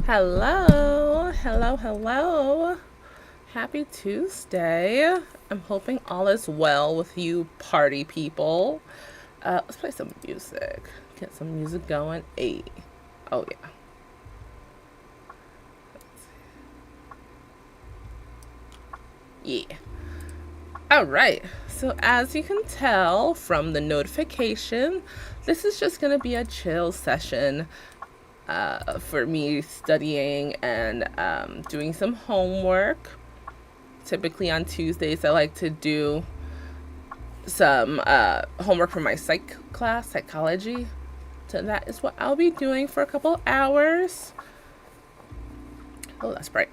Hello, hello, hello. Happy Tuesday. I'm hoping all is well with you party people. Let's play some music. Get some music going. Hey. Oh, yeah. Yeah. All right. So, as you can tell from the notification, this is just going to be a chill session for me studying and doing some homework. Typically on Tuesdays, I like to do some homework for my psychology. So that is what I'll be doing for a couple hours. Oh, that's bright.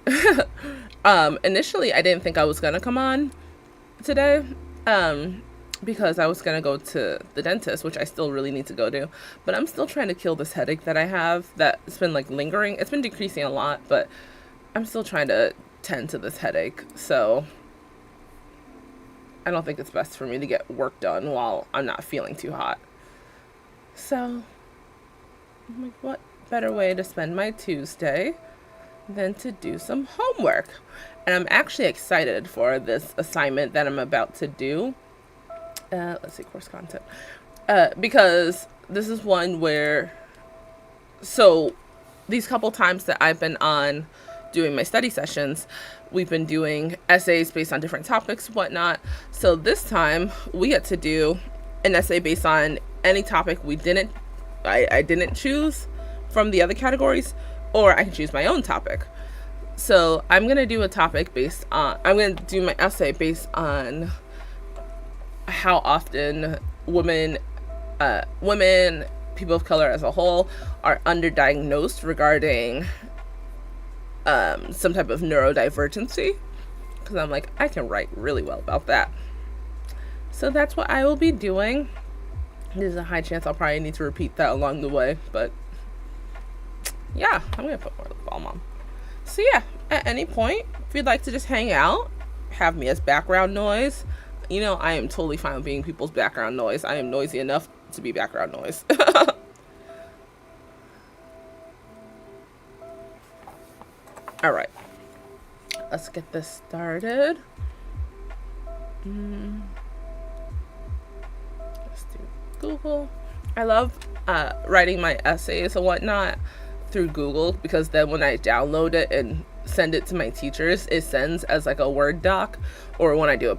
Initially, I didn't think I was gonna come on today, because I was gonna go to the dentist, which I still really need to go to. But I'm still trying to kill this headache that I have. That's been like lingering. It's been decreasing a lot, but I'm still trying to tend to this headache. So I don't think it's best for me to get work done while I'm not feeling too hot. So, I'm like, what better way to spend my Tuesday than to do some homework? And I'm actually excited for this assignment that I'm about to do. Let's see, course content. Because this is one where, so these couple times that I've been on doing my study sessions, we've been doing essays based on different topics, whatnot. So this time we get to do an essay based on any topic I didn't choose from the other categories, or I can choose my own topic. So I'm gonna do I'm gonna do my essay based on how often women, people of color as a whole, are underdiagnosed regarding some type of neurodivergency, because I'm like, I can write really well about that. So that's what I will be doing. There's a high chance I'll probably need to repeat that along the way, but yeah, I'm gonna put more lip balm on. So yeah, at any point, if you'd like to just hang out, have me as background noise, you know, I am totally fine with being people's background noise. I am noisy enough to be background noise. All right, let's get this started. Let's do Google. I love writing my essays and whatnot through Google, because then when I download it and send it to my teachers, it sends as like a Word doc, or when I do a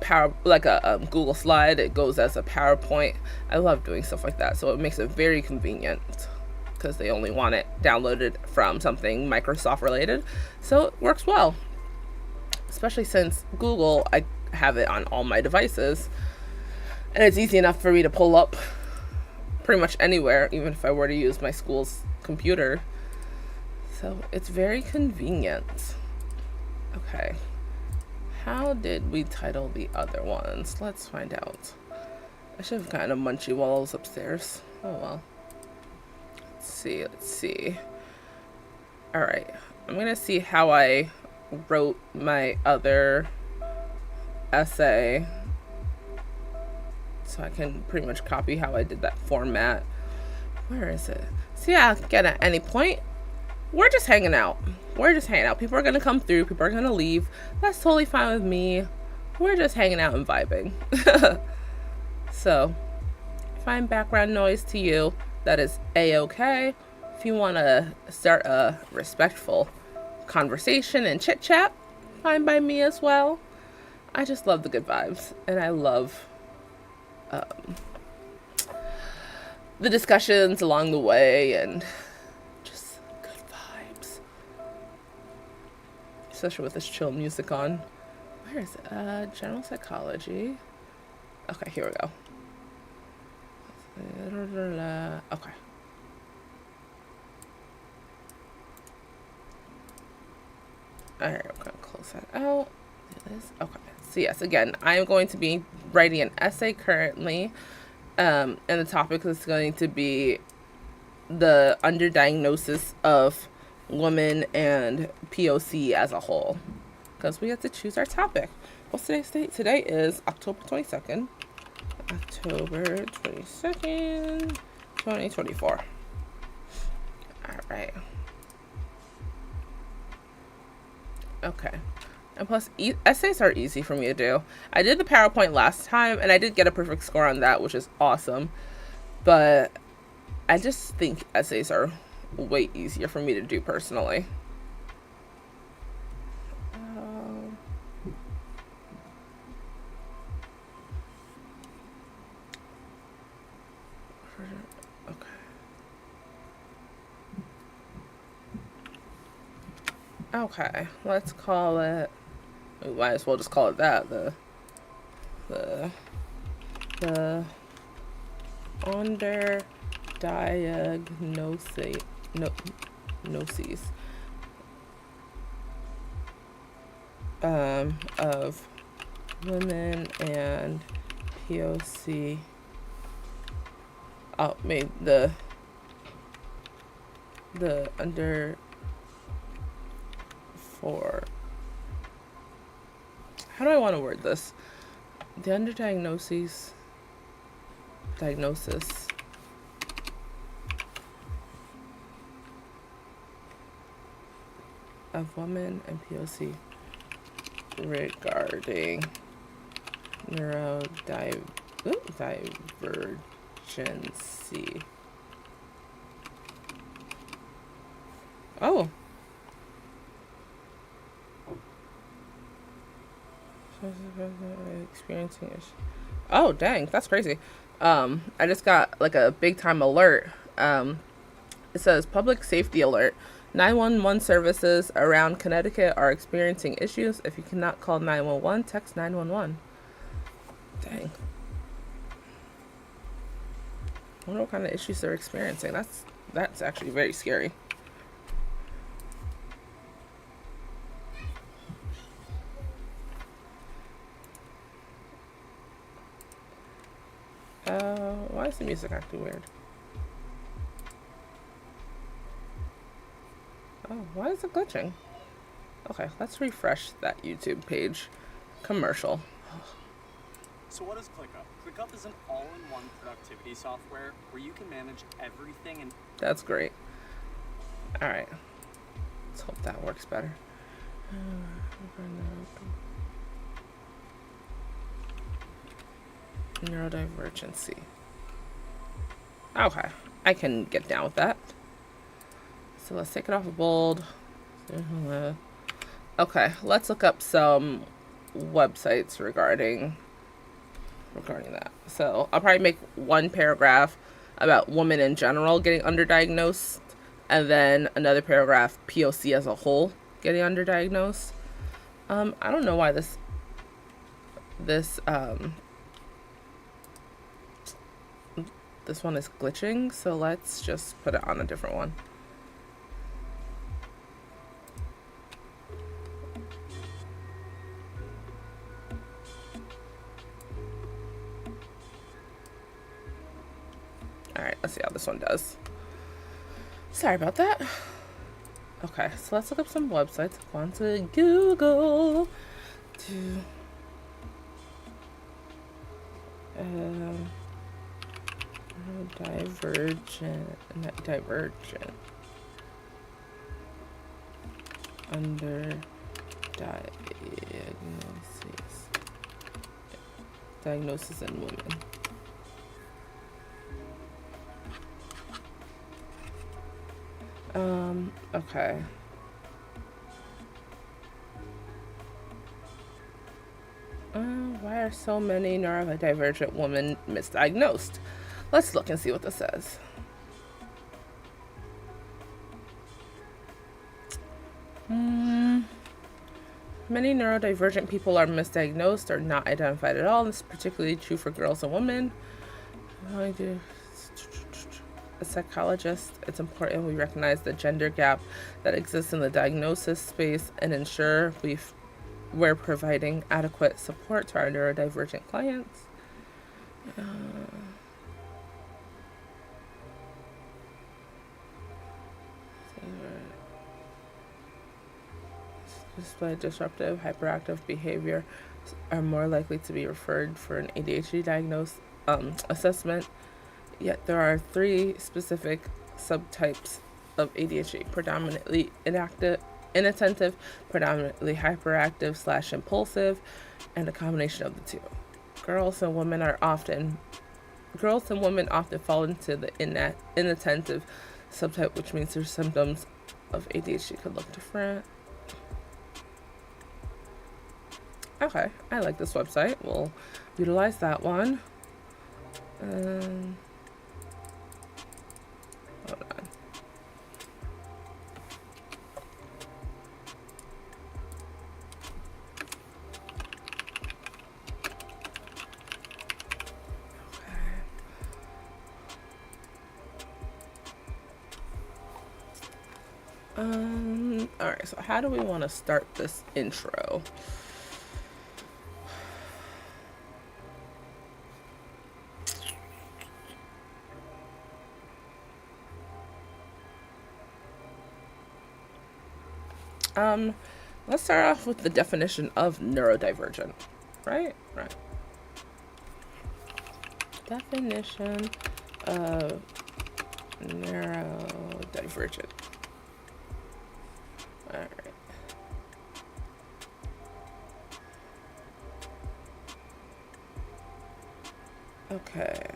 Google slide, it goes as a PowerPoint. I love doing stuff like that, so it makes it very convenient, because they only want it downloaded from something Microsoft related. So it works well, especially since Google, I have it on all my devices, and it's easy enough for me to pull up pretty much anywhere, even if I were to use my school's computer. So it's very convenient. Okay, how did we title the other ones? Let's find out. I should have gotten a munchie while I was upstairs. Oh well. Let's see. All right, I'm gonna see how I wrote my other essay, so I can pretty much copy how I did that format. Where is it? So yeah, again, at any point, we're just hanging out. People are gonna come through, people are gonna leave. That's totally fine with me. We're just hanging out and vibing. So, if I'm background noise to you, that is a-okay. If you want to start a respectful conversation and chit chat, fine by me as well. I just love the good vibes, and I love the discussions along the way, and just good vibes, especially with this chill music on. Where is it? General psychology. Okay, here we go. Okay. Alright, we're gonna close that out. Do this. Okay. So yes, again, I am going to be writing an essay currently. And the topic is going to be the underdiagnosis of women and POC as a whole, because we have to choose our topic. What's today's date? Today is October 22nd. October 22nd, 2024. All right. Okay. And plus, essays are easy for me to do. I did the PowerPoint last time, and I did get a perfect score on that, which is awesome. But I just think essays are way easier for me to do personally. Okay, let's call it. We might as well just call it that. The under diagnosis of women and POC. Oh, maybe the under for. How do I want to word this? The diagnosis of women and POC regarding neurodivergency. Oh. Experiencing issues. Oh, dang, that's crazy. I just got like a big time alert. It says public safety alert. 911 services around Connecticut are experiencing issues. If you cannot call 911, text 911. Dang. I wonder what kind of issues they're experiencing. That's actually very scary. Why is the music acting weird? Oh, why is it glitching? Okay, let's refresh that YouTube page. Commercial. So what is ClickUp? ClickUp is an all-in-one productivity software where you can manage everything and... That's great. Alright. Let's hope that works better. Neurodivergency. Okay, I can get down with that. So let's take it off of bold. Okay, let's look up some websites regarding that. So I'll probably make one paragraph about women in general getting underdiagnosed, and then another paragraph POC as a whole getting underdiagnosed. I don't know why this one is glitching, so let's just put it on a different one. Alright, let's see how this one does. Sorry about that. Okay, so let's look up some websites. Go on to Google to divergent under diagnosis in women. Okay. Why are so many neurodivergent women misdiagnosed? Let's look and see what this says. Many neurodivergent people are misdiagnosed or not identified at all. This is particularly true for girls and women. A psychologist, it's important we recognize the gender gap that exists in the diagnosis space and ensure we're providing adequate support to our neurodivergent clients. Display disruptive, hyperactive behavior are more likely to be referred for an ADHD assessment. Yet there are 3 specific subtypes of ADHD: predominantly inactive, inattentive, predominantly hyperactive / impulsive, and a combination of the two. Girls and women often fall into the inattentive subtype, which means their symptoms of ADHD could look different. Okay, I like this website. We'll utilize that one. Hold on. Alright, so how do we want to start this intro? Let's start off with the definition of neurodivergent, right? Right. Definition of neurodivergent. Alright. Okay.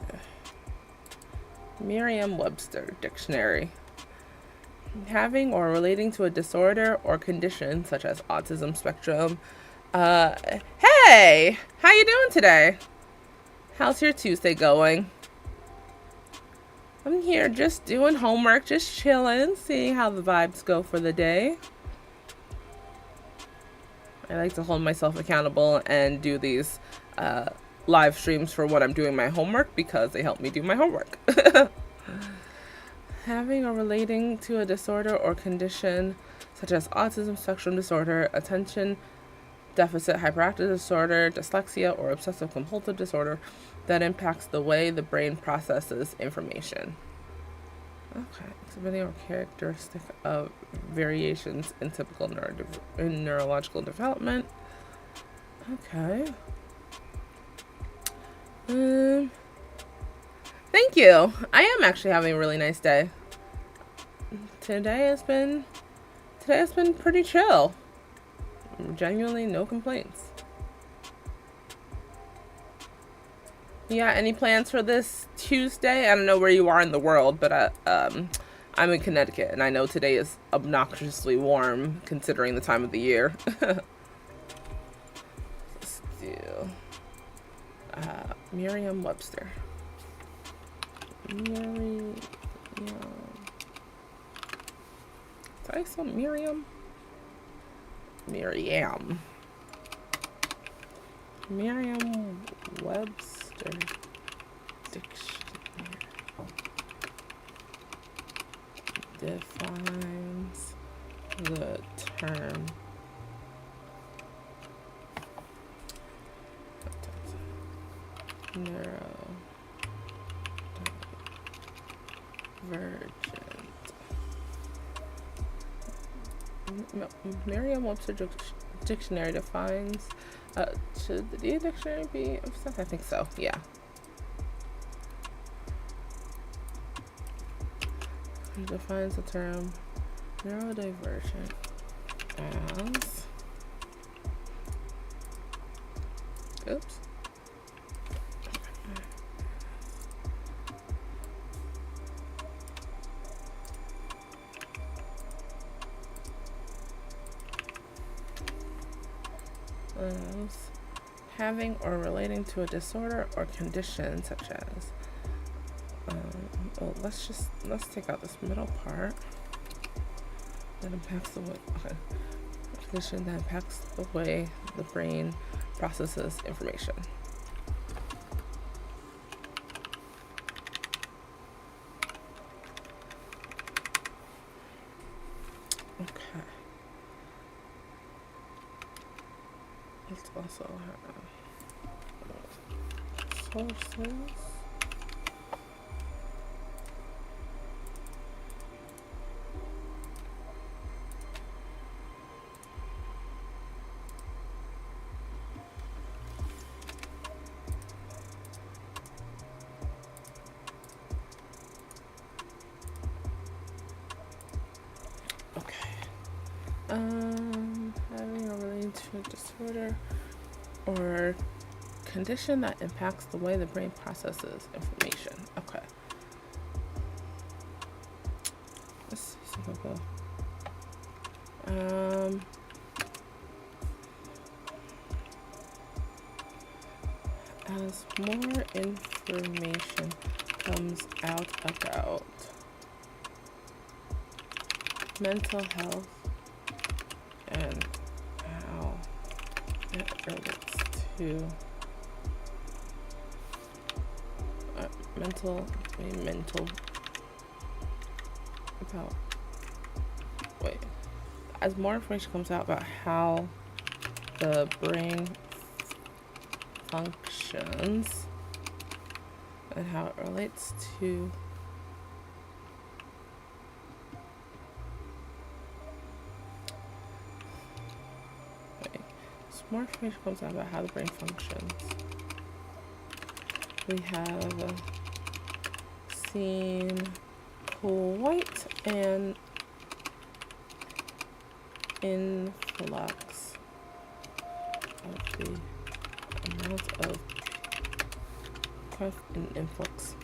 Merriam-Webster Dictionary. Having or relating to a disorder or condition such as autism spectrum. Hey! How you doing today? How's your Tuesday going? I'm here just doing homework, just chilling, seeing how the vibes go for the day. I like to hold myself accountable and do these live streams for when I'm doing my homework because they help me do my homework. Having or relating to a disorder or condition such as autism spectrum disorder, attention deficit hyperactive disorder, dyslexia, or obsessive compulsive disorder that impacts the way the brain processes information. Okay, exhibiting or characteristic of variations in typical neurological development. Okay. Thank you. I am actually having a really nice day. Today has been pretty chill. Genuinely no complaints. Yeah, any plans for this Tuesday? I don't know where you are in the world, but I'm in Connecticut, and I know today is obnoxiously warm considering the time of the year. Let's do Merriam-Webster. Merriam. Did I say Merriam? Merriam. Merriam-Webster Dictionary defines the term neurodivergent. Merriam-Webster Dictionary defines. Should the dictionary be obsessed? I think so. Yeah. It defines the term neurodivergent as. Oops. Having or relating to a disorder or condition such as let's take out this middle part that impacts the way condition that impacts the way the brain processes information. Okay. Let's also have sources. Having or relating to a disorder or condition that impacts the way the brain processes information. Okay. Let's see if I go. As more information comes out about mental health and how it relates to mental about as more information comes out about how the brain functions and how it relates to as more information comes out about how the brain functions. We have seen quite an influx of the amount of quite an influx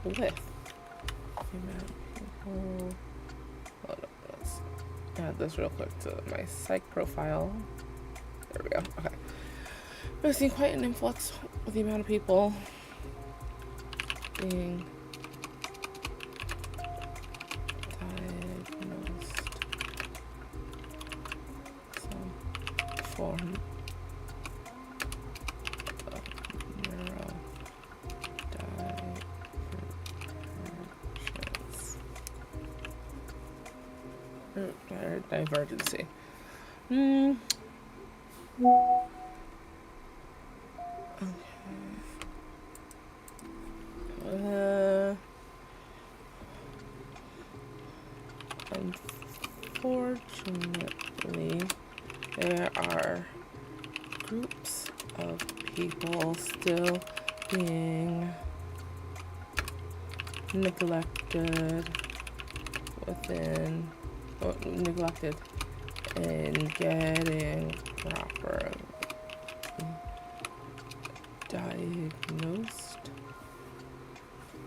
with the amount of people. Hold on, let's add this real quick to my psych profile. There we go. Okay. We've seen quite an influx with the amount of people being diagnosed some form of neurodivergency. Unfortunately, there are groups of people still being neglected in getting proper diagnosed.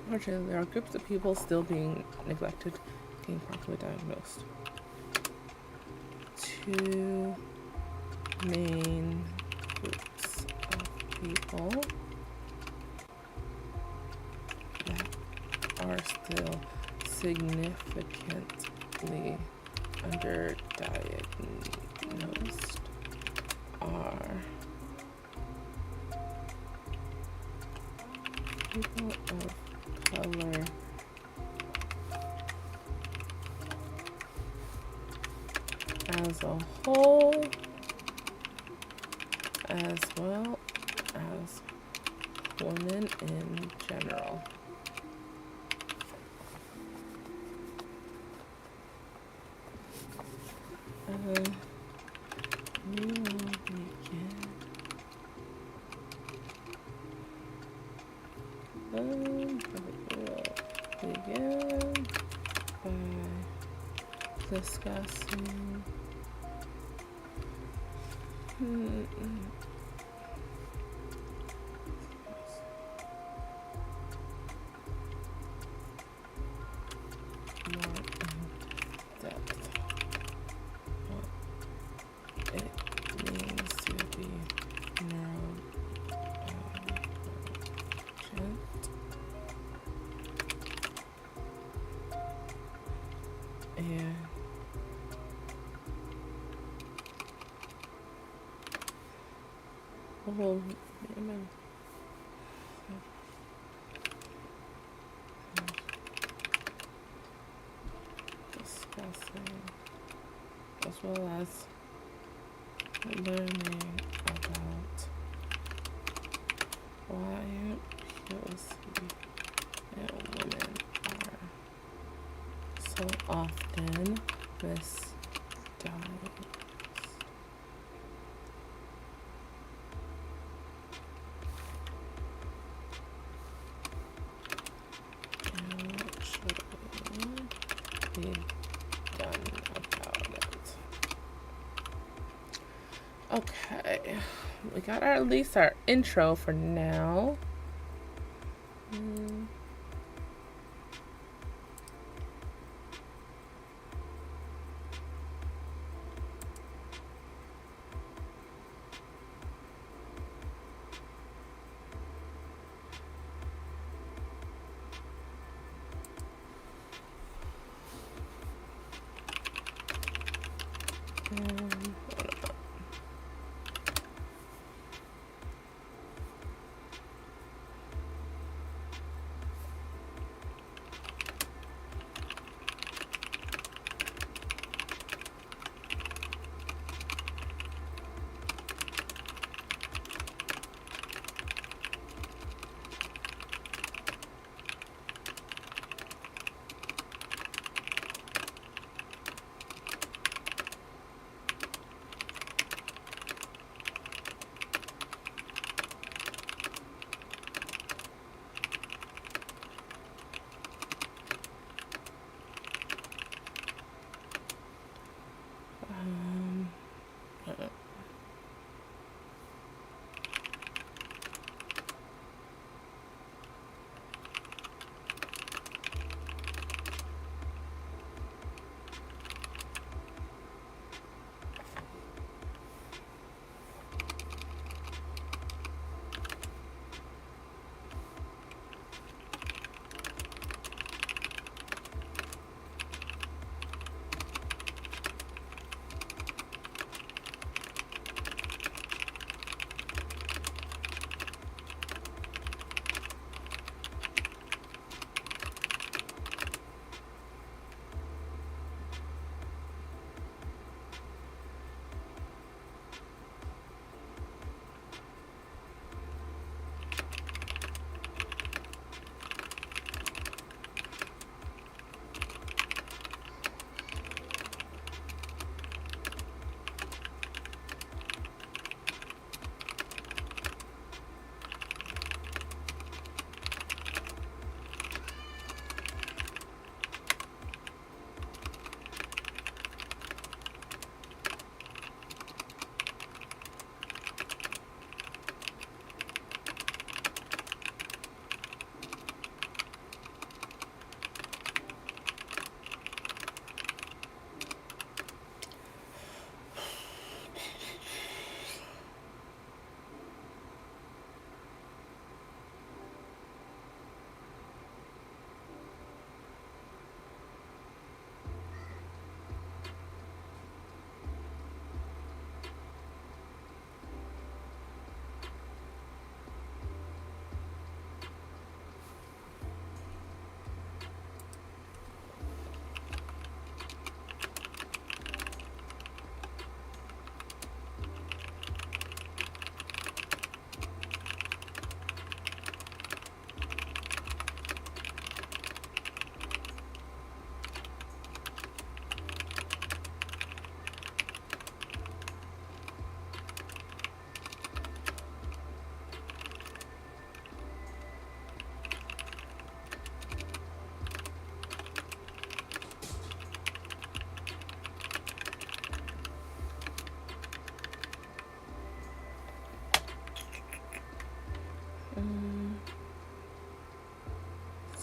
Unfortunately, there are groups of people still being neglected, getting properly diagnosed. Two main groups of people that are still significantly underdiagnosed are people of color as a whole, as well as women in general. We will begin by discussing more in depth what it means to be neurodivergent and discussing as well as learning about why POC and women are so often misdiagnosed. And what should be done Okay, we got at least our intro for now.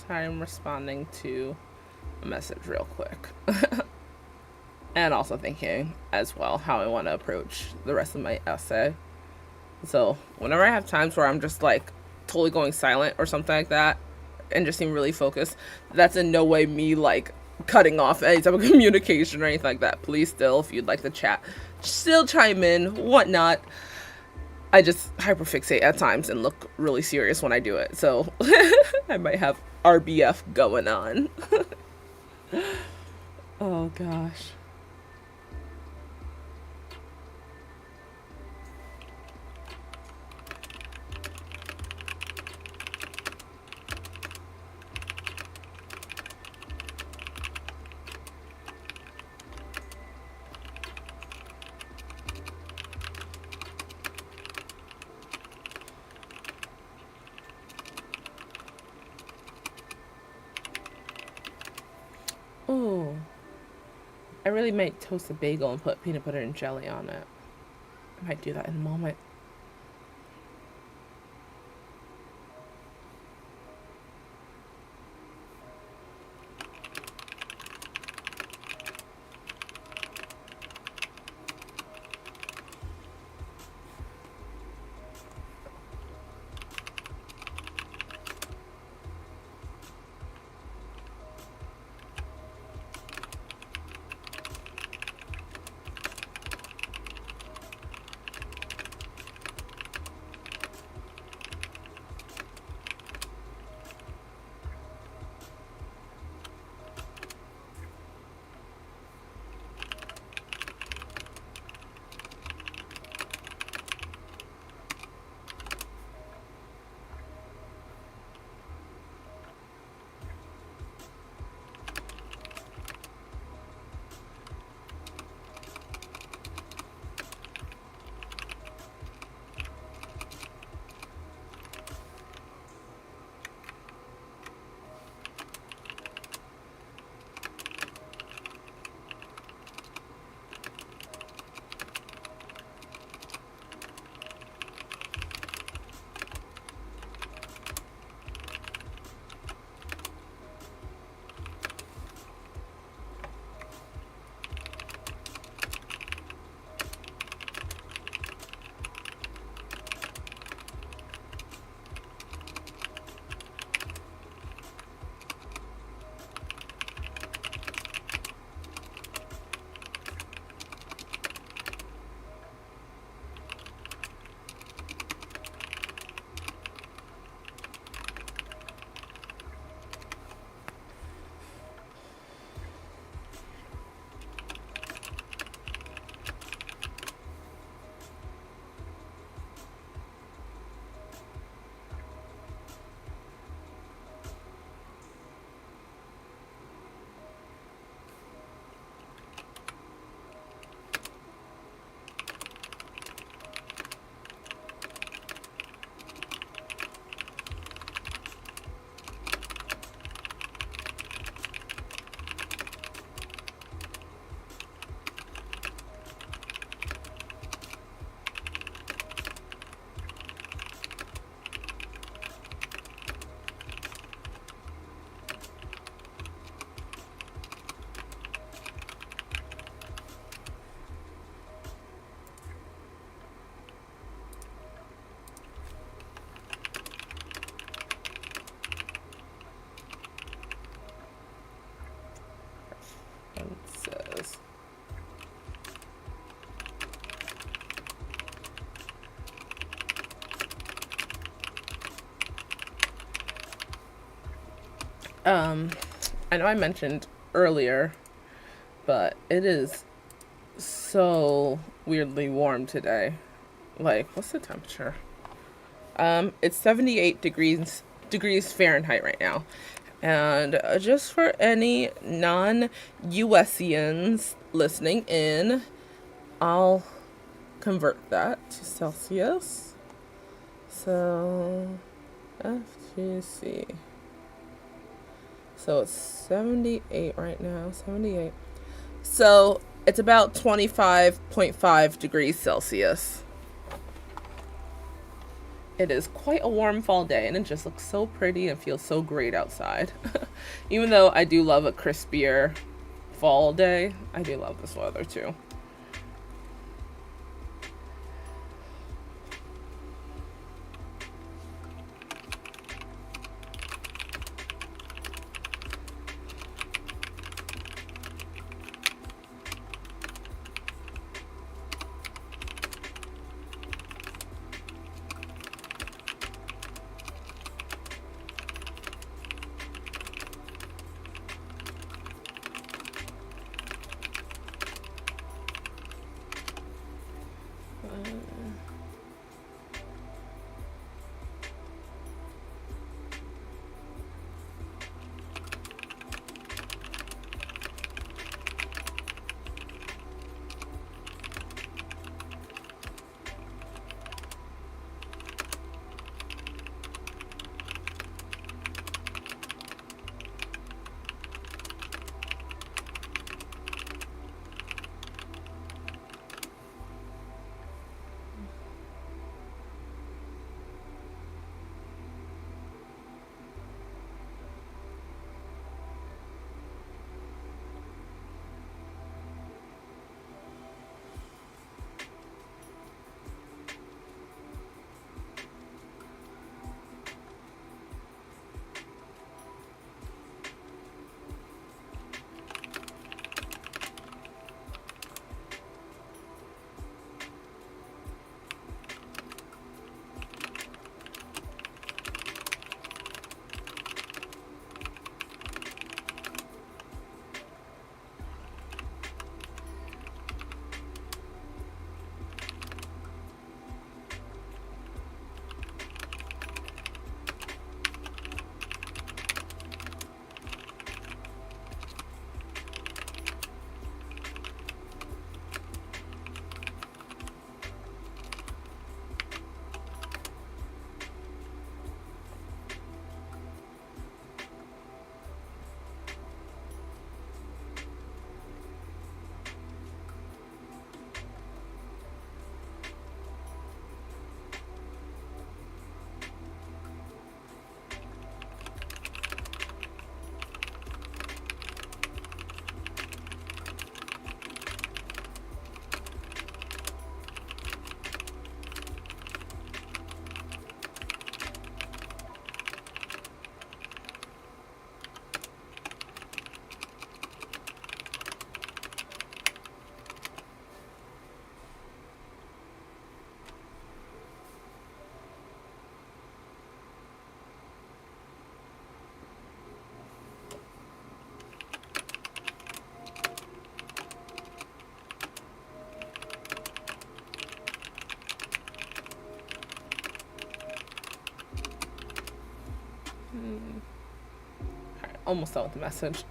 Sorry, I'm responding to a message real quick. And also thinking as well how I want to approach the rest of my essay. So, whenever I have times where I'm just like totally going silent or something like that and just seem really focused, that's in no way me like cutting off any type of communication or anything like that. Please, still, if you'd like to chat, still chime in, whatnot. I just hyperfixate at times and look really serious when I do it. So, I might have RBF going on. Oh gosh. Ooh. I really might toast a bagel and put peanut butter and jelly on it. I might do that in a moment. And it says, I know I mentioned earlier, but it is so weirdly warm today. Like, what's the temperature? It's 78 degrees Fahrenheit right now. And just for any non-USians listening in, I'll convert that to Celsius. So, FGC. So it's 78 right now, 78. So it's about 25.5 degrees Celsius. It is quite a warm fall day, and it just looks so pretty and feels so great outside. Even though I do love a crispier fall day, I do love this weather too. Alright, almost done with the message.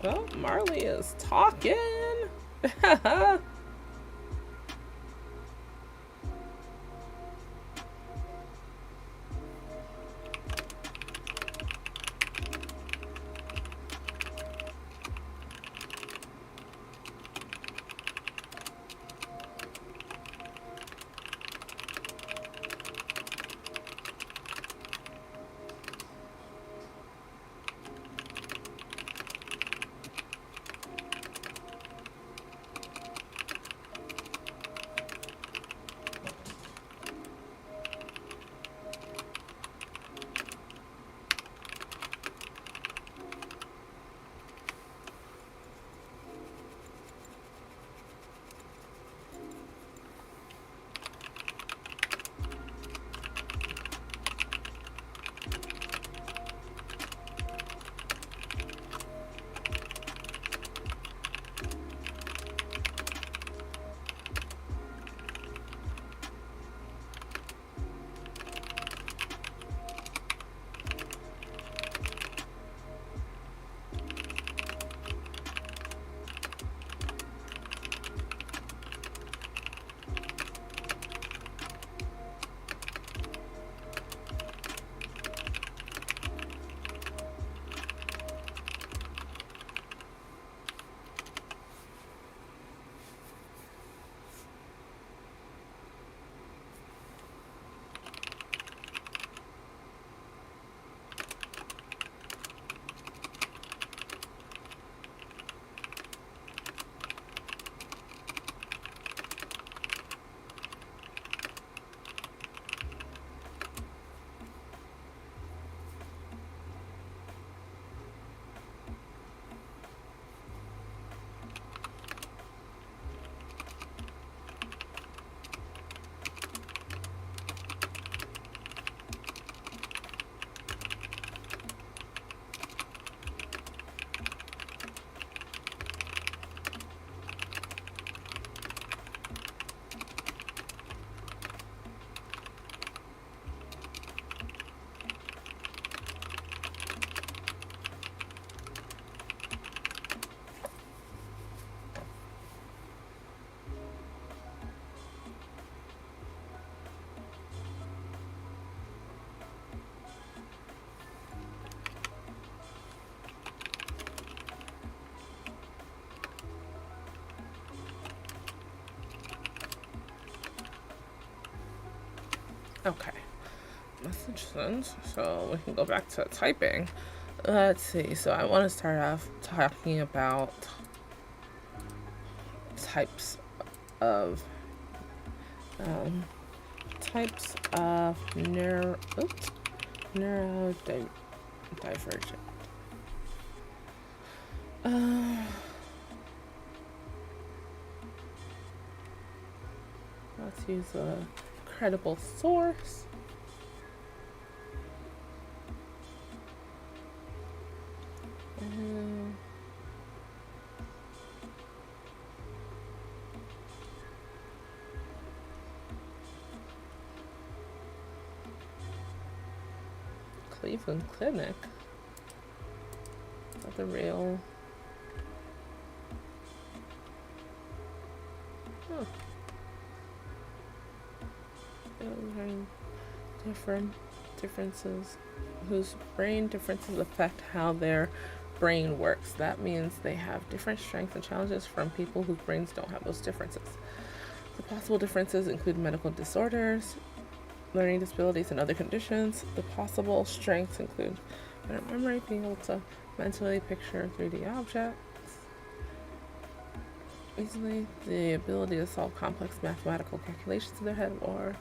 Well, Marley is talking. Okay, message sent, so we can go back to typing. Let's see, so I want to start off talking about types of neurodivergent. Let's use a credible source. Cleveland Clinic. Is that the real? Huh. Differences whose brain differences affect how their brain works. That means they have different strengths and challenges from people whose brains don't have those differences. The possible differences include medical disorders, learning disabilities, and other conditions. The possible strengths include better memory, being able to mentally picture 3D objects easily, the ability to solve complex mathematical calculations in their head, or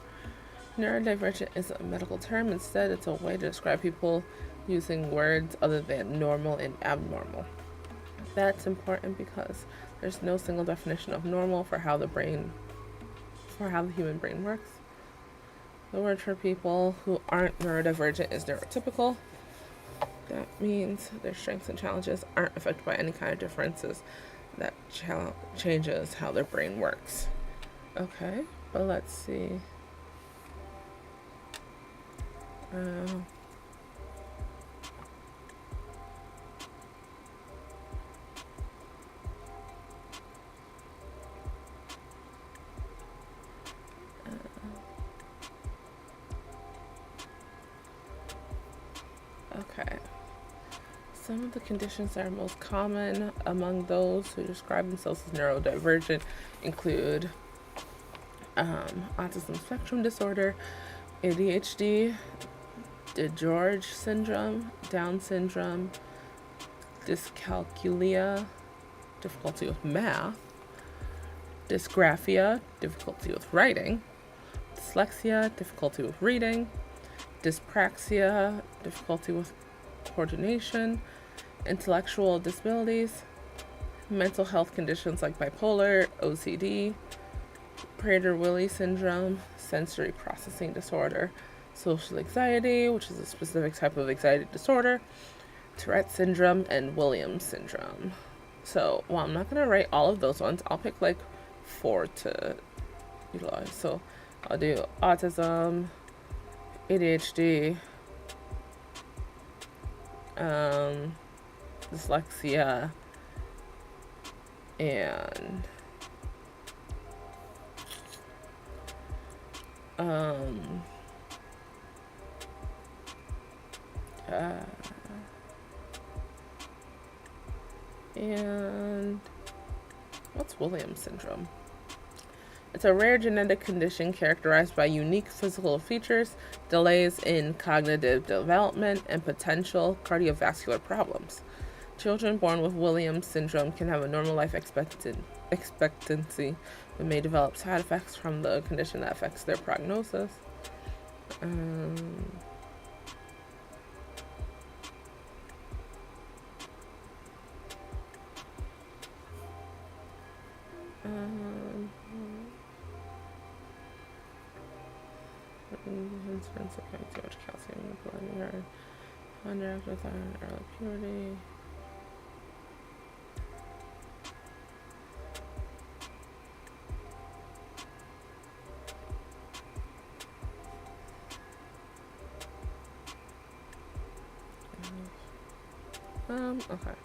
neurodivergent is a medical term. Instead, it's a way to describe people using words other than normal and abnormal. That's important because there's no single definition of normal for how the human brain works. The word for people who aren't neurodivergent is neurotypical. That means their strengths and challenges aren't affected by any kind of differences that changes how their brain works. Okay, but let's see. Okay. Some of the conditions that are most common among those who describe themselves as neurodivergent include autism spectrum disorder, ADHD, DiGeorge syndrome, Down syndrome, dyscalculia, difficulty with math, dysgraphia, difficulty with writing, dyslexia, difficulty with reading, dyspraxia, difficulty with coordination, intellectual disabilities, mental health conditions like bipolar, OCD, Prader-Willi syndrome, sensory processing disorder, social anxiety, which is a specific type of anxiety disorder, Tourette syndrome, and Williams syndrome. So, while I'm not going to write all of those ones, I'll pick like 4 to utilize. So, I'll do autism, ADHD, dyslexia, and and what's Williams syndrome? It's a rare genetic condition characterized by unique physical features, delays in cognitive development, and potential cardiovascular problems. Children born with Williams syndrome can have a normal life expectancy, but may develop side effects from the condition that affects their prognosis. Incidence of having too much calcium in the blood and urine, underactive with iron, early puberty. Okay.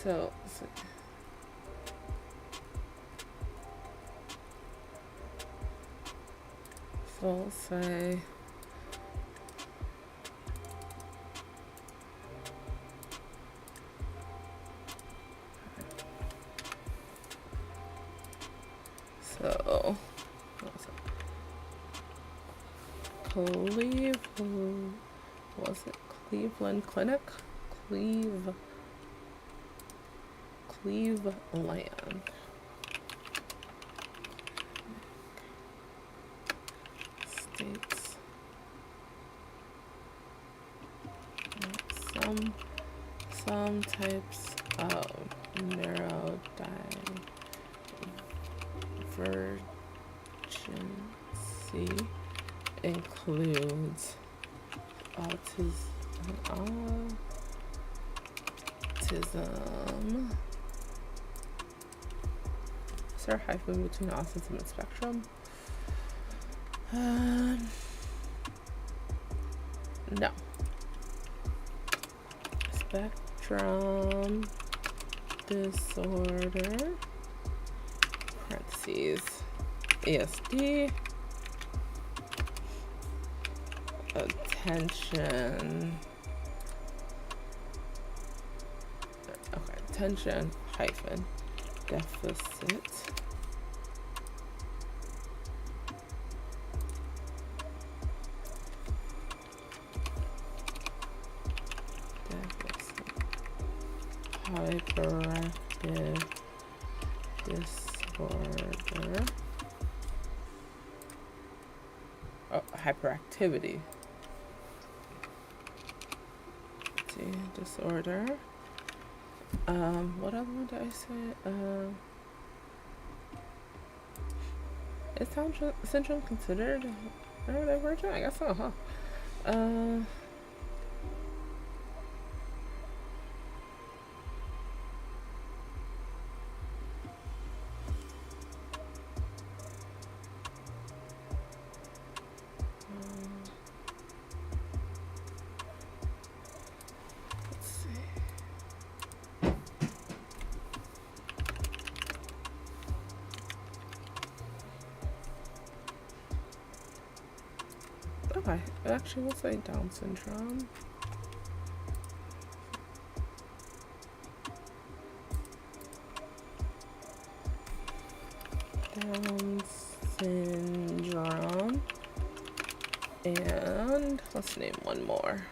So we'll say Cleveland Clinic? Cleveland. States some types of neurodivergency includes autism. Is there a hyphen between autism and spectrum? No. Spectrum disorder, parentheses, ASD, attention. Okay, attention hyphen deficit. Hyperactive disorder. Oh, hyperactivity disorder. What other one did I say? Is syndrome considered neurodivergent? I guess so, huh? Okay, actually, we'll say Down syndrome. Down syndrome. And let's name one more.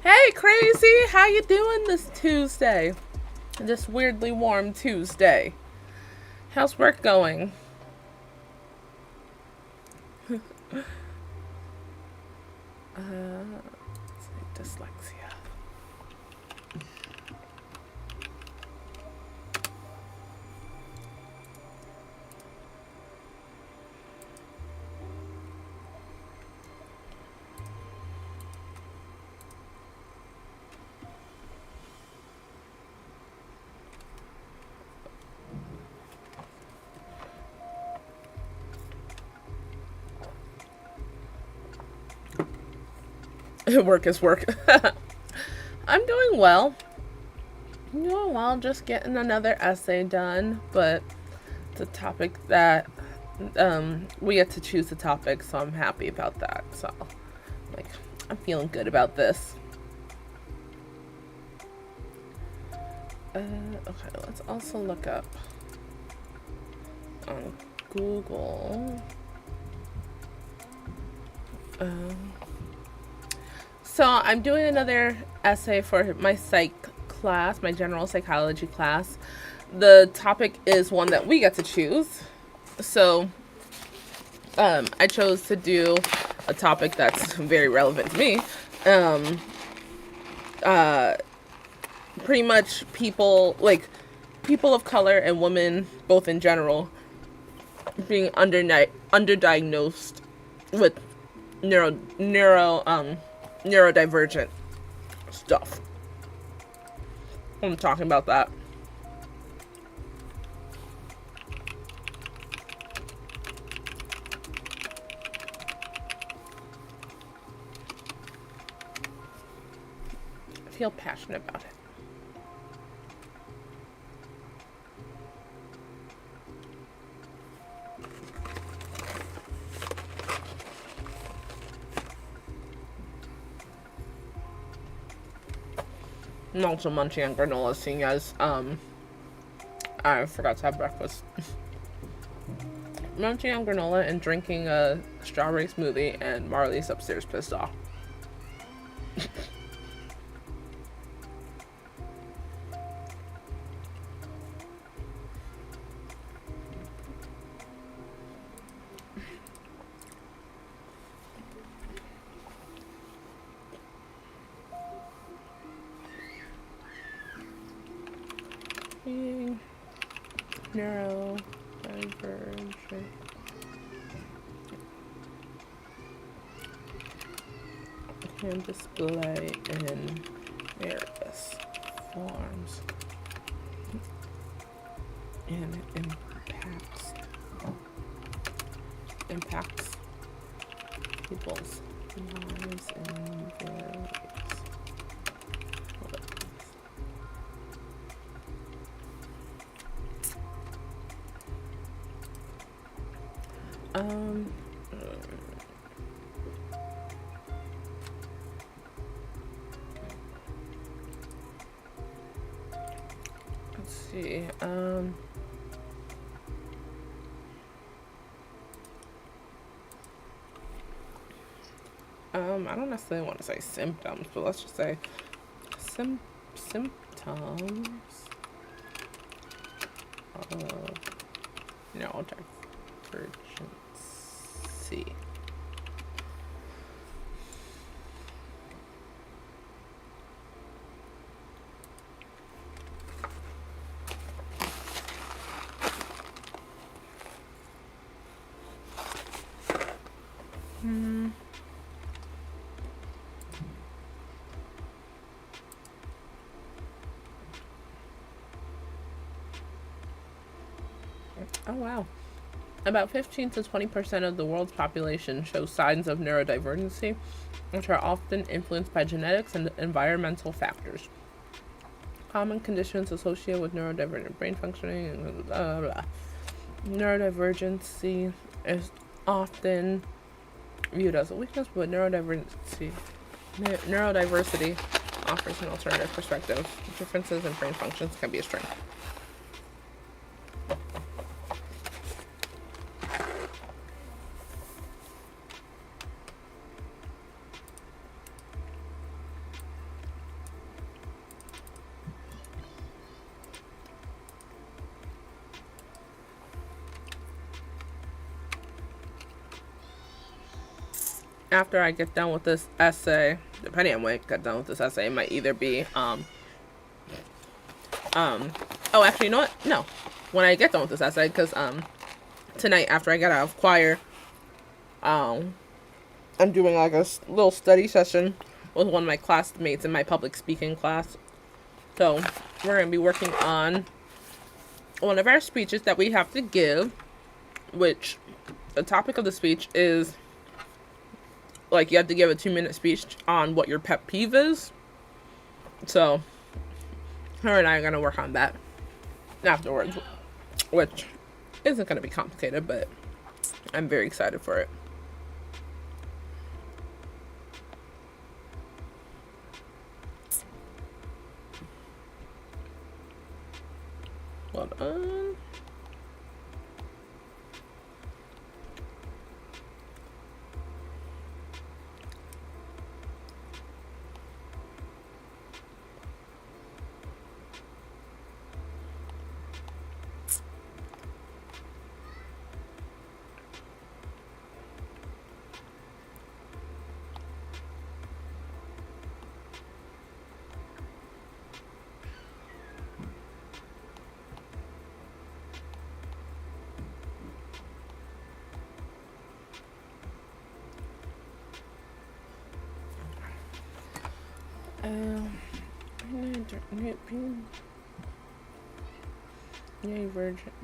Hey, Crazy! How you doing this Tuesday? This weirdly warm Tuesday. How's work going? Dyslexia. Work is work. I'm doing well. Just getting another essay done, but it's a topic that we get to choose the topic, so I'm happy about that. So, like, I'm feeling good about this. Okay, let's also look up on Google. So I'm doing another essay for my psych class, my general psychology class. The topic is one that we get to choose. So I chose to do a topic that's very relevant to me. Pretty much people of color and women, both in general, being underdiagnosed with neurodivergent stuff. I'm talking about that. I feel passionate about it. I'm also munching on granola, seeing as I forgot to have breakfast. Munching on granola and drinking a strawberry smoothie, and Marley's upstairs pissed off. Neurodivergent can display in various forms and impacts people's lives in various ways. Um, let's see. I don't necessarily want to say symptoms, but let's just say symptoms of neurodivergency. Oh wow. About 15 to 20% of the world's population shows signs of neurodivergency, which are often influenced by genetics and environmental factors. Common conditions associated with neurodivergent brain functioning, blah, blah, blah. Neurodivergency is often viewed as a weakness, but neurodiversity offers an alternative perspective. Differences in brain functions can be a strength. After I get done with this essay, depending on when I get done with this essay, it might either be oh, actually, you know what? No, when I get done with this essay, because tonight after I get out of choir, I'm doing like a little study session with one of my classmates in my public speaking class. So we're gonna be working on one of our speeches that we have to give, which the topic of the speech is like you have to give a 2-minute speech on what your pet peeve is. So her and I are gonna work on that afterwards, which isn't gonna be complicated, but I'm very excited for it. Hold on.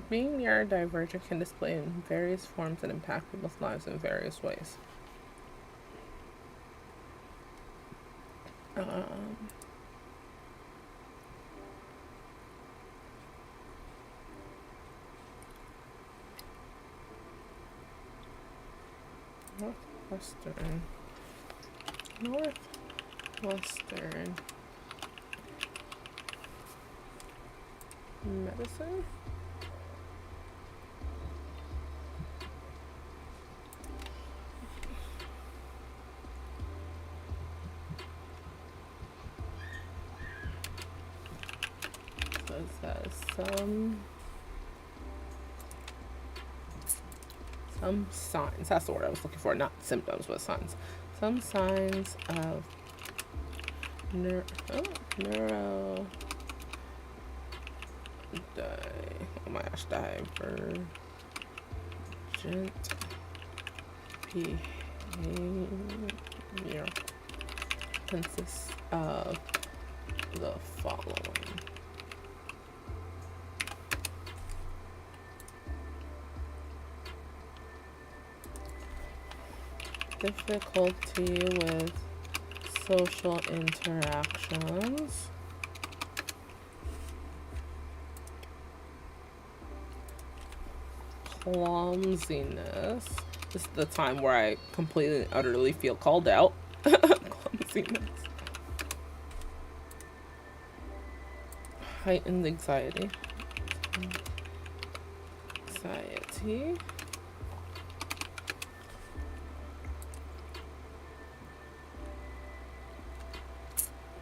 Being neurodivergent can display in various forms and impact people's lives in various ways. Northwestern medicine. So it says some signs. That's the word I was looking for, not symptoms, but signs. Some signs of neuro divergent behavior consists of the following. Difficulty with social interactions, clumsiness. This is the time where I completely and utterly feel called out. Clumsiness. Heightened anxiety. Anxiety.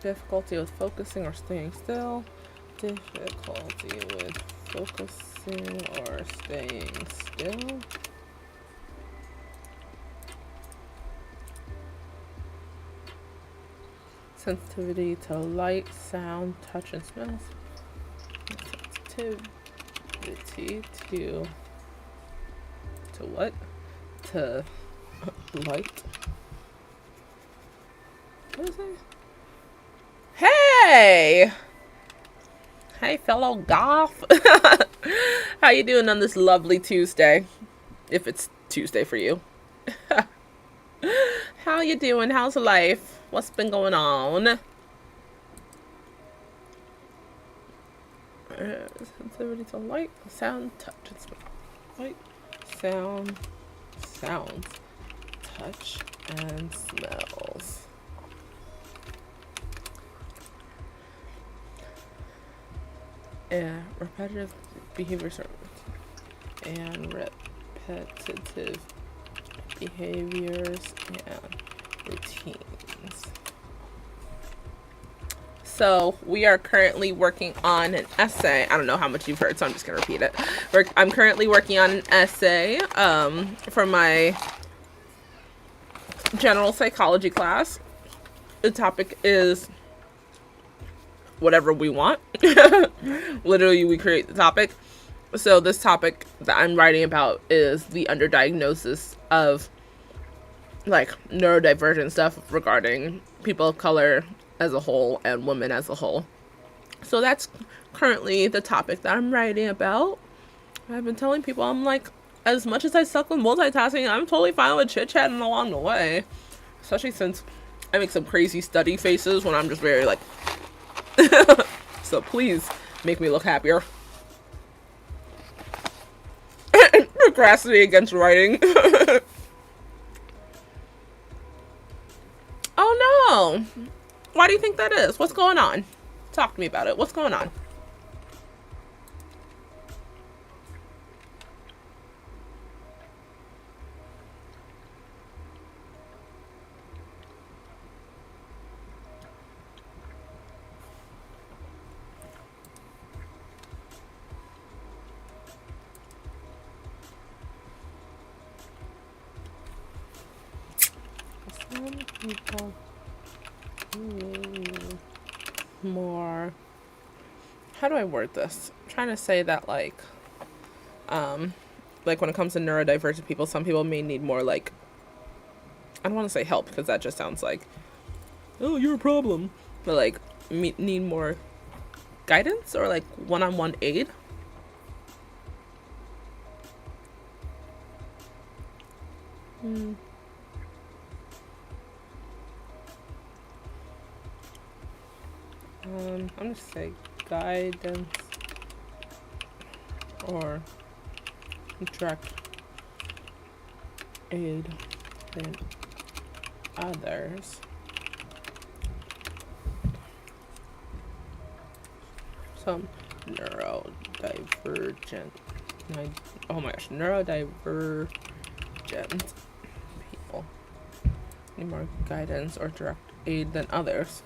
Difficulty with focusing or staying still. Difficulty with focusing or staying still. Sensitivity to light, sound, touch, and smells. Sensitivity to what? To light. What is it? Hey! Hey, fellow goth. How you doing on this lovely Tuesday? If it's Tuesday for you. How you doing? How's life? What's been going on? Sensitivity to light, sound, touch, and smell. Light, sound, sounds, touch, and smells. And repetitive behaviors and repetitive behaviors and routines. So we are currently working on an essay. I don't know how much you've heard, so I'm just gonna repeat it. I'm currently working on an essay for my general psychology class. The topic is whatever we want. Literally, we create the topic. So this topic that I'm writing about is the underdiagnosis of like neurodivergent stuff regarding people of color as a whole and women as a whole. So that's currently the topic that I'm writing about. I've been telling people, I'm like, as much as I suck with multitasking, I'm totally fine with chit-chatting along the way. Especially since I make some crazy study faces when I'm just very like so please make me look happier. Procrastinate against writing. Oh no! Why do you think that is? What's going on? Talk to me about it. What's going on? Some people more. How do I word this? I'm trying to say that like when it comes to neurodivergent people, some people may need more like, I don't want to say help because that just sounds like, oh, you're a problem, but like need more guidance or like one-on-one aid. I'm gonna say guidance or direct aid than others. Some neurodivergent, neurodivergent people need more guidance or direct aid than others,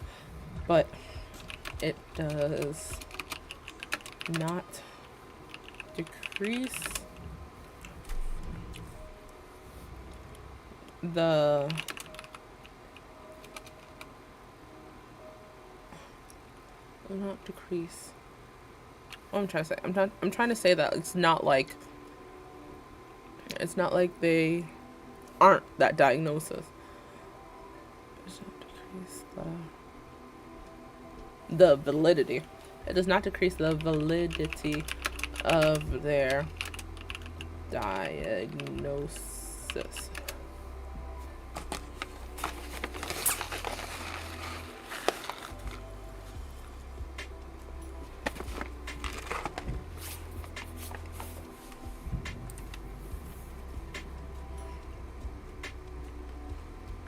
but it does not decrease the what I'm trying to say. I'm trying to say that it's not like they aren't that diagnosis. It does not decrease the validity. It does not decrease the validity of their diagnosis.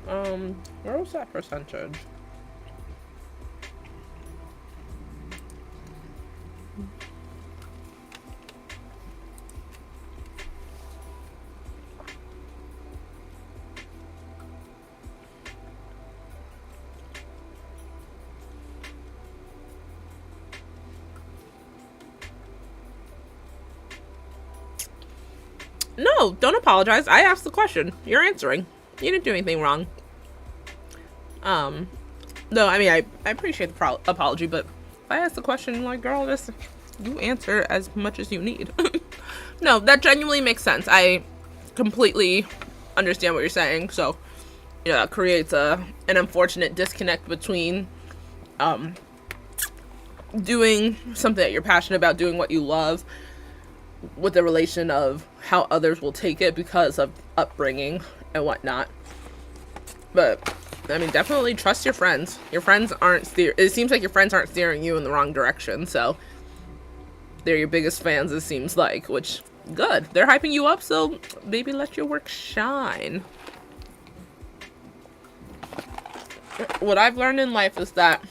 Where was that percentage? No, don't apologize. I asked the question. You're answering. You didn't do anything wrong. No, I mean, I appreciate the apology, but if I ask the question, like, girl, just you answer as much as you need. No, that genuinely makes sense. I completely understand what you're saying. So, yeah, it creates an unfortunate disconnect between doing something that you're passionate about, doing what you love, with the relation of how others will take it because of upbringing and whatnot. But I mean, definitely trust your friends. Your friends aren't it seems like your friends aren't steering you in the wrong direction, so they're your biggest fans, it seems like, which good. They're hyping you up, so maybe let your work shine. What I've learned in life is that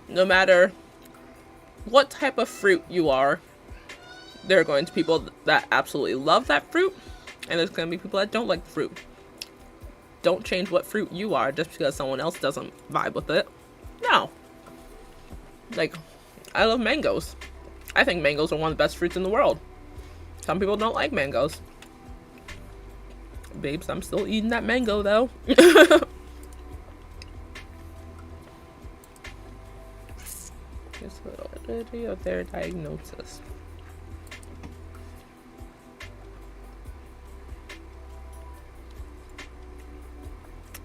no matter what type of fruit you are, there are going to be people that absolutely love that fruit, and there's going to be people that don't like the fruit. Don't change what fruit you are just because someone else doesn't vibe with it. No. Like, I love mangoes. I think mangoes are one of the best fruits in the world. Some people don't like mangoes. Babes, I'm still eating that mango though. Just validity of their diagnosis.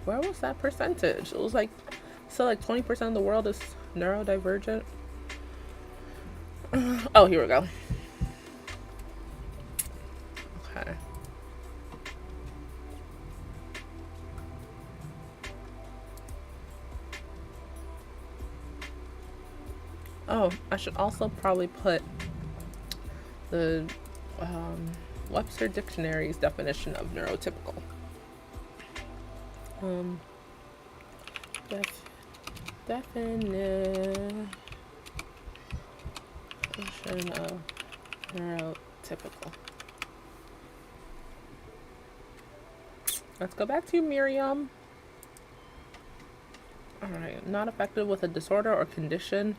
Where was that percentage? It was like, so like 20% of the world is neurodivergent. Oh, here we go. Okay. Oh, I should also probably put the Webster Dictionary's definition of neurotypical. Definition of neurotypical. Let's go back to Miriam. Alright, not affected with a disorder or condition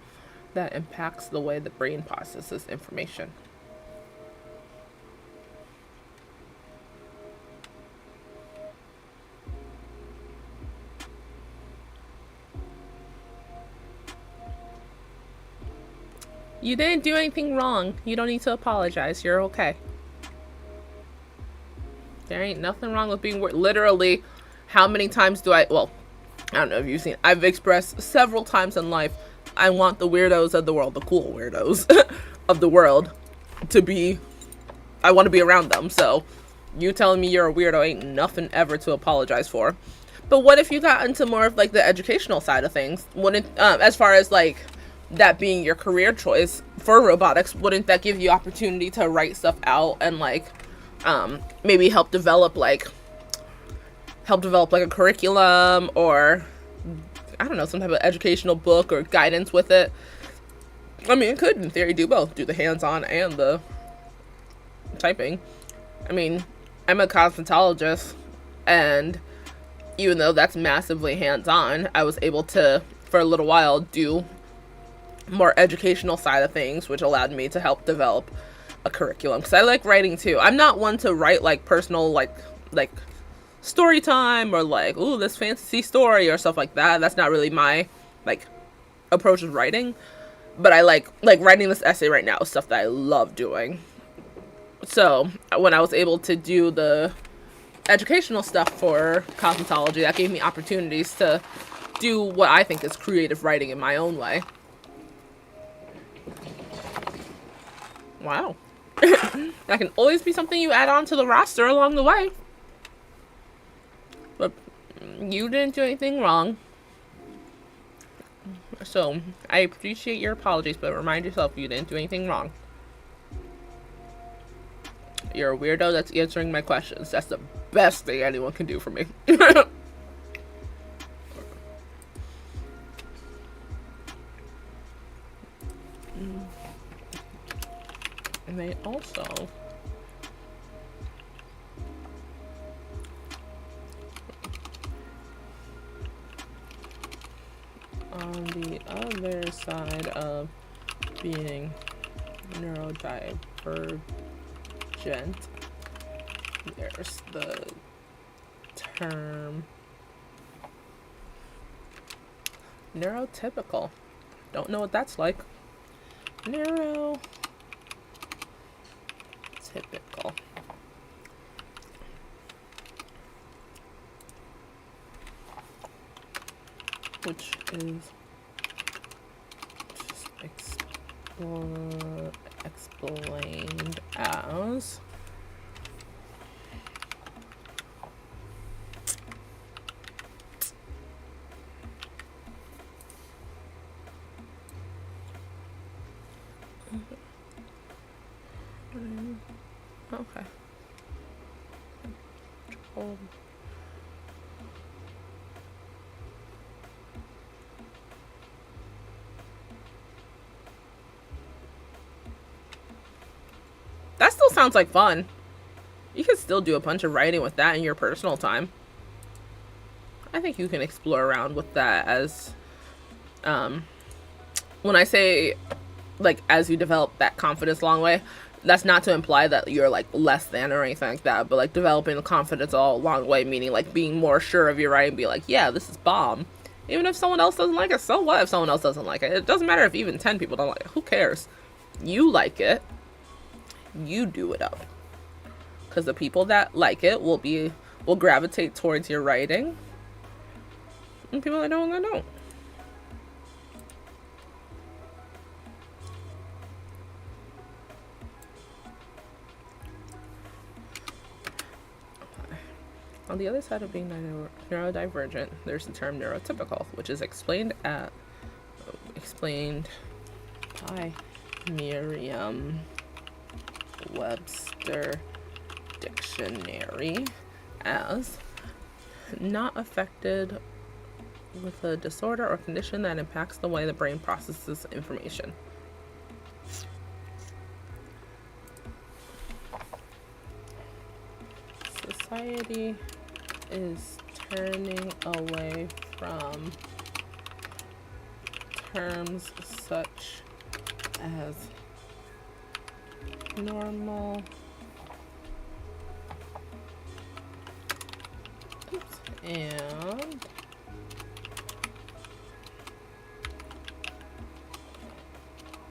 that impacts the way the brain processes information. You didn't do anything wrong. You don't need to apologize. You're okay. There ain't nothing wrong with being literally, how many times do I don't know if you've seen, I've expressed several times in life, I want the weirdos of the world, the cool weirdos of the world I want to be around them. So you telling me you're a weirdo ain't nothing ever to apologize for. But what if you got into more of like the educational side of things? Wouldn't, as far as like that being your career choice for robotics, wouldn't that give you opportunity to write stuff out and like maybe help develop like a curriculum, or I don't know, some type of educational book or guidance with it? I mean, it could in theory do both, do the hands-on and the typing. I mean, I'm a cosmetologist, and even though that's massively hands-on, I was able to, for a little while, do more educational side of things, which allowed me to help develop a curriculum, because I like writing too. I'm not one to write like personal like story time or like, ooh, this fantasy story or stuff like that. That's not really my like approach of writing, but I like writing this essay right now is stuff that I love doing. So when I was able to do the educational stuff for cosmetology, that gave me opportunities to do what I think is creative writing in my own way. Wow. That can always be something you add on to the roster along the way. But you didn't do anything wrong. So I appreciate your apologies, but remind yourself you didn't do anything wrong. You're a weirdo that's answering my questions. That's the best thing anyone can do for me. And they also on the other side of being neurodivergent, there's the term neurotypical. Don't know what that's like. Neurotypical. Which is just explained as okay. That still sounds like fun. You can still do a bunch of writing with that in your personal time. I think you can explore around with that as, when I say, like, as you develop that confidence along the way, that's not to imply that you're, like, less than or anything like that, but, like, developing the confidence all along the way, meaning, like, being more sure of your writing, be like, yeah, this is bomb. Even if someone else doesn't like it, so what if someone else doesn't like it? It doesn't matter if even 10 people don't like it. Who cares? You like it. You do it up. Because the people that like it will gravitate towards your writing. And people that don't, they don't. On the other side of being neurodivergent, there's the term neurotypical, which is explained by Merriam-Webster Dictionary as not affected with a disorder or condition that impacts the way the brain processes information. Society is turning away from terms such as normal and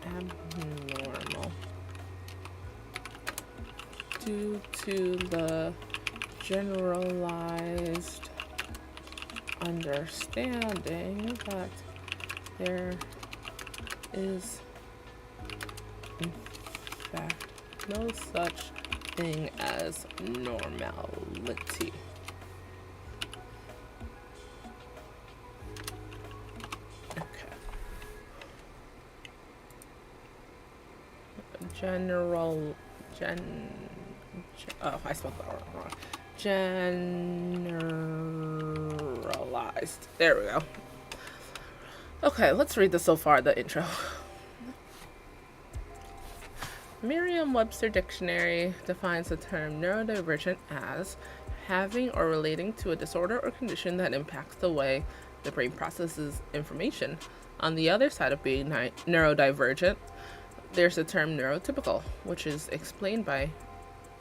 abnormal due to the generalized understanding that there is in fact no such thing as normality. I spelled that wrong. Generalized. There we go. Okay, let's read this so far, the intro. Merriam-Webster Dictionary defines the term neurodivergent as having or relating to a disorder or condition that impacts the way the brain processes information. On the other side of being neurodivergent, there's the term neurotypical, which is explained by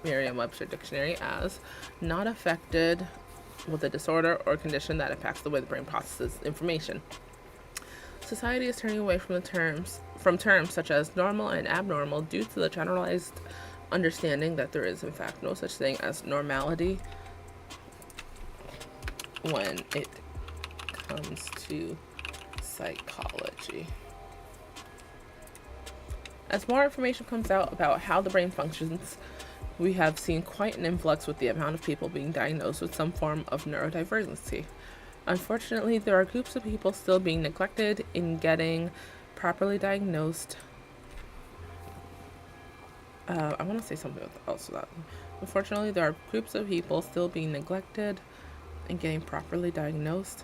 Merriam-Webster Dictionary as not affected with a disorder or condition that impacts the way the brain processes information. Society is turning away from terms such as normal and abnormal due to the generalized understanding that there is in fact no such thing as normality when it comes to psychology. As more information comes out about how the brain functions, we have seen quite an influx with the amount of people being diagnosed with some form of neurodivergency. Unfortunately, there are groups of people still being neglected in getting properly diagnosed I want to say something else about that. Unfortunately, there are groups of people still being neglected and getting properly diagnosed,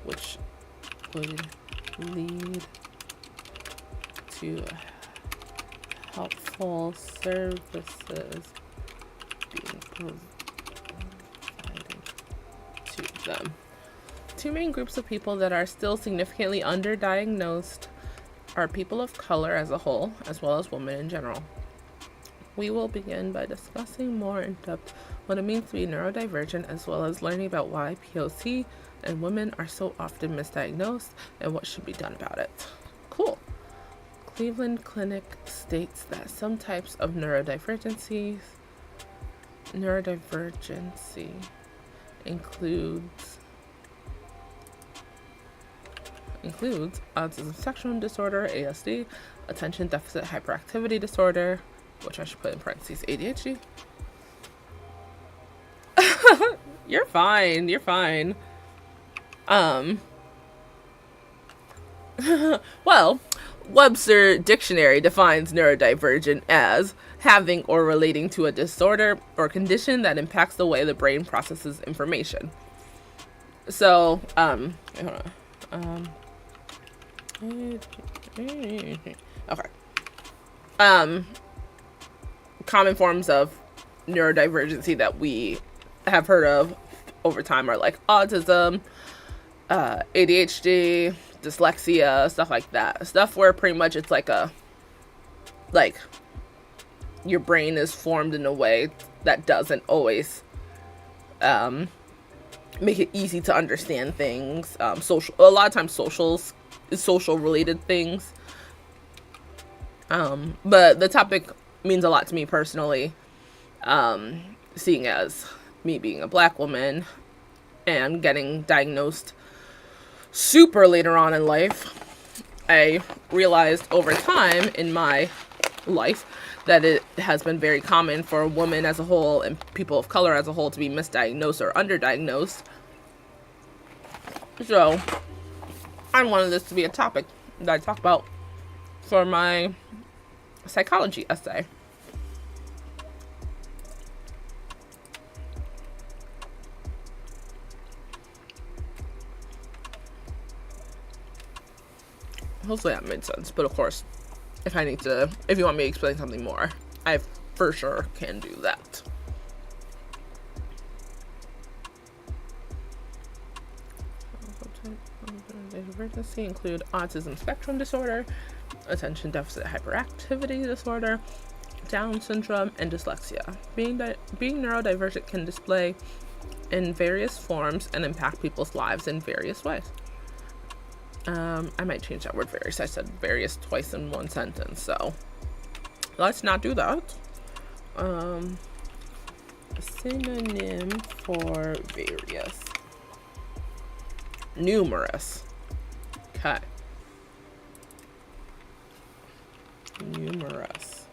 which would lead to helpful services being provided to them. Two main groups of people that are still significantly underdiagnosed are people of color as a whole, as well as women in general. We will begin by discussing more in depth what it means to be neurodivergent, as well as learning about why POC and women are so often misdiagnosed and what should be done about it. Cool. Cleveland Clinic states that some types of neurodivergency includes autism spectrum disorder, ASD, attention deficit hyperactivity disorder, which I should put in parentheses, ADHD. You're fine. Well, Webster Dictionary defines neurodivergent as having or relating to a disorder or condition that impacts the way the brain processes information. So, hold on. Okay. Common forms of neurodivergency that we have heard of over time are like autism, ADHD, dyslexia, stuff like that. Stuff where pretty much it's like your brain is formed in a way that doesn't always make it easy to understand things. A lot of times social related things. But the topic means a lot to me personally, seeing as me being a black woman and getting diagnosed super later on in life. I realized over time in my life that it has been very common for women as a whole and people of color as a whole to be misdiagnosed or underdiagnosed. So I wanted this to be a topic that I talk about for my psychology essay. Hopefully that made sense. But of course, if you want me to explain something more, I for sure can do that. Diversity include autism spectrum disorder, attention deficit hyperactivity disorder, Down syndrome, and dyslexia. Being neurodivergent can display in various forms and impact people's lives in various ways. I might change that word various. I said various twice in one sentence, so let's not do that. A synonym for various. Numerous. Okay. Numerous.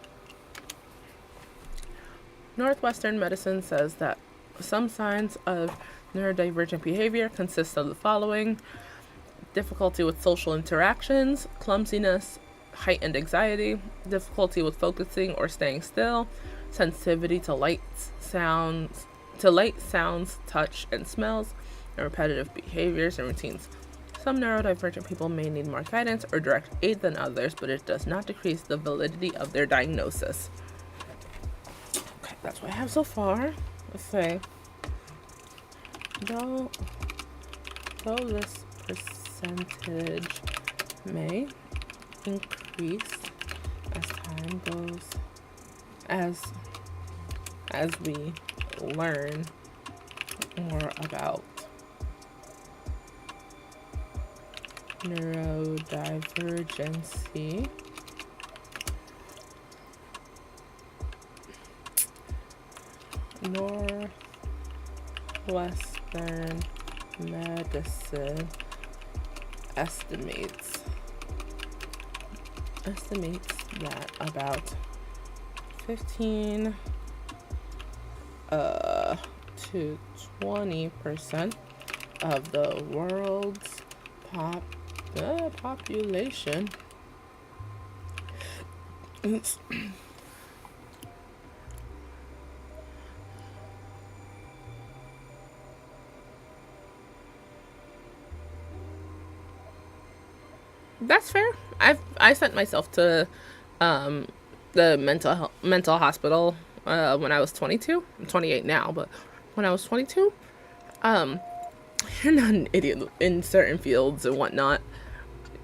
Northwestern Medicine says that some signs of neurodivergent behavior consist of the following: difficulty with social interactions, clumsiness, heightened anxiety, difficulty with focusing or staying still, sensitivity to light sounds, touch, and smells, and repetitive behaviors and routines. Some neurodivergent people may need more guidance or direct aid than others, but it does not decrease the validity of their diagnosis. Okay, that's what I have so far. Let's say, though this percentage may increase as time goes, as we learn more about neurodivergency. Northwestern Medicine estimates that about 15 to 20% of the world's population That's fair. I sent myself to um, the mental hospital when I was 22. I'm 28 now, but when I was 22, um, you're not an idiot in certain fields and whatnot.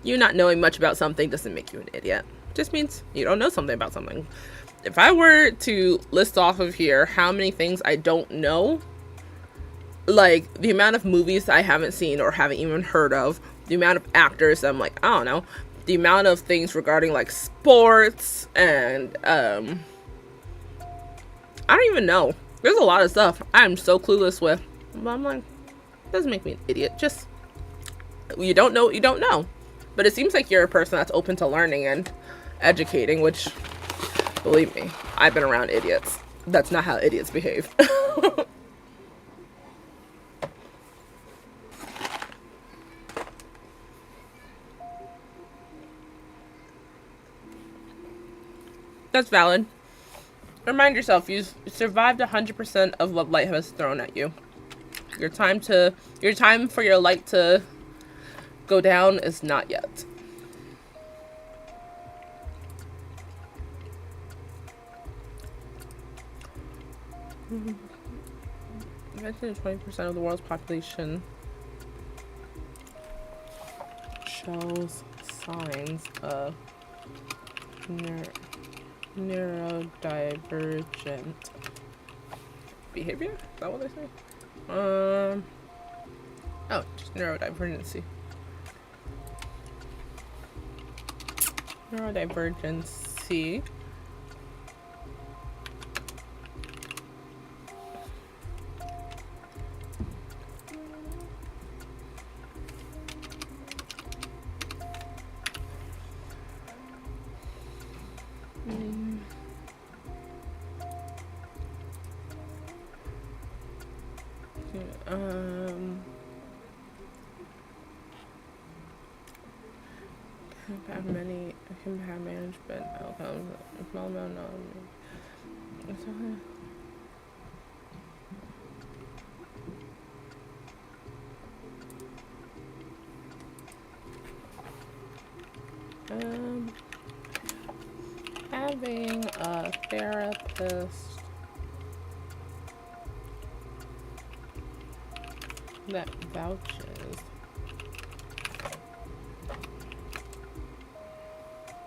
You not knowing much about something doesn't make you an idiot. Just means you don't know something about something. If I were to list off of here how many things I don't know, like the amount of movies I haven't seen or haven't even heard of, the amount of actors I'm like, I don't know, the amount of things regarding like sports and I don't even know. There's a lot of stuff I'm so clueless with. But I'm like, doesn't make me an idiot. Just you don't know what you don't know. But it seems like you're a person that's open to learning and educating, which, believe me, I've been around idiots. That's not how idiots behave. That's valid. Remind yourself, you survived 100% of what life has thrown at you. Your time for your light to go down is not yet. Imagine 20% of the world's population shows signs of neurodivergent behavior? Is that what they say? Oh, just neurodivergency. Neurodivergency. Can have management outcomes. No. Having a therapist that vouches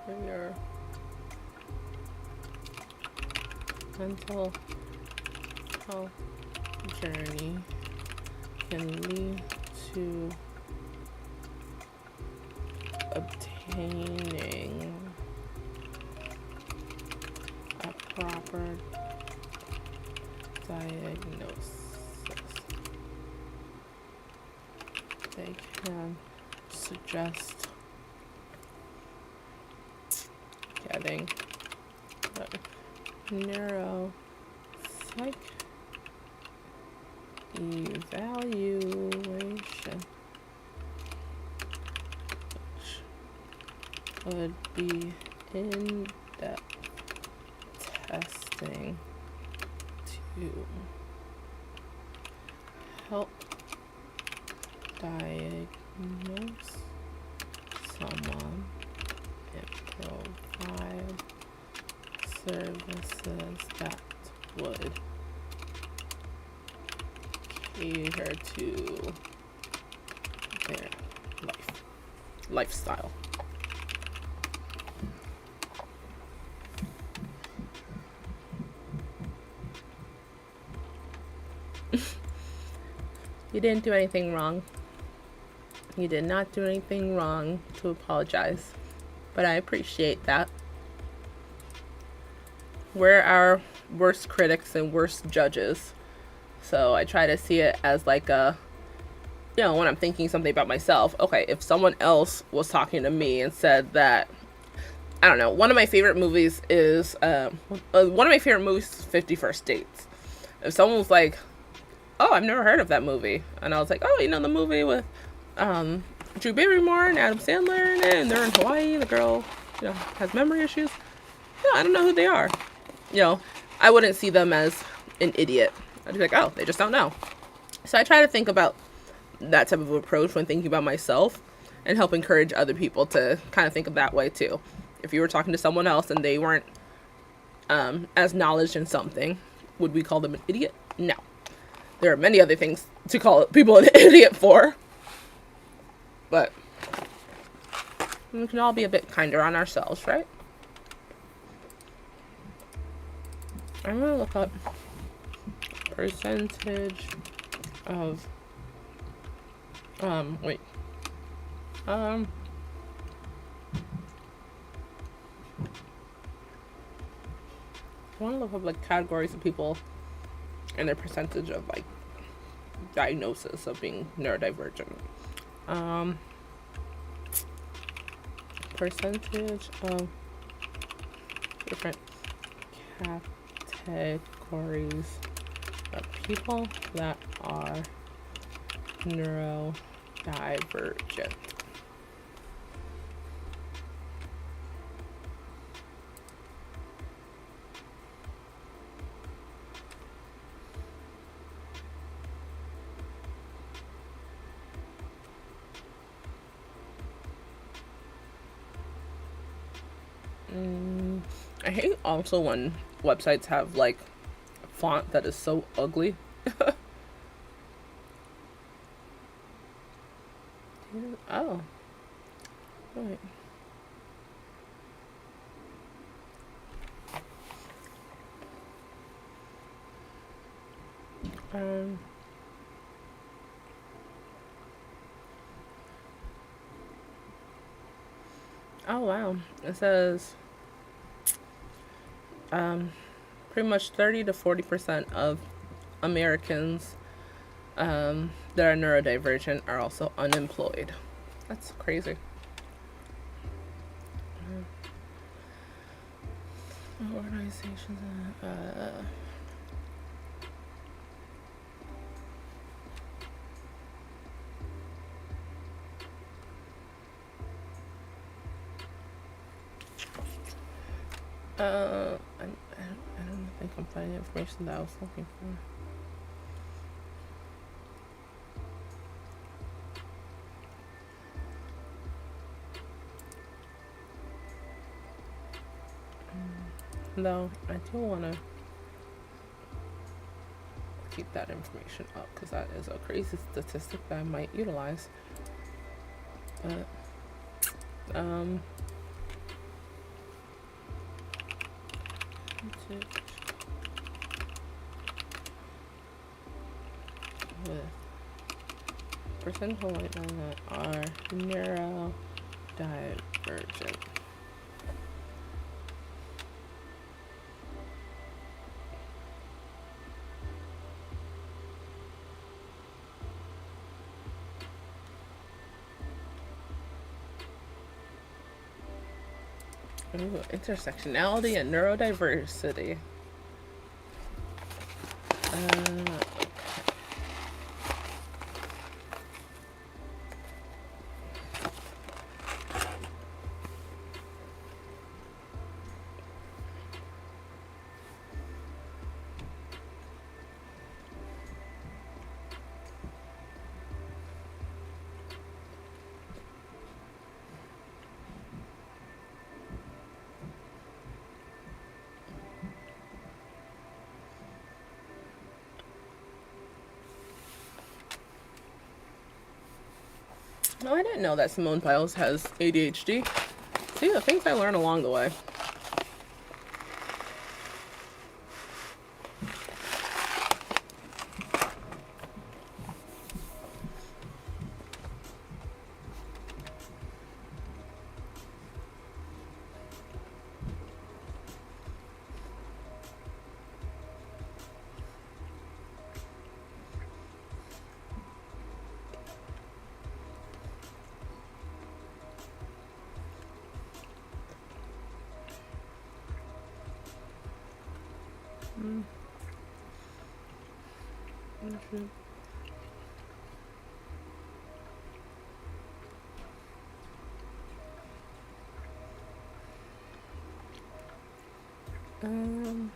for your mental health journey can lead to obtaining a proper diagnosis. They can suggest getting a neuropsych evaluation, which would be in-depth testing to help diagnose someone and provide services that would cater to their lifestyle. You didn't do anything wrong. You did not do anything wrong to apologize, but I appreciate that. We're our worst critics and worst judges, so I try to see it as like a, when I'm thinking something about myself, okay, if someone else was talking to me and said that, I don't know, one of my favorite movies is 50 First Dates. If someone was like, oh, I've never heard of that movie, and I was like, oh, the movie with Drew Barrymore and Adam Sandler in it, and they're in Hawaii, the girl has memory issues. I don't know who they are. You know, I wouldn't see them as an idiot. I'd be like, oh, they just don't know. So I try to think about that type of approach when thinking about myself and help encourage other people to kind of think of that way too. If you were talking to someone else and they weren't as knowledge in something, would we call them an idiot? No. There are many other things to call people an idiot for. But we can all be a bit kinder on ourselves, right? I'm going to look up percentage of, wait. I want to look up like categories of people and their percentage of like diagnosis of being neurodivergent. Percentage of different categories of people that are neurodivergent. I hate also when websites have like font that is so ugly. Oh, right. Um. Oh wow. It says pretty much 30 to 40% of Americans that are neurodivergent are also unemployed. That's crazy. Organizations. I don't think I'm finding information that I was looking for. No, I do want to keep that information up because that is a crazy statistic that I might utilize. But, with percent of white men that are neurodivergent. Ooh, intersectionality and neurodiversity. No, I didn't know that Simone Biles has ADHD. See, the things I learn along the way. Um,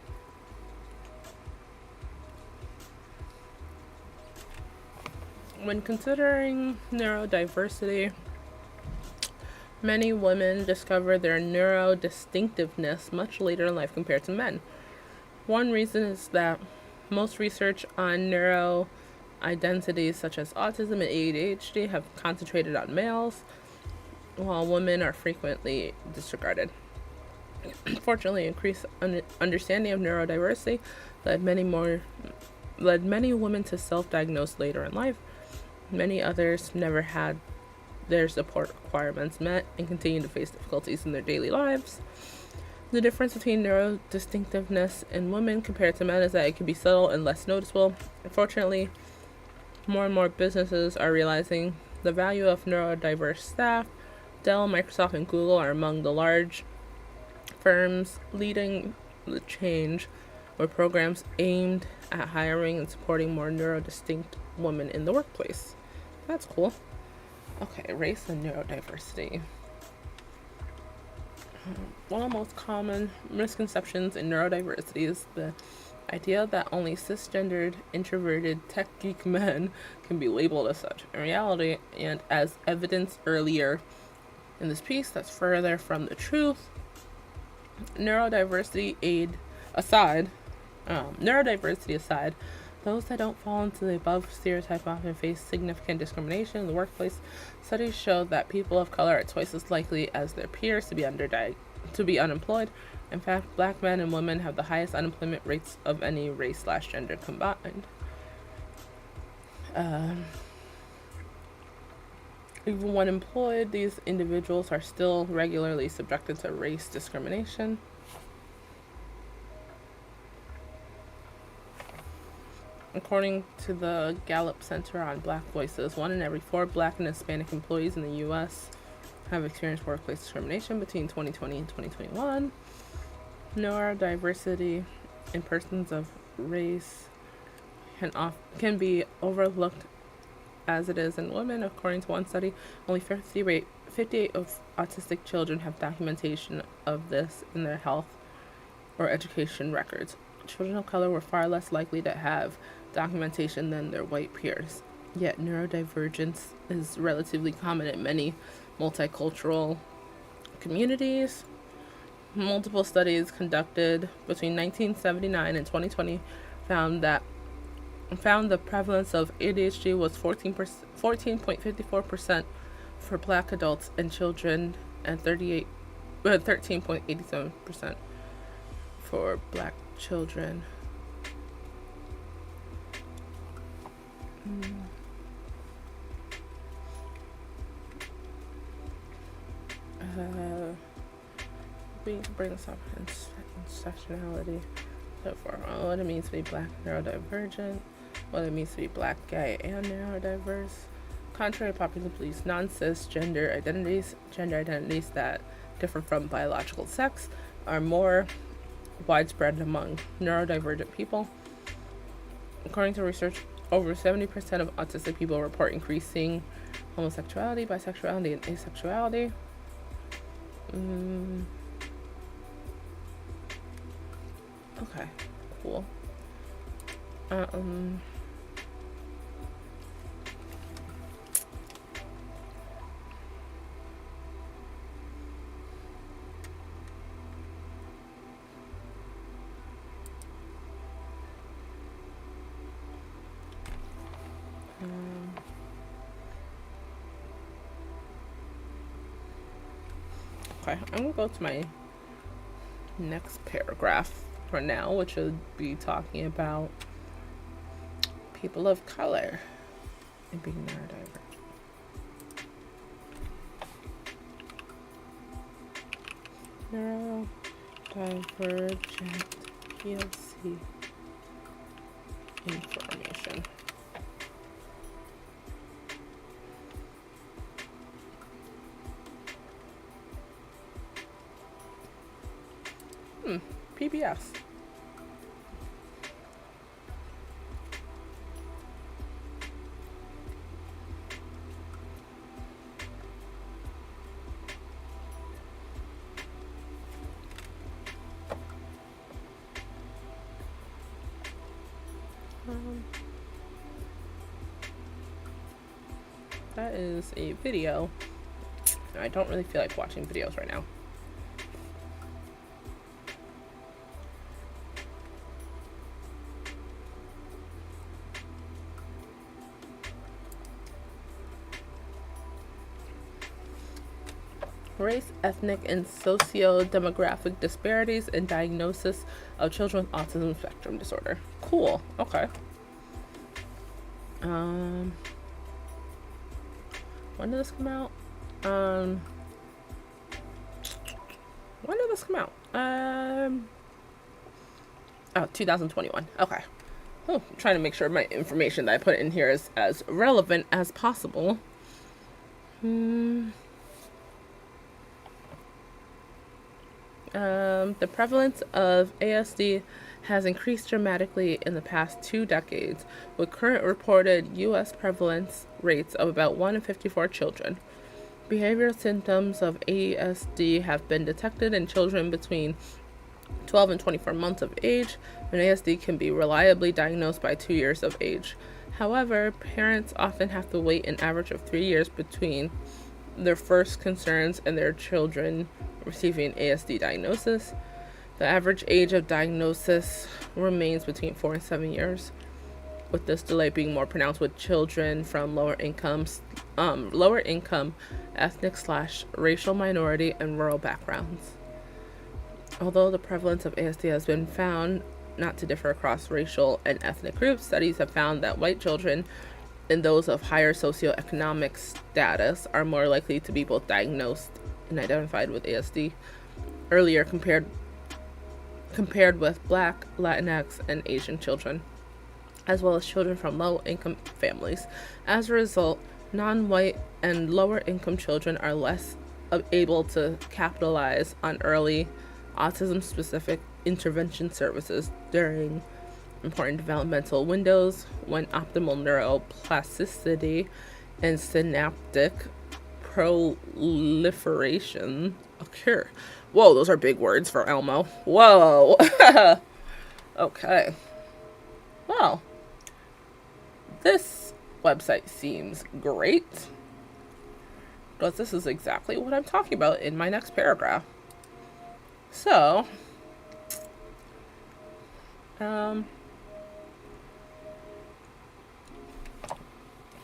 when considering neurodiversity, many women discover their neurodistinctiveness much later in life compared to men. One reason is that most research on neuro identities such as autism and ADHD have concentrated on males, while women are frequently disregarded. Fortunately, increased understanding of neurodiversity led many more led many women to self-diagnose later in life. Many others never had their support requirements met and continue to face difficulties in their daily lives. The difference between neurodistinctiveness in women compared to men is that it can be subtle and less noticeable. Unfortunately, more and more businesses are realizing the value of neurodiverse staff. Dell, Microsoft, and Google are among the large firms leading the change with programs aimed at hiring and supporting more neurodistinct women in the workplace. That's cool. Okay, race and neurodiversity. One of the most common misconceptions in neurodiversity is the idea that only cisgendered, introverted, tech geek men can be labeled as such. In reality, and as evidenced earlier in this piece, that's further from the truth. Neurodiversity aside, those that don't fall into the above stereotype often face significant discrimination in the workplace. Studies show that people of color are twice as likely as their peers to be unemployed. In fact, black men and women have the highest unemployment rates of any race/gender combined. Even when employed, these individuals are still regularly subjected to race discrimination. According to the Gallup Center on Black Voices, 1 in every 4 black and Hispanic employees in the U.S. have experienced workplace discrimination between 2020 and 2021. Neurodiversity in persons of race can be overlooked as it is in women. According to one study, only 58 of autistic children have documentation of this in their health or education records. Children of color were far less likely to have documentation than their white peers. Yet neurodivergence is relatively common in many multicultural communities. Multiple studies conducted between 1979 and 2020 found the prevalence of ADHD was 14.54% for black adults and children and 13.87% for black children. We bring this up in intersectionality. So for what it means to be black neurodivergent, what it means to be black, gay, and neurodiverse. Contrary to popular beliefs, non-cisgender identities, gender identities that differ from biological sex, are more widespread among neurodivergent people. According to research, over 70% of autistic people report increasing homosexuality, bisexuality, and asexuality. Okay, cool. Okay, I'm gonna go to my next paragraph for now, which would be talking about people of color and being neurodivergent. Neurodivergent POC information. PBS. That is a video. I don't really feel like watching videos right now. Race, ethnic, and socio-demographic disparities in diagnosis of children with autism spectrum disorder. Cool. Okay. When did this come out? When did this come out? 2021. Okay. Oh, I'm trying to make sure my information that I put in here is as relevant as possible. The prevalence of ASD has increased dramatically in the past 2 decades, with current reported U.S. prevalence rates of about 1 in 54 children. Behavioral symptoms of ASD have been detected in children between 12 and 24 months of age, and ASD can be reliably diagnosed by 2 years of age. However, parents often have to wait an average of 3 years between their first concerns and their children receiving ASD diagnosis. The average age of diagnosis remains between 4 and 7 years, with this delay being more pronounced with children from lower income, ethnic/racial minority and rural backgrounds. Although the prevalence of ASD has been found not to differ across racial and ethnic groups, studies have found that white children and those of higher socioeconomic status are more likely to be both diagnosed and identified with ASD earlier compared with Black, Latinx, and Asian children, as well as children from low-income families. As a result, non-white and lower-income children are less able to capitalize on early autism-specific intervention services during important developmental windows when optimal neuroplasticity and synaptic proliferation occur. Whoa, those are big words for Elmo. Whoa. Okay. Well, this website seems great, but this is exactly what I'm talking about in my next paragraph. So,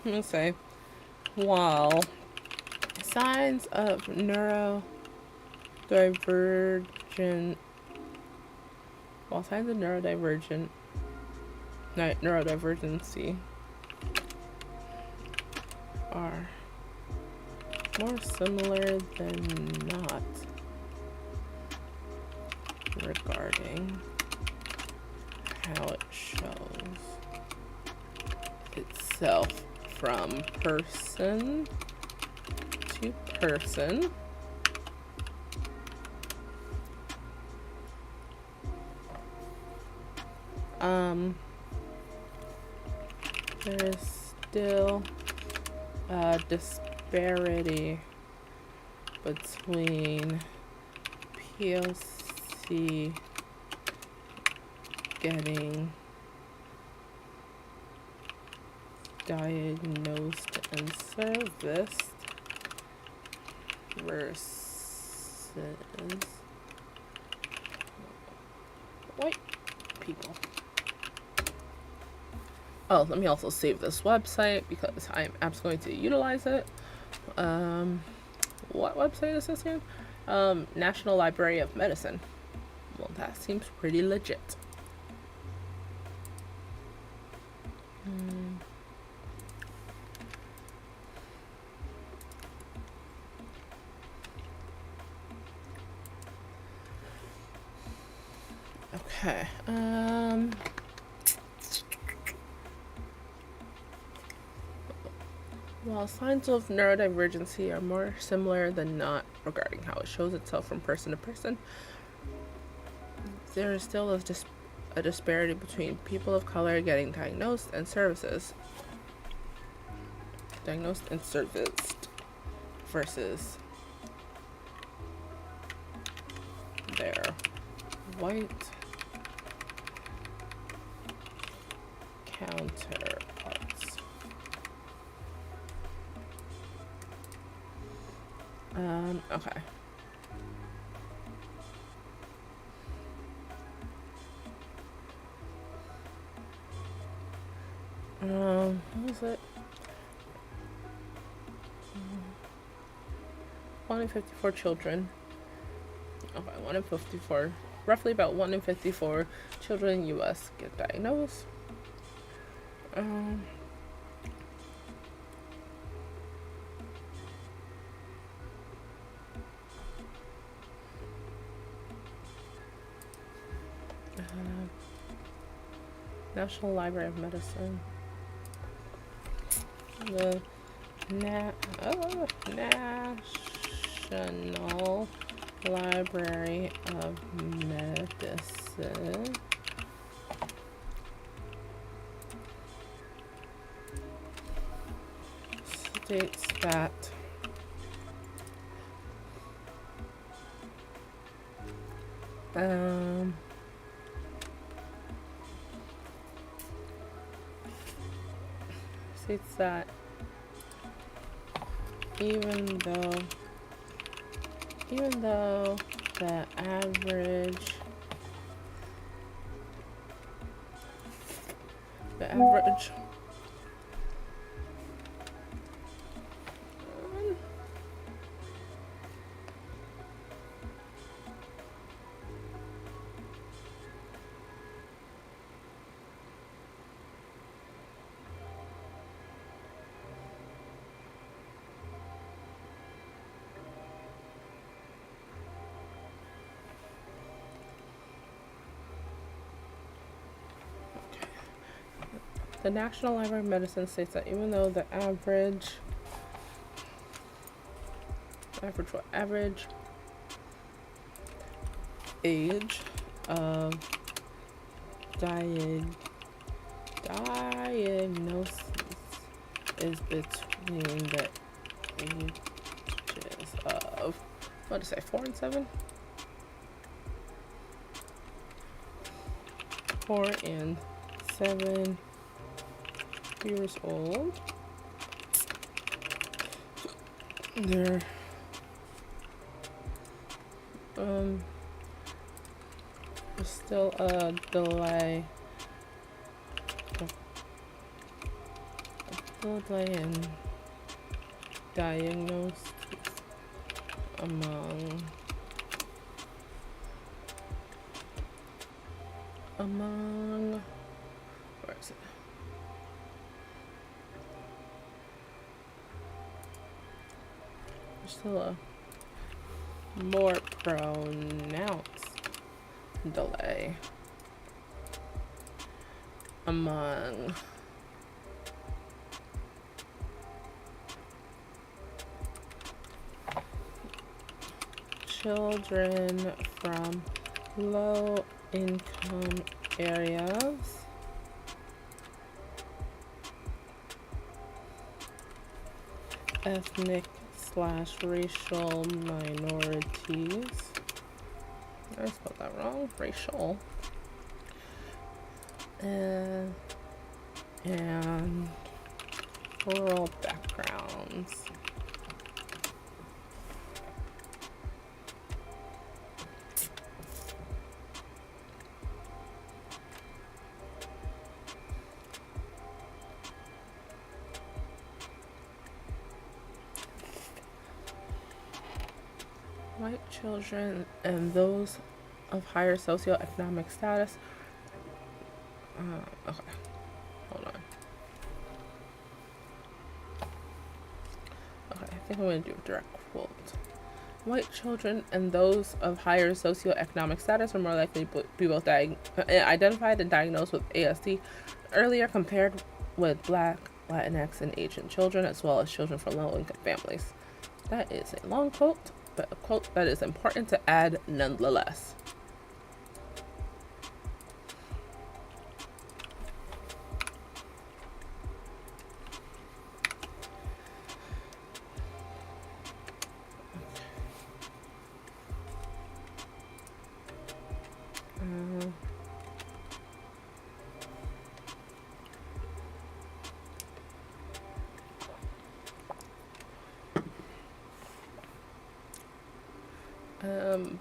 let's say, while signs of neurodivergency are more similar than not regarding how it shows itself from person to person, there is still a disparity between POC getting diagnosed and serviced versus white people. Oh, let me also save this website because I'm absolutely going to utilize it. What website is this again? National Library of Medicine. Well, that seems pretty legit. Okay. While signs of neurodivergency are more similar than not regarding how it shows itself from person to person, there is still a disparity between people of color getting diagnosed and serviced versus their white counterparts. Okay. What was it? 1 in 54 children. Okay, 1 in 54. Roughly about 1 in 54 children in the U.S. get diagnosed. National Library of Medicine. The National Library of Medicine states that states that even though the average the National Library of Medicine states that even though the average age of diagnosis is between the ages of, what did I say, 4 and 7? 4 and 7 years old. There's still a delay in diagnosis among where is it? There's still a more pronounced delay among children from low income areas ethnic/racial minorities. I spelled that wrong. Racial. And rural backgrounds. White children and those of higher socioeconomic status. Okay, hold on. Okay, I think I'm going to do a direct quote. White children and those of higher socioeconomic status are more likely to be both identified and diagnosed with ASD earlier compared with Black, Latinx, and Asian children, as well as children from low-income families. That is a long quote, but a quote that is important to add nonetheless.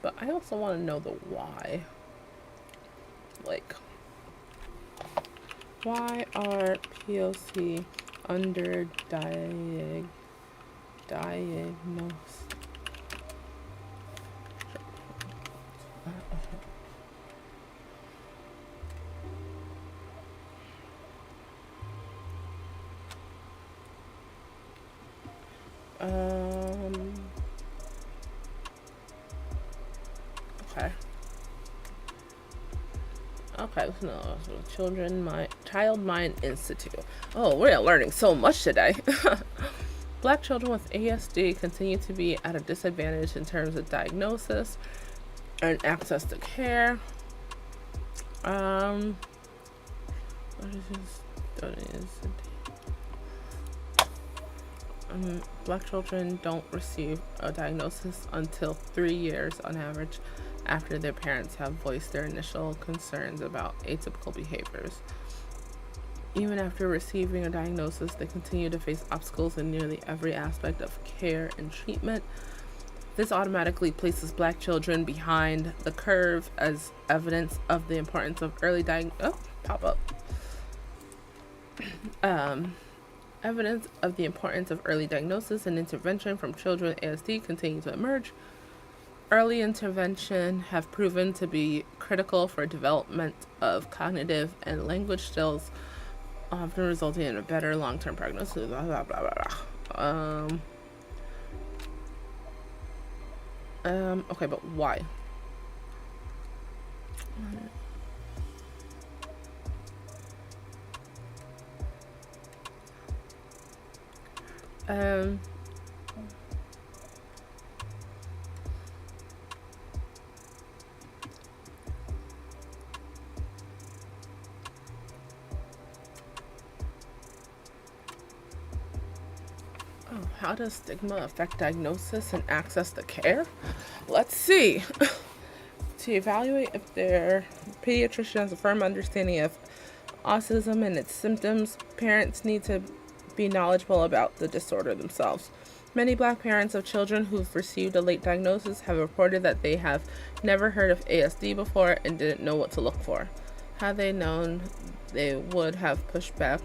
But I also want to know the why. Like, why are POC under diagnosed? Okay. Okay, no, so Child Mind Institute. Oh, we're learning so much today. Black children with ASD continue to be at a disadvantage in terms of diagnosis and access to care. What is this? Black children don't receive a diagnosis until 3 years on average after their parents have voiced their initial concerns about atypical behaviors. Even after receiving a diagnosis, they continue to face obstacles in nearly every aspect of care and treatment. This automatically places Black children behind the curve as evidence of the importance of early Evidence of the importance of early diagnosis and intervention from children with ASD continue to emerge. Early intervention have proven to be critical for development of cognitive and language skills, often resulting in a better long-term prognosis. Blah, blah, blah, blah. Okay, but why? How does stigma affect diagnosis and access to care? Let's see. To evaluate if their pediatrician has a firm understanding of autism and its symptoms, parents need to be knowledgeable about the disorder themselves. Many Black parents of children who've received a late diagnosis have reported that they have never heard of ASD before and didn't know what to look for. Had they known, they would have pushed back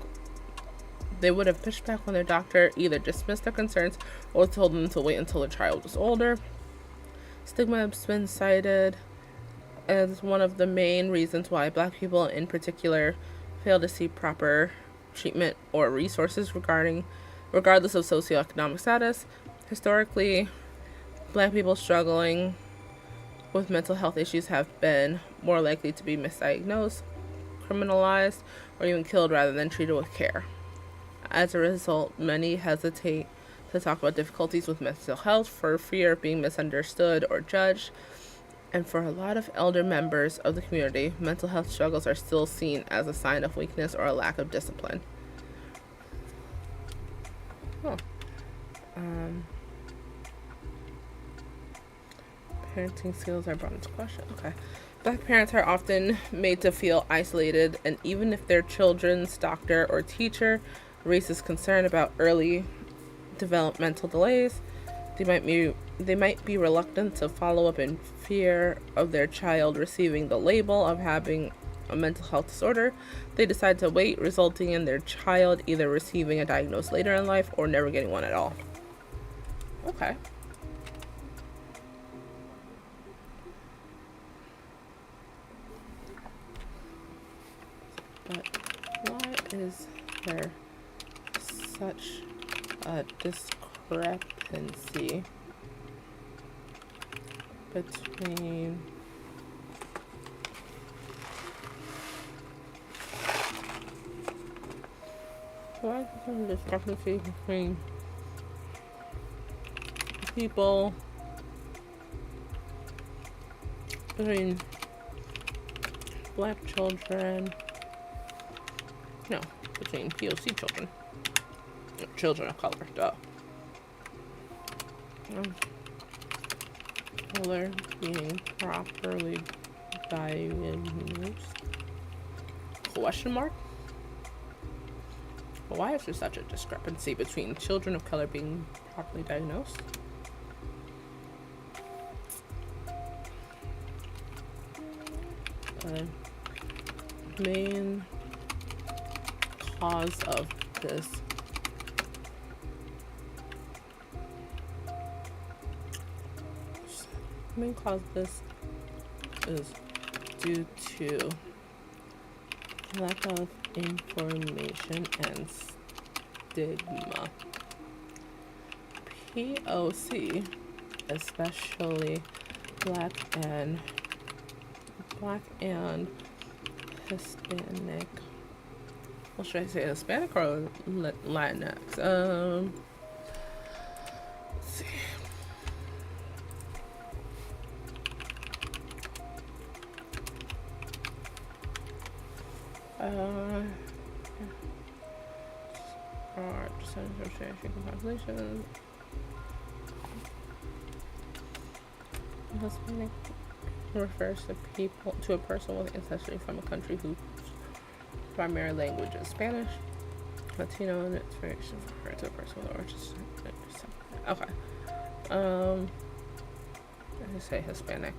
when their doctor either dismissed their concerns or told them to wait until their child was older. Stigma has been cited as one of the main reasons why Black people in particular fail to see proper treatment or resources regardless of socioeconomic status. Historically, Black people struggling with mental health issues have been more likely to be misdiagnosed, criminalized, or even killed rather than treated with care. As a result, many hesitate to talk about difficulties with mental health for fear of being misunderstood or judged. And for a lot of elder members of the community, mental health struggles are still seen as a sign of weakness or a lack of discipline. Parenting skills are brought into question. Okay. Black parents are often made to feel isolated, and even if their children's doctor or teacher raises concern about early developmental delays, they might be reluctant to follow up in fear of their child receiving the label of having a mental health disorder. They decide to wait, resulting in their child either receiving a diagnosis later in life or never getting one at all. Okay. But why is there such a discrepancy between people between Black children, no, between POC children, children of color, duh. Color being properly diagnosed? Question mark? Why is there such a discrepancy between children of color being properly diagnosed? The main cause of this is due to lack of information and stigma. POC, especially black and Hispanic. What should I say, Hispanic or Latinx? Let's see. Percentage of African population. Hispanic refers to a person with ancestry from a country whose primary language is Spanish. Latino and its variations refer to a person with origin. Okay. I say Hispanic.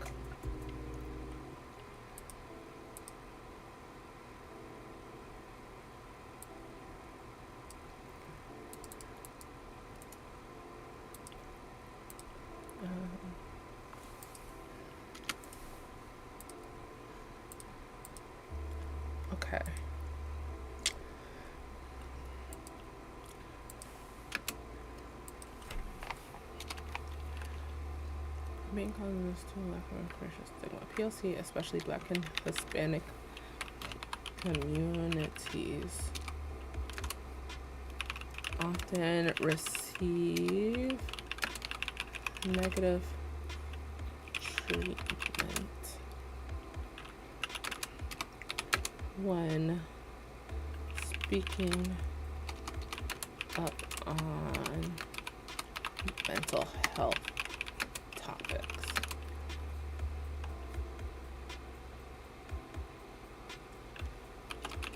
Okay. Main causes to lack of racial stigma. POC, especially black and Hispanic communities, often receive negative treatment when speaking up on mental health topics.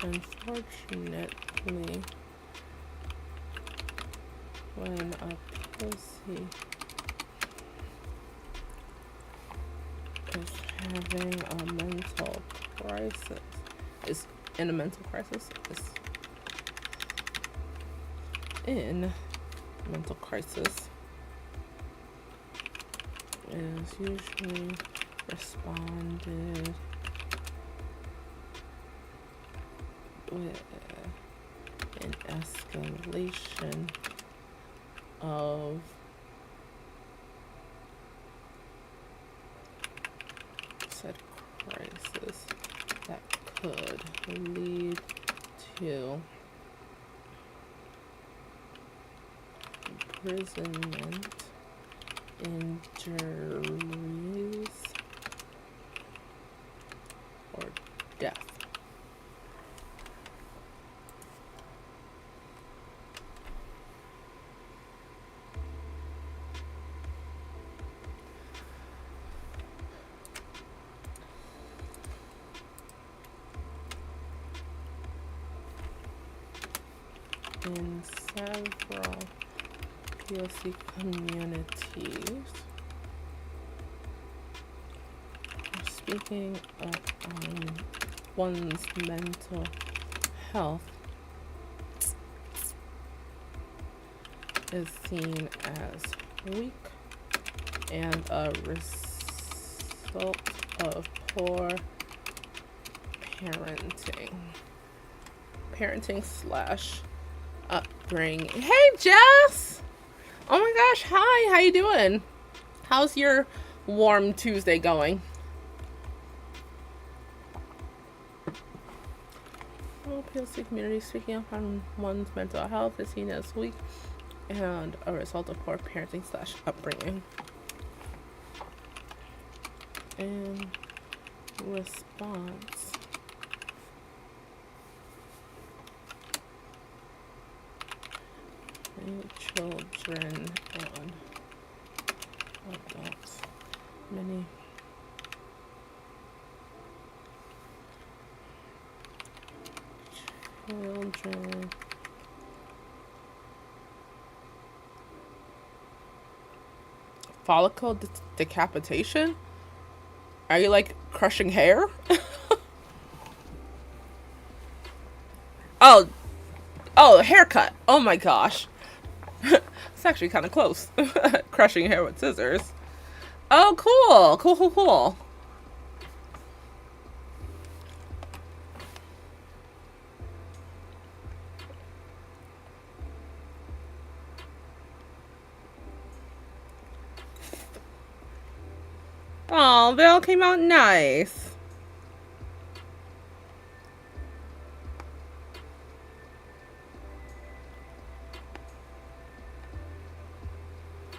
Unfortunately, when a pussy is having a mental crisis, is in a mental crisis, is usually responded with an escalation of said crisis that could lead to imprisonment, injuries, or death. In several POC communities, speaking up on one's mental health is seen as weak and a result of poor parenting slash upbringing. Hey Jess! Oh my gosh, hi, how you doing? How's your warm Tuesday going? POC community speaking up on one's mental health is seen as weak and a result of poor parenting slash upbringing. In response, many children and adults, many children follicle decapitation? Are you like crushing hair? Oh, oh, haircut. Oh my gosh. It's actually kind of close. Crushing hair with scissors. Oh, cool. Cool, cool, cool. Oh, they all came out nice.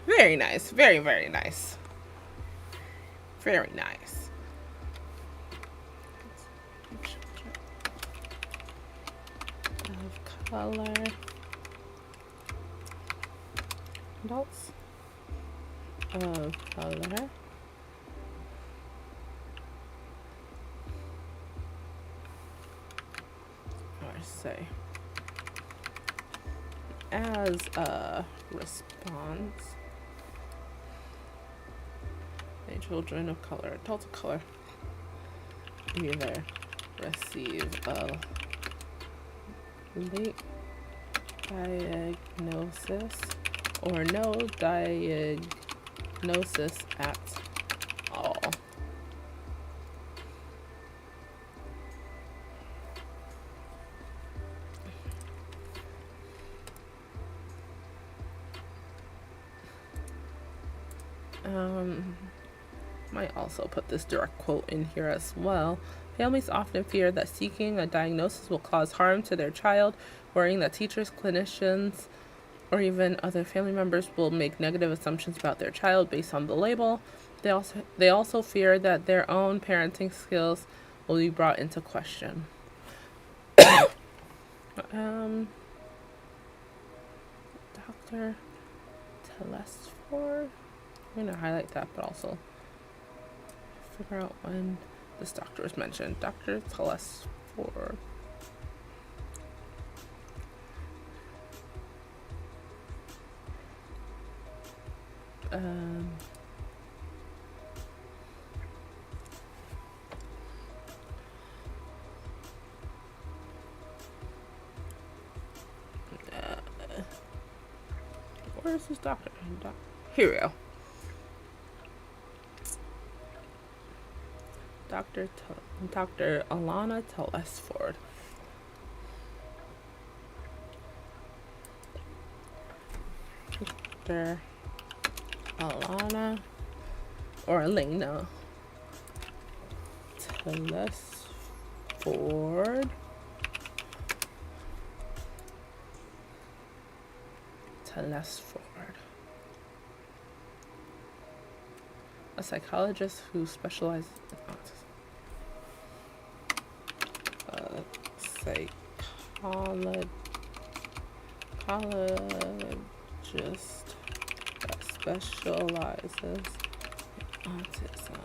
Very nice. Very, very nice. Very nice. Of color. Adults. Of color. Or say. As a response, the children of color, adults of color, either receive a late diagnosis or no diagnosis at all. Might also put this direct quote in here as well. Families often fear that seeking a diagnosis will cause harm to their child, worrying that teachers, clinicians, or even other family members will make negative assumptions about their child based on the label. They also fear that their own parenting skills will be brought into question. Dr. Telesford. I'm gonna highlight that, but also figure out when this doctor was mentioned. Dr. Telesford. Where's this doctor? Here we go. Dr. Alana Telesford. Dr. Alana or Elena Telesford. A psychologist who specializes in autism. Psychologist that specializes in autism.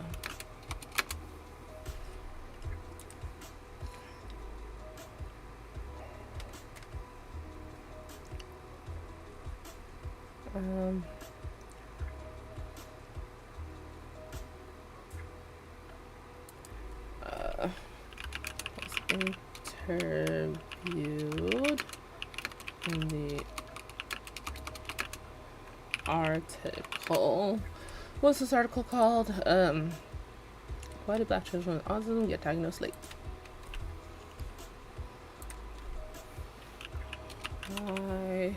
Was interviewed in the article. What's this article called? Why do black children with autism get diagnosed late? Why?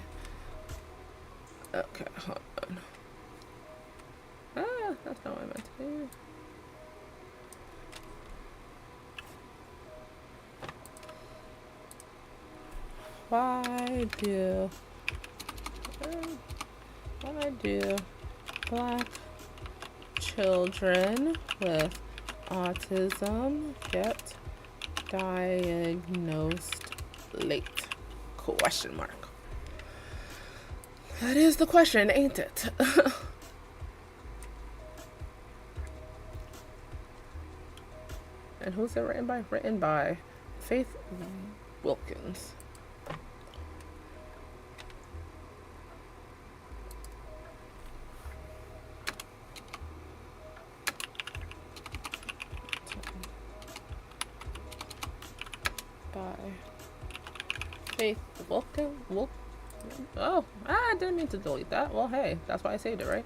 Okay, hold on. Ah, that's not what I meant to do. Why do black children with autism get diagnosed late? Question mark. That is the question, ain't it? And who's it written by? Written by Faith Wilkins. By Faith Vulcan. Oh, I didn't mean to delete that. Well, hey, that's why I saved it, right?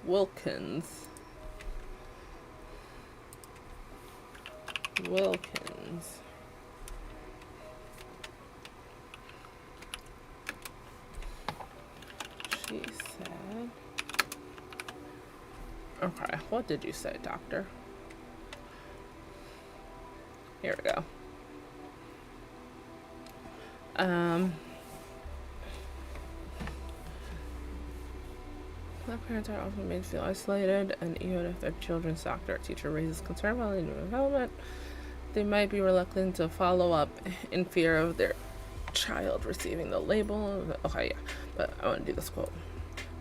Wilkins. She said. Okay, what did you say, doctor? Here we go. Black parents are often made to feel isolated, and even if their children's doctor or teacher raises concern about their development, they might be reluctant to follow up in fear of their child receiving the label. Okay, yeah, but I want to do this quote.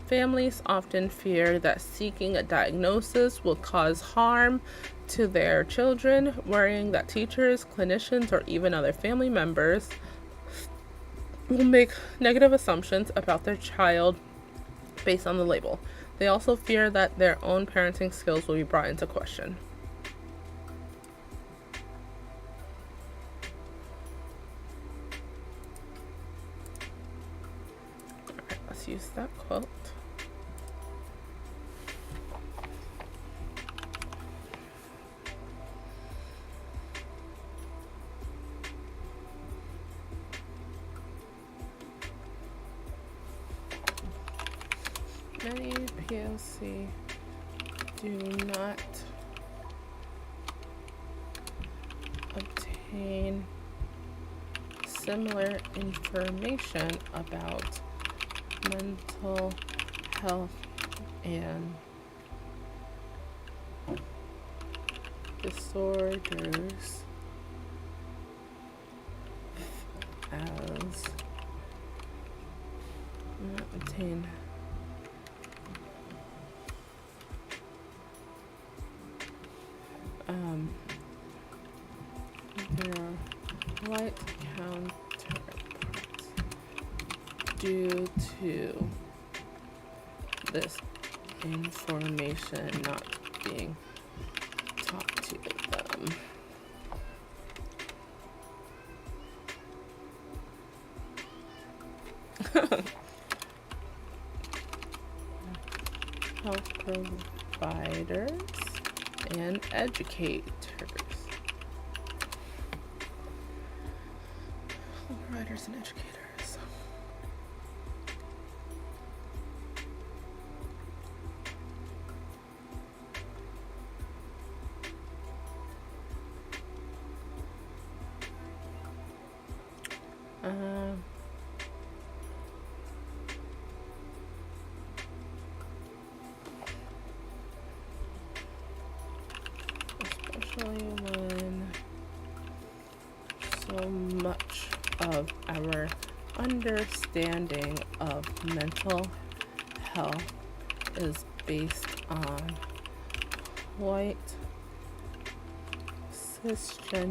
Families often fear that seeking a diagnosis will cause harm to their children, worrying that teachers, clinicians, or even other family members will make negative assumptions about their child based on the label. They also fear that their own parenting skills will be brought into question. Alright, let's use that quote. Many POC do not obtain similar information about mental health and disorders as not obtain their white counterparts due to this information not being taught to them. Health providers and educators. Providers and educators. Especially when so much of our understanding of mental health is based on white cisgendered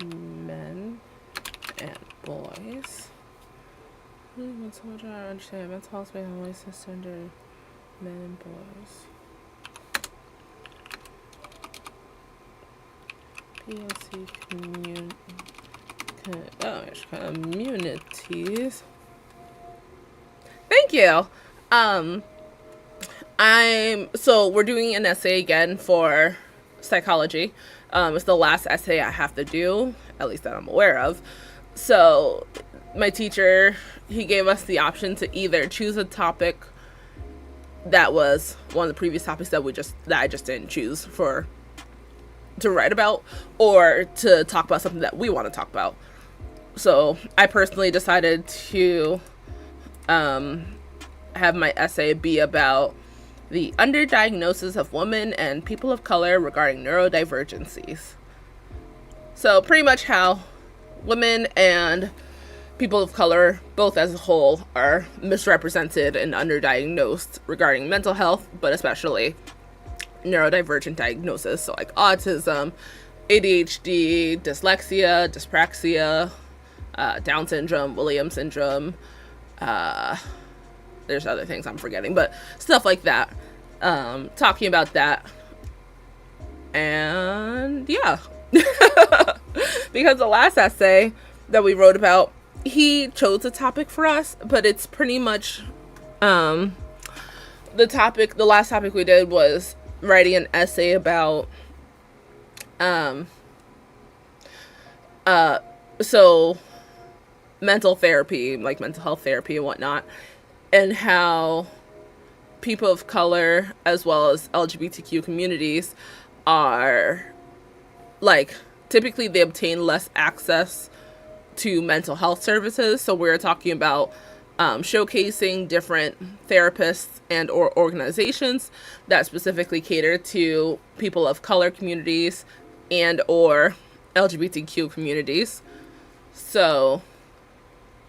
men and boys. When so much of our understanding of mental health is based on white cisgendered men and boys. POC communities. Thank you. We're doing an essay again for psychology. It's the last essay I have to do, at least that I'm aware of. So my teacher, he gave us the option to either choose a topic that was one of the previous topics that I just didn't choose to write about, or to talk about something that we want to talk about. So I personally decided to have my essay be about the underdiagnosis of women and people of color regarding neurodivergencies. So pretty much how women and people of color, both as a whole, are misrepresented and underdiagnosed regarding mental health, but especially neurodivergent diagnosis, so like autism, ADHD, dyslexia, dyspraxia, Down syndrome, Williams syndrome, there's other things I'm forgetting, but stuff like that. Talking about that And yeah. Because the last essay that we wrote about, he chose a topic for us, but it's pretty much the last topic we did was writing an essay about so mental therapy, like mental health therapy and whatnot, and how people of color as well as LGBTQ communities are like typically they obtain less access to mental health services. So we're talking about showcasing different therapists and or organizations that specifically cater to people of color communities and or LGBTQ communities. So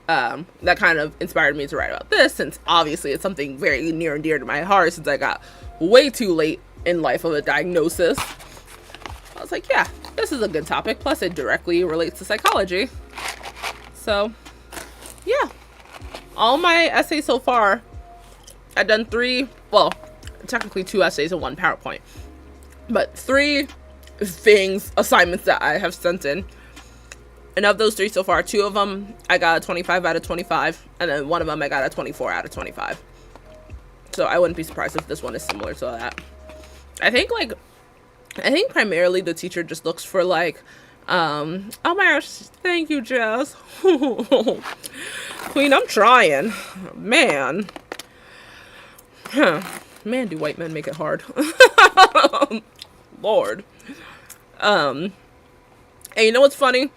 that kind of inspired me to write about this, since obviously it's something very near and dear to my heart, since I got way too late in life of a diagnosis. I was like, yeah, this is a good topic. Plus, it directly relates to psychology. So, yeah. All my essays so far, I've done 3, well, technically 2 essays and 1 PowerPoint. But 3 assignments that I have sent in. And of those 3 so far, 2 of them I got a 25 out of 25. And then 1 of them I got a 24 out of 25. So I wouldn't be surprised if this one is similar to that. I think primarily the teacher just looks for like, oh my gosh, thank you, Jess. Queen, I'm trying. Man. Huh. Man, do white men make it hard. Lord. And you know what's funny?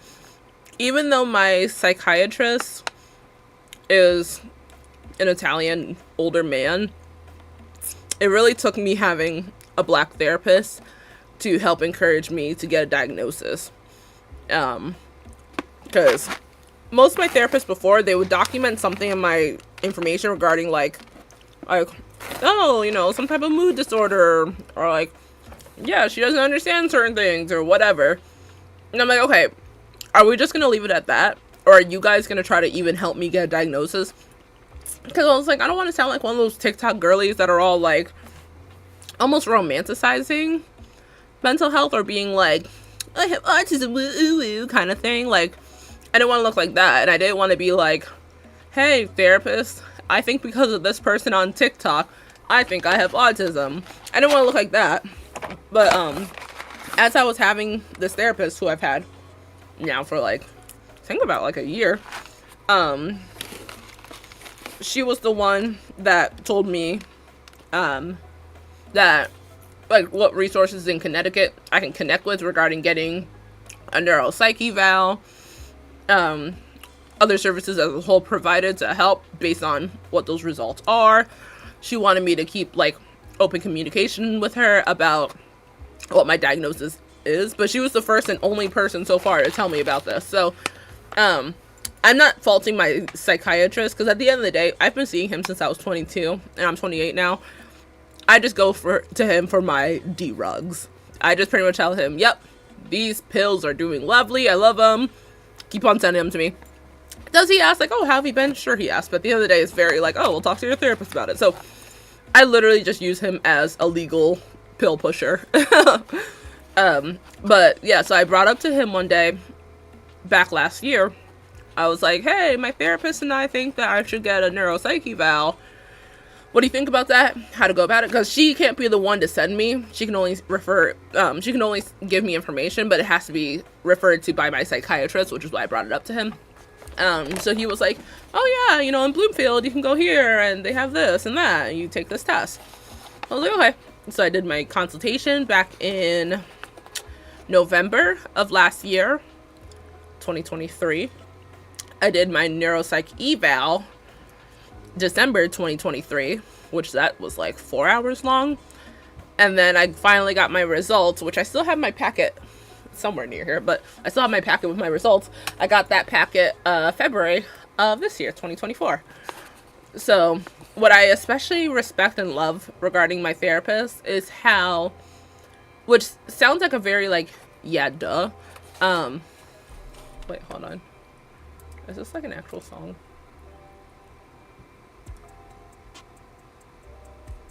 Even though my psychiatrist is an Italian older man, it really took me having a black therapist to help encourage me to get a diagnosis. Because most of my therapists before, they would document something in my information regarding like, oh, you know, some type of mood disorder, or like, yeah, she doesn't understand certain things or whatever. And I'm like, okay, are we just going to leave it at that? Or are you guys going to try to even help me get a diagnosis? Because I was like, I don't want to sound like one of those TikTok girlies that are all like almost romanticizing mental health, or being like, I have autism, woo woo woo kind of thing. Like, I didn't want to look like that. And I didn't want to be like, hey, therapist, I think because of this person on TikTok, I think I have autism. I didn't want to look like that. But as I was having this therapist who I've had now for like, I think about like a year, she was the one that told me that like what resources in Connecticut I can connect with regarding getting a neuropsych eval, other services as a whole provided to help based on what those results are. She wanted me to keep like open communication with her about what my diagnosis is, but she was the first and only person so far to tell me about this. So I'm not faulting my psychiatrist, because at the end of the day, I've been seeing him since I was 22 and I'm 28 now. I just go to him for my D-rugs. I just pretty much tell him, yep, these pills are doing lovely. I love them. Keep on sending them to me. Does he ask, like, oh, how have you been? Sure, he asked. But at the end of the day, it's very like, oh, we'll talk to your therapist about it. So I literally just use him as a legal pill pusher. But yeah, so I brought up to him one day back last year. I was like, hey, my therapist and I think that I should get a neuropsych eval. What do you think about that? How to go about it? Because she can't be the one to send me. She can only she can only give me information, but it has to be referred to by my psychiatrist, which is why I brought it up to him. So he was like, oh yeah, you know, in Bloomfield, you can go here and they have this and that, and you take this test. I was like, okay. So I did my consultation back in November of last year, 2023. I did my neuropsych eval December 2023, which that was like 4 hours long. And then I finally got my results, which I still have my packet somewhere near here, but I still have my packet with my results. I got that packet February of this year, 2024. So what I especially respect and love regarding my therapist is how, which sounds like a very like, yeah, duh. Wait, hold on. Is this like an actual song?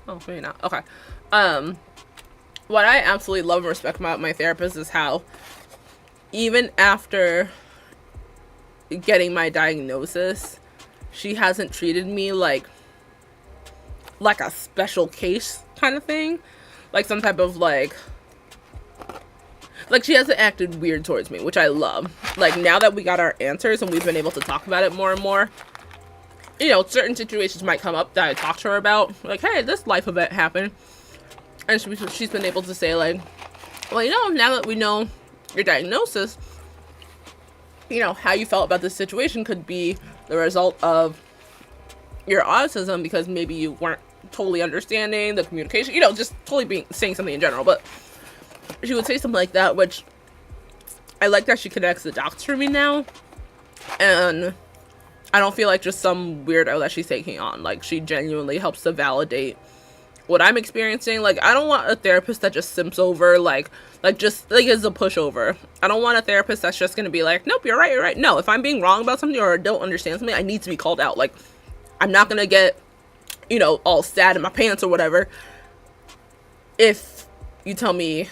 Oh, maybe not. Okay. what I absolutely love and respect about my therapist is how even after getting my diagnosis, she hasn't treated me like a special case kind of thing, like some type of like she hasn't acted weird towards me, which I love. Like now that we got our answers and we've been able to talk about it more and more, you know, certain situations might come up that I talk to her about, like, hey, this life event happened, and she's been able to say like, well, you know, now that we know your diagnosis, you know, how you felt about this situation could be the result of your autism, because maybe you weren't totally understanding the communication, you know, just totally saying something in general. But she would say something like that, which I like that she connects the dots for me now, and I don't feel like just some weirdo that she's taking on. Like, she genuinely helps to validate what I'm experiencing. Like, I don't want a therapist that just simps over, like just like is a pushover. I don't want a therapist that's just gonna be like, nope, you're right. No, if I'm being wrong about something or don't understand something, I need to be called out. Like, I'm not gonna get, you know, all sad in my pants or whatever if you tell me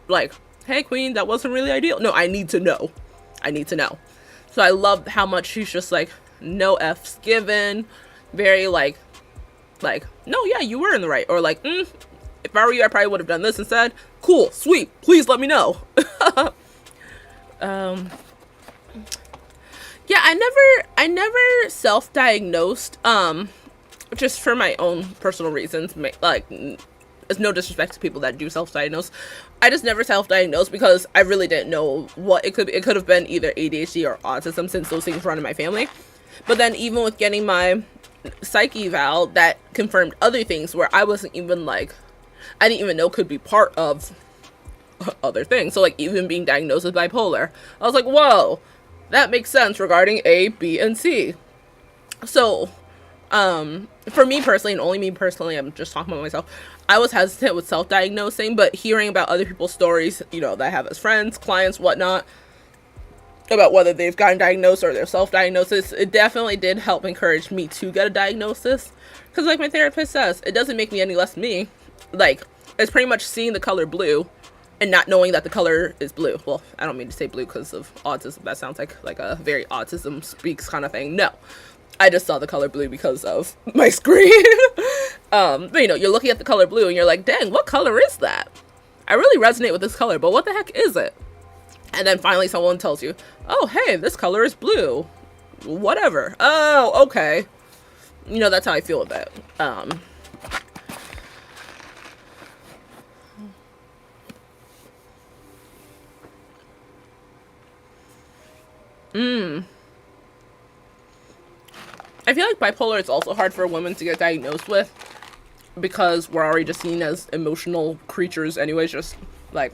like, hey queen, that wasn't really ideal. No, I need to know. So I love how much she's just like, no F's given, very like no, yeah, you were in the right, or like, if I were you, I probably would have done this instead. Cool, sweet, please let me know. Yeah, I never self-diagnosed, just for my own personal reasons. Like, it's no disrespect to people that do self-diagnose. I just never self-diagnosed because I really didn't know what it could be. It could have been either ADHD or autism, since those things run in my family. But then even with getting my psych eval, that confirmed other things where I wasn't even like, I didn't even know could be part of other things. So like even being diagnosed with bipolar, I was like, whoa, that makes sense regarding A, B, and C. So for me personally, and only me personally, I'm just talking about myself, I was hesitant with self-diagnosing, but hearing about other people's stories, you know, that I have as friends, clients, whatnot, about whether they've gotten diagnosed or their self-diagnosis, it definitely did help encourage me to get a diagnosis. Because like my therapist says, it doesn't make me any less me. Like, it's pretty much seeing the color blue and not knowing that the color is blue. Well, I don't mean to say blue because of autism. That sounds like a very autism speaks kind of thing. No, I just saw the color blue because of my screen. But you know, you're looking at the color blue and you're like, dang, what color is that? I really resonate with this color, but what the heck is it? And then finally someone tells you, oh, hey, this color is blue. Whatever. Oh, okay. You know, that's how I feel with that. I feel like bipolar is also hard for women to get diagnosed with because we're already just seen as emotional creatures anyways, just like,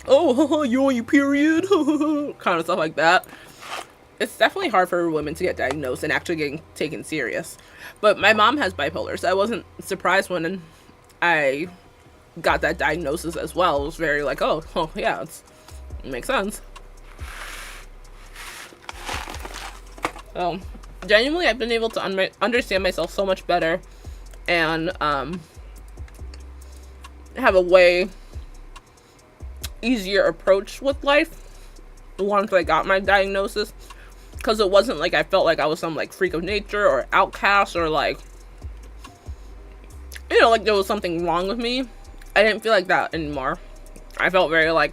oh, you on your period, kind of stuff like that. It's definitely hard for women to get diagnosed and actually getting taken serious. But my mom has bipolar, so I wasn't surprised when I got that diagnosis as well. It was very like, oh yeah, it makes sense. So genuinely, I've been able to understand myself so much better, and have a way easier approach with life once I got my diagnosis, because it wasn't like I felt like I was some like freak of nature or outcast, or like, you know, like there was something wrong with me. I didn't feel like that anymore. I felt very like,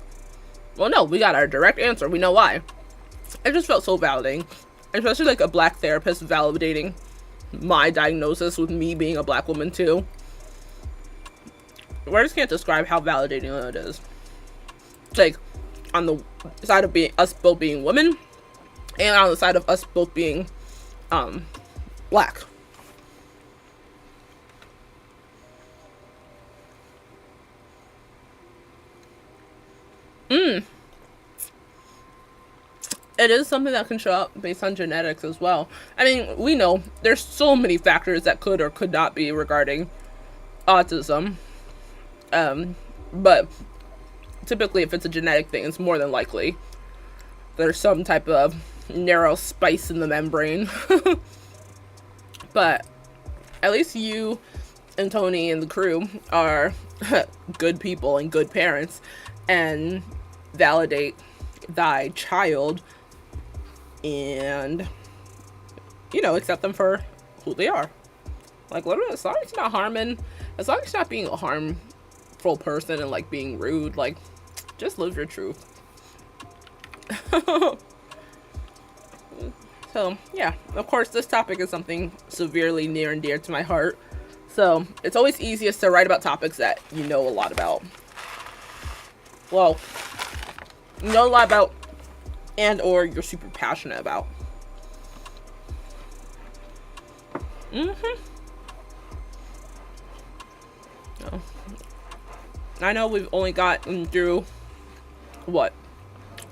well, no, we got our direct answer, we know why. It just felt so validating, especially like a black therapist validating my diagnosis with me being a black woman too. Words can't describe how validating it is. Like, on the side of being us both being women, and on the side of us both being black. It is something that can show up based on genetics as well. I mean, we know there's so many factors that could or could not be regarding autism, but typically if it's a genetic thing, it's more than likely there's some type of narrow spice in the membrane. But at least you and Tony and the crew are good people and good parents, and validate thy child, and accept them for who they are. Like, literally, as long as it's not harming, as long as it's not being a harmful person and like being rude, like, just live your truth. So yeah, of course, this topic is something severely near and dear to my heart. So it's always easiest to write about topics that you know a lot about. Well, you know a lot about, and or you're super passionate about. So, I know we've only gotten through what,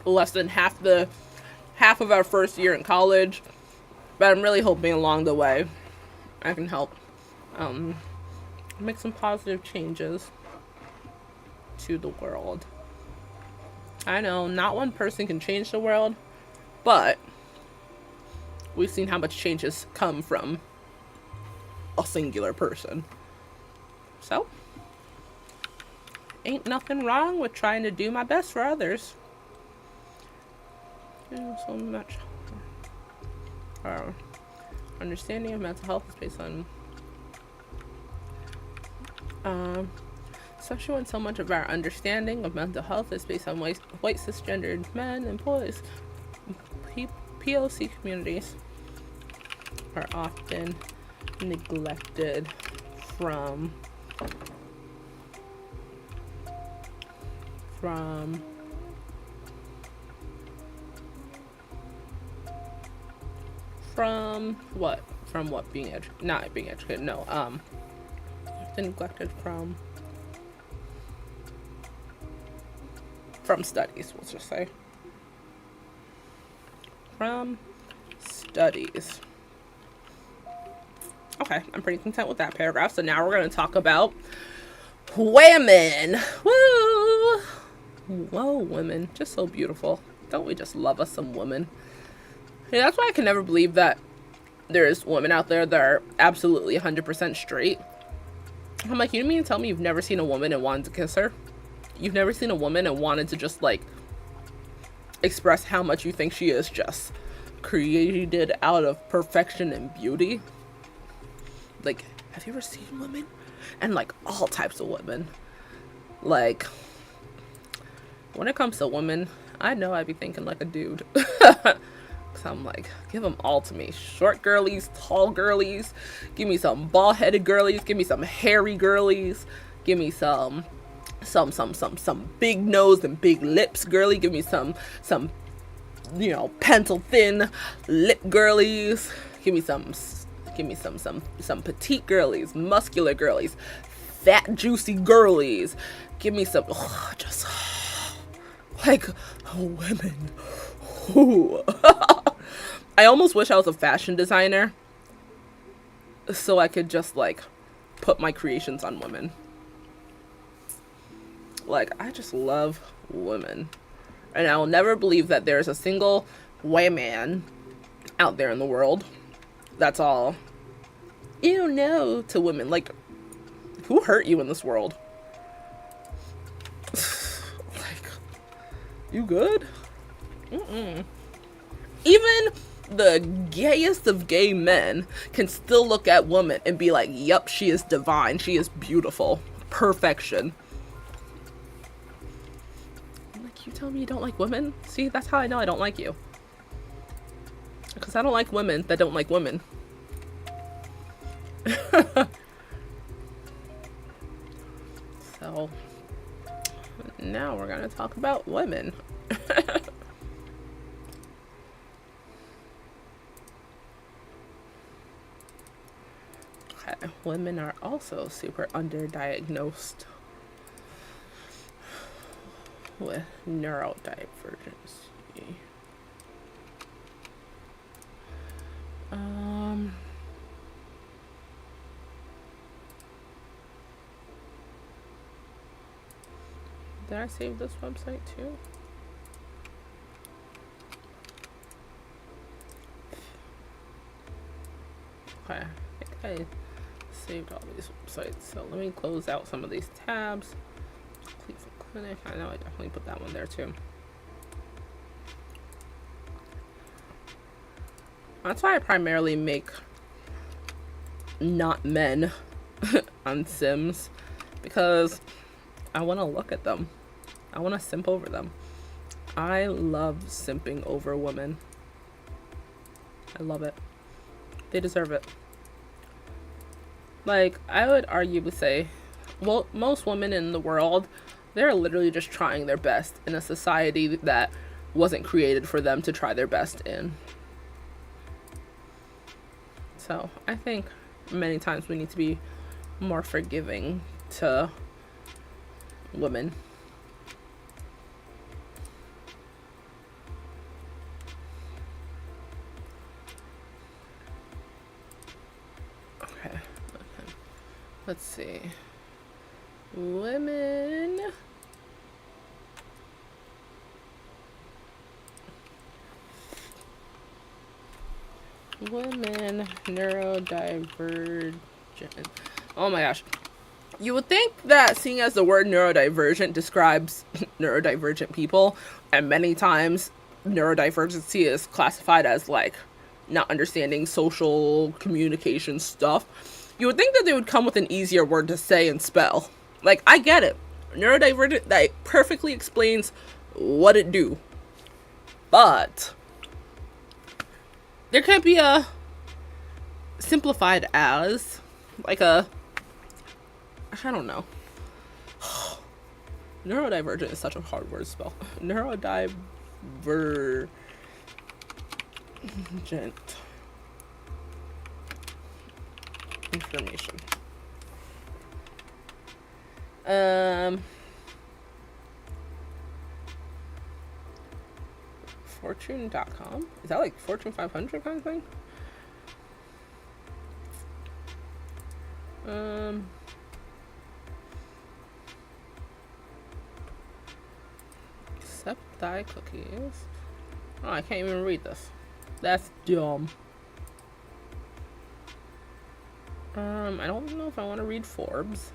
less than half of our first year in college, but I'm really hoping along the way I can help make some positive changes to the world. I know not one person can change the world, but we've seen how much changes come from a singular person. So, ain't nothing wrong with trying to do my best for others. So much. Our understanding of mental health is based on especially when so much of our understanding of mental health is based on white cisgendered men and boys. POC communities are often neglected from what? From what? Being not being educated. No. Neglected from studies. We'll just say from studies. Okay, I'm pretty content with that paragraph. So now we're going to talk about women. Woo! Whoa, women. Just so beautiful. Don't we just love us some women? Yeah, that's why I can never believe that there's women out there that are absolutely 100% straight. I'm like, you mean to tell me you've never seen a woman and wanted to kiss her? You've never seen a woman and wanted to just, like, express how much you think she is just created out of perfection and beauty? Like, have you ever seen women? And, like, all types of women. Like, when it comes to women, I know I'd be thinking like a dude. Cause I'm like, give them all to me. Short girlies, tall girlies. Give me some bald-headed girlies. Give me some hairy girlies. Give me some big nose and big lips girly. Give me some pencil thin lip girlies. Give me some petite girlies, muscular girlies, fat juicy girlies. Give me some just like women. Ooh. I almost wish I was a fashion designer so I could just like put my creations on women. Like, I just love women. And I will never believe that there's a single white man out there in the world that's all, ew, no, to women. Like, who hurt you in this world? Like, you good? Mm-mm. Even the gayest of gay men can still look at women and be like, yup, she is divine. She is beautiful. Perfection. Like, you tell me you don't like women? See, that's how I know I don't like you. Because I don't like women that don't like women. So, now we're going to talk about women. Okay, women are also super underdiagnosed with neurodivergency. Did I save this website too? Okay, I think I saved all these websites. So let me close out some of these tabs. Cleveland Clinic. I know I definitely put that one there too. That's why I primarily make not men on Sims, because I want to look at them. I want to simp over them. I love simping over women. I love it. They deserve it. Like, I would arguably say, well, most women in the world, they're literally just trying their best in a society that wasn't created for them to try their best in. So I think many times we need to be more forgiving to women. Okay. Let's see. Women. Women neurodivergent. Oh my gosh. You would think that seeing as the word neurodivergent describes neurodivergent people, and many times neurodivergency is classified as like not understanding social communication stuff, you would think that they would come with an easier word to say and spell. Like, I get it. Neurodivergent, that perfectly explains what it do. But there can't be a simplified as, like a, I don't know. Neurodivergent is such a hard word to spell. Neurodivergent information. Fortune.com? Is that like Fortune 500 kind of thing? Accept thy cookies. Oh, I can't even read this. That's dumb. I don't know if I want to read Forbes.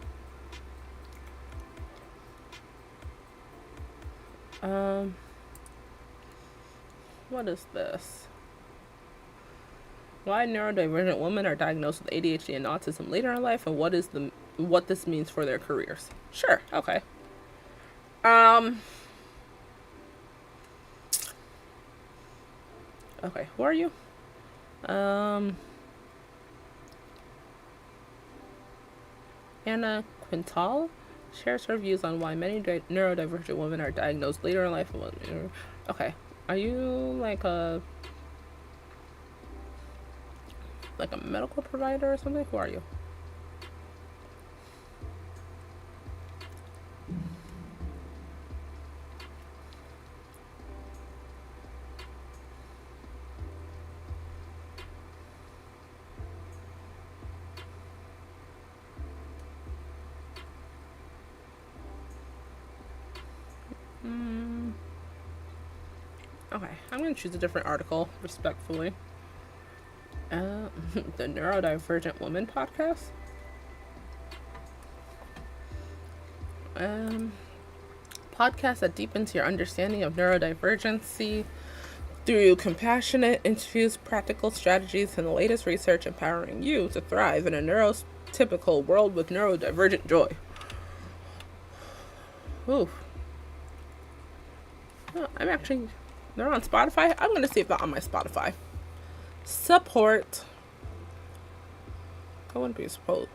What is this? Why neurodivergent women are diagnosed with ADHD and autism later in life, and what this means for their careers. Sure, okay. Okay, who are you? Anna Quintal shares her views on why many neurodivergent women are diagnosed later in life. Okay, are you like a medical provider or something? Who are you? Okay, I'm going to choose a different article, respectfully. The Neurodivergent Woman podcast. Podcast that deepens your understanding of neurodivergency through compassionate interviews, practical strategies, and the latest research empowering you to thrive in a neurotypical world with neurodivergent joy. Ooh. Oh, they're on Spotify. I'm going to see if they're on my Spotify. Support. I wouldn't be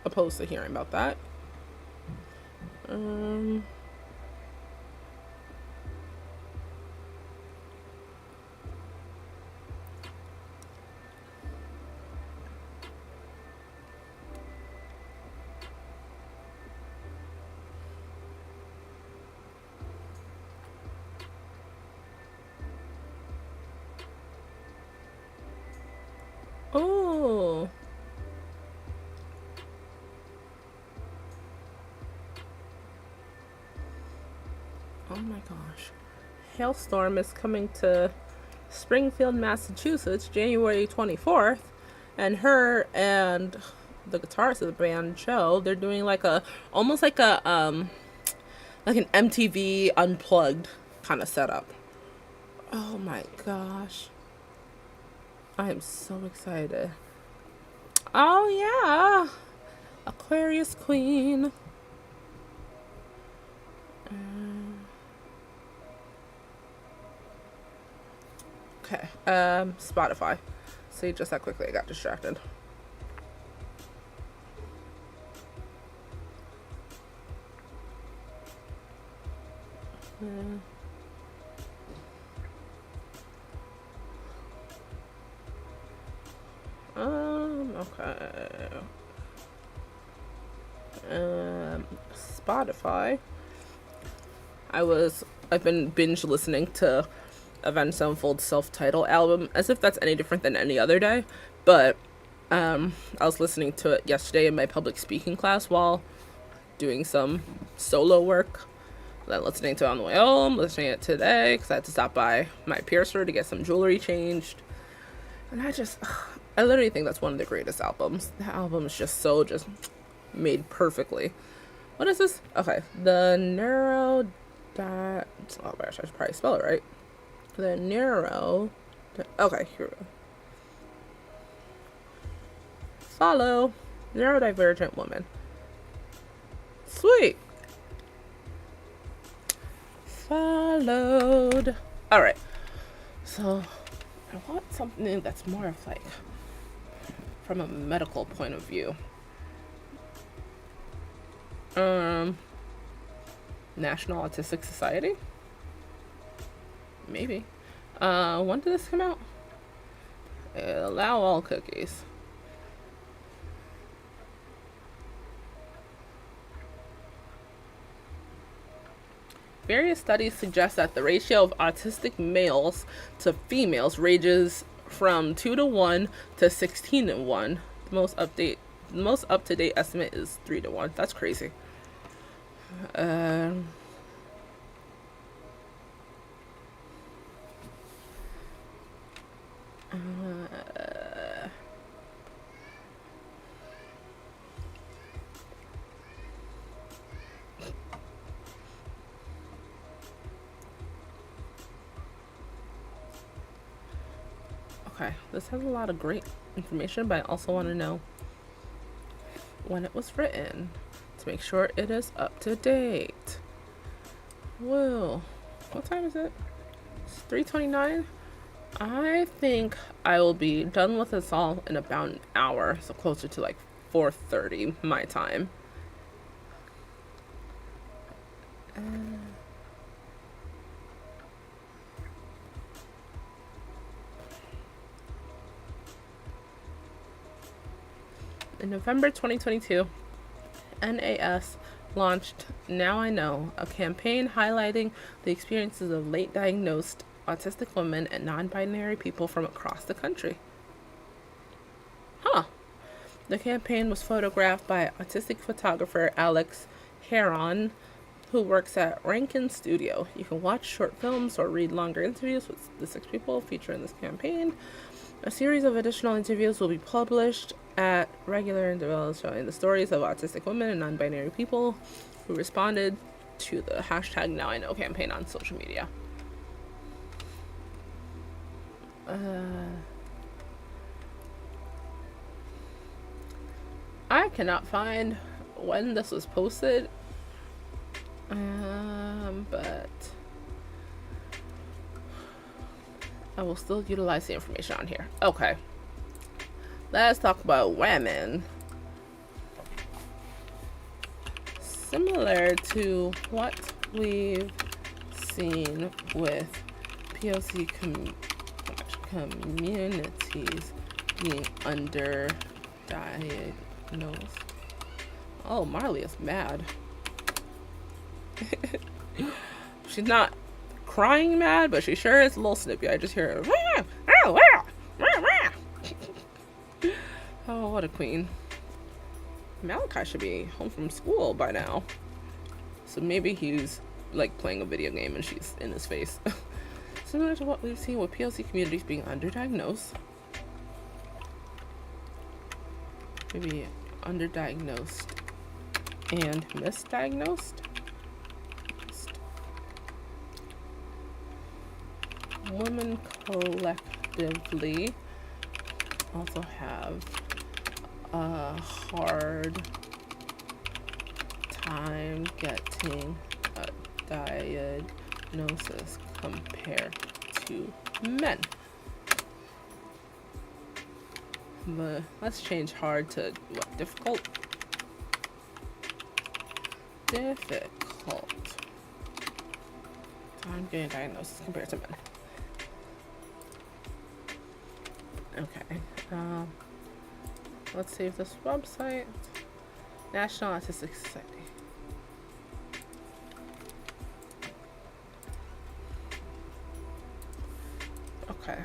opposed to hearing about that. Oh. Oh my gosh. Hailstorm is coming to Springfield, Massachusetts, January 24th. And her and the guitarist of the band Joe. They're doing like a almost like an MTV unplugged kind of setup. Oh my gosh. I am so excited. Oh yeah. Aquarius Queen. Okay. Spotify. See, just that quickly I got distracted. Okay. Spotify. I've been binge listening to Avenged Sevenfold's self-titled album, as if that's any different than any other day. But I was listening to it yesterday in my public speaking class while doing some solo work. Then listening to it on the way home, listening to it today because I had to stop by my piercer to get some jewelry changed. And I literally think that's one of the greatest albums. The album is just made perfectly. What is this? Okay, the neuro. Oh gosh, I should probably spell it right. The neuro. Okay, here we go. Follow neurodivergent woman. Sweet. Followed. All right. So I want something that's more of like from a medical point of view. National Autistic Society? Maybe. When did this come out? Allow all cookies. Various studies suggest that the ratio of autistic males to females ranges from 2-1 to 16-1. The most up-to-date estimate is 3-1. That's crazy. Okay, this has a lot of great information, but I also want to know when it was written to make sure it is up to date. Whoa, what time is it? It's 3:29. I think I will be done with this all in about an hour, so closer to like 4:30 my time. In November 2022, NAS launched Now I Know, a campaign highlighting the experiences of late diagnosed autistic women and non-binary people from across the country. The campaign was photographed by autistic photographer Alex Heron, who works at Rankin Studio. You can watch short films or read longer interviews with the 6 people featured in this campaign. A series of additional interviews will be published at regular intervals showing the stories of autistic women and non-binary people who responded to the hashtag Now I Know campaign on social media. I cannot find when this was posted, but I will still utilize the information on here. Okay, let's talk about women. Similar to what we've seen with POC communities being underdiagnosed. Oh, Marley is mad. She's not crying mad, but she sure is a little snippy. I just hear her. Oh, what a queen. Malachi should be home from school by now. So maybe he's like playing a video game and she's in his face. Similar to what we've seen with POC communities being underdiagnosed. Maybe underdiagnosed and misdiagnosed. Women collectively also have a hard time getting a diagnosis compared to men. But let's change hard to what? Difficult? Difficult. I'm getting a diagnosis compared to men. Okay. Let's save this website. National Autistic Society. Okay.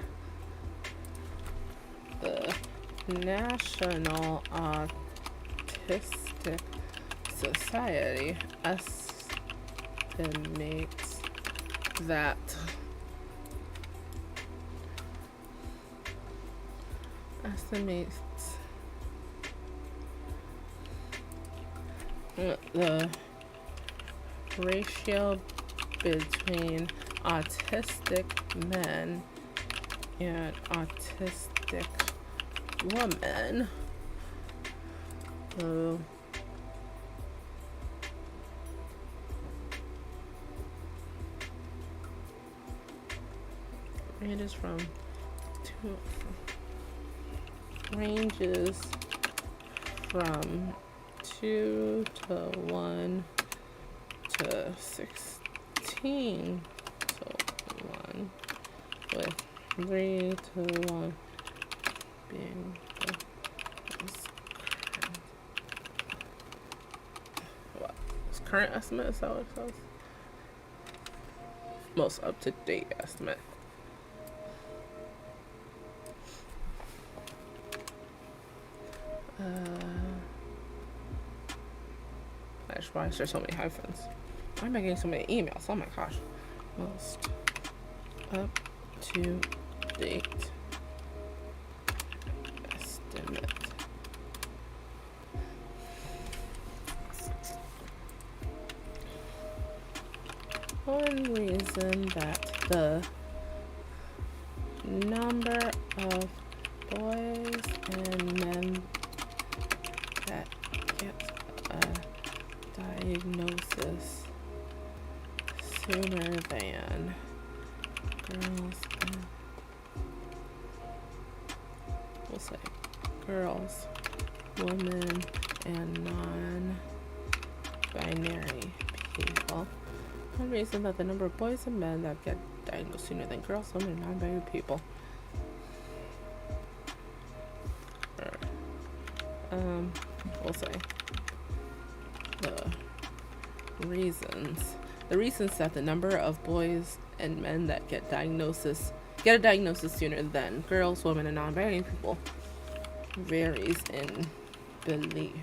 The National Autistic Society estimates that the ratio between autistic men and autistic women ranges from 2 to 1 to 16 to 1, with 3 to 1 being the current estimate. Is that what it says? Most up-to-date estimate. Why is there so many hyphens? Why am I getting so many emails? Oh my gosh. Most up-to-date estimate. One reason that the number of boys and men that get a diagnosis sooner than girls, we'll say girls, women, and non-binary people. One reason that the number of boys and men that get diagnosed sooner than girls, women, and non-binary people. We'll say the reasons that the number of boys and men that get a diagnosis sooner than girls, women, and non-binary people varies in belief.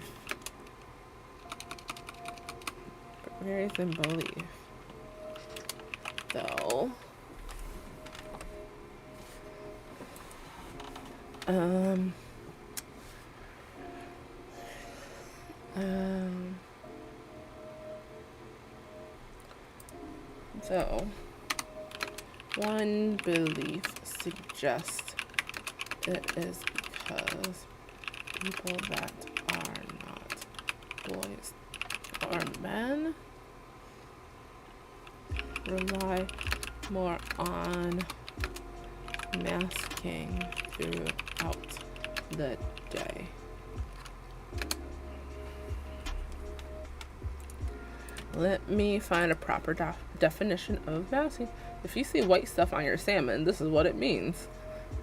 Though so one belief suggests it is because people that are not boys or men rely more on masking throughout the day. Let me find a proper definition of masking. If you see white stuff on your salmon, this is what it means.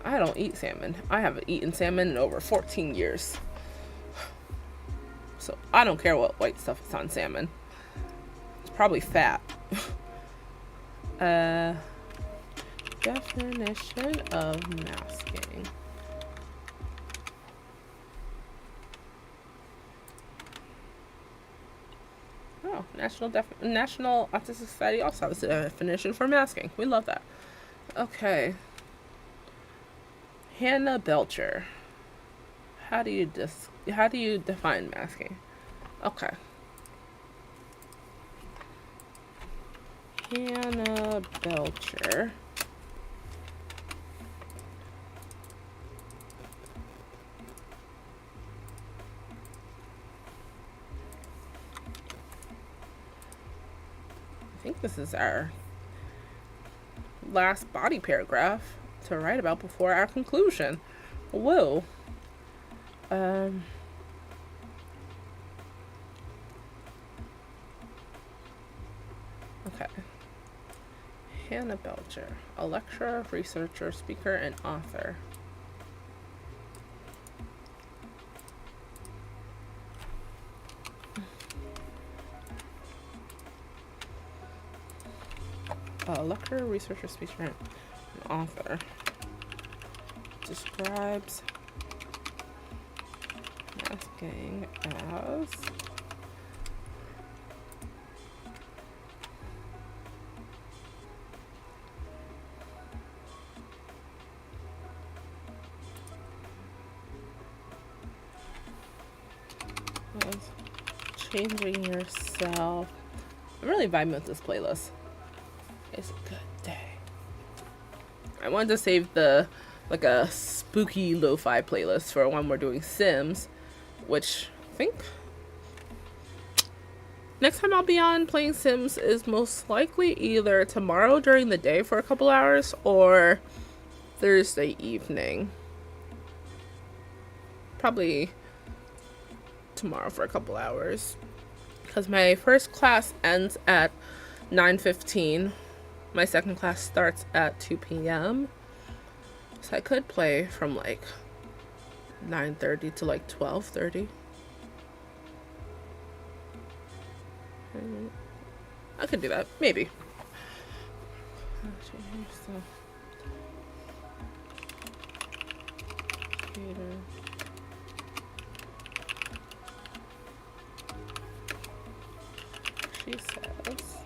I don't eat salmon. I haven't eaten salmon in over 14 years. So I don't care what white stuff is on salmon. It's probably fat. Definition of masking. Oh, National Autistic Society also has a definition for masking. We love that. Okay. Hannah Belcher How do you define masking? Okay. Hannah Belcher. I think this is our last body paragraph to write about before our conclusion. Whoa. Okay. Hannah Belcher, a lecturer, researcher, speaker, and author. A lecturer, researcher, speaker, and author. Describes masking as changing yourself. I'm really vibing with this playlist. It's a good day. I wanted to save the like a spooky lo-fi playlist for when we're doing Sims, which I think next time I'll be on playing Sims is most likely either tomorrow during the day for a couple hours or Thursday evening. Probably tomorrow for a couple hours because my first class ends at 9:15. My second class starts at 2 p.m. So I could play from like 9:30 to like 12:30. I could do that, maybe. She says,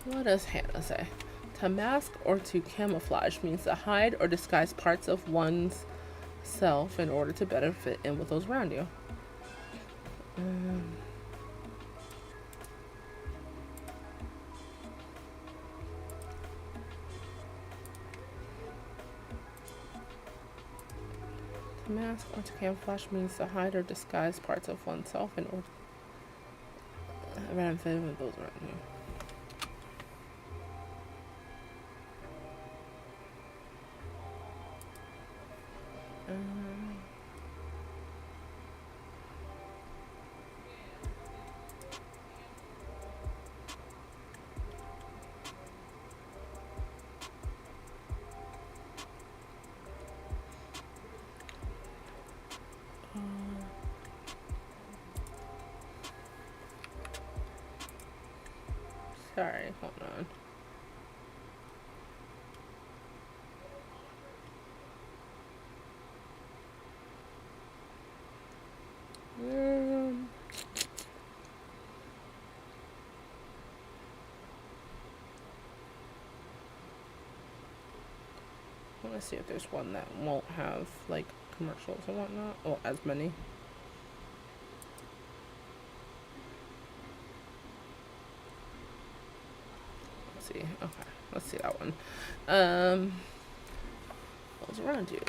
what does Hannah say? To mask or to camouflage means to hide or disguise parts of one's self in order to better fit in with those around you. To mask or to camouflage means to hide or disguise parts of oneself in order to better fit in with those around you. Sorry, hold on. I want to see if there's one that won't have like commercials and whatnot, or as many. Let's see. Okay, let's see that one. What's around you?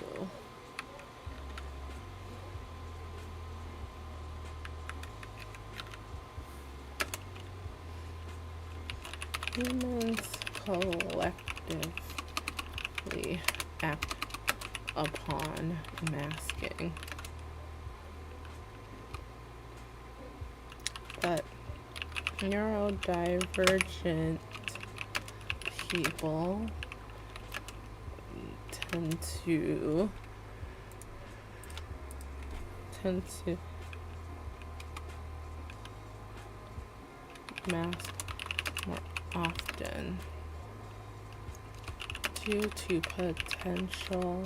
Humans collectively act upon masking, but neurodivergent people tend to mask more often due to potential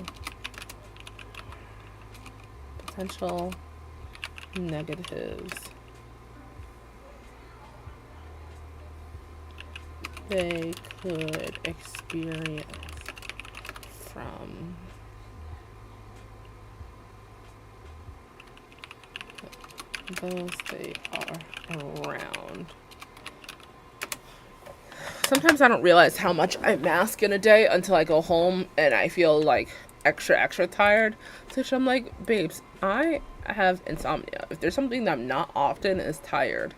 negatives they could experience from those they are around. Sometimes I don't realize how much I mask in a day until I go home and I feel like extra tired. So I'm like, babes, I have insomnia. If there's something that I'm not often is tired.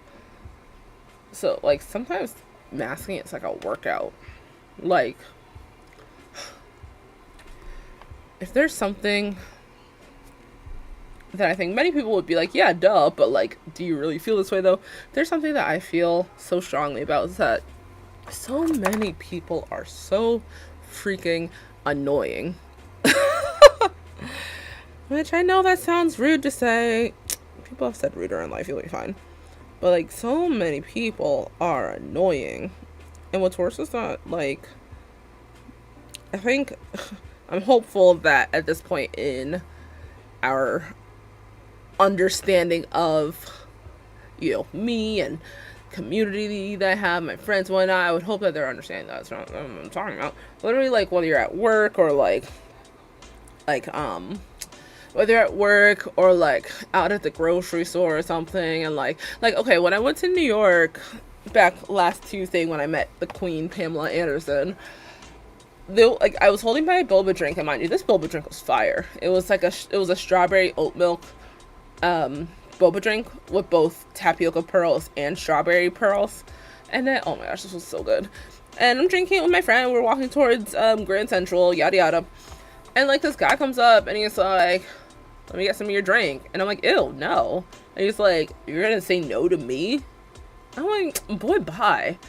So like sometimes masking it's like a workout. Like if there's something that I think many people would be like, yeah, duh, but like, do you really feel this way though? There's something that I feel so strongly about is that so many people are so freaking annoying. Which I know that sounds rude to say. People have said ruder in life, you'll be fine. But like, so many people are annoying. And what's worse is that, like, I think I'm hopeful that at this point in our understanding of, you know, me and community that I have, my friends, whatnot, I would hope that they're understanding that. That's what I'm talking about. Literally, like, whether you're at work or like, whether you're at work or like out at the grocery store or something, and like, okay, when I went to New York back last Tuesday when I met the Queen, Pamela Anderson, like, I was holding my boba drink, and mind you, this boba drink was fire. It was like it was a strawberry oat milk, boba drink with both tapioca pearls and strawberry pearls. And then, oh my gosh, this was so good. And I'm drinking it with my friend. We're walking towards Grand Central, yada yada. And like this guy comes up and he's like, let me get some of your drink. And I'm like, ew, no. And he's like, you're gonna say no to me? I'm like, boy, bye.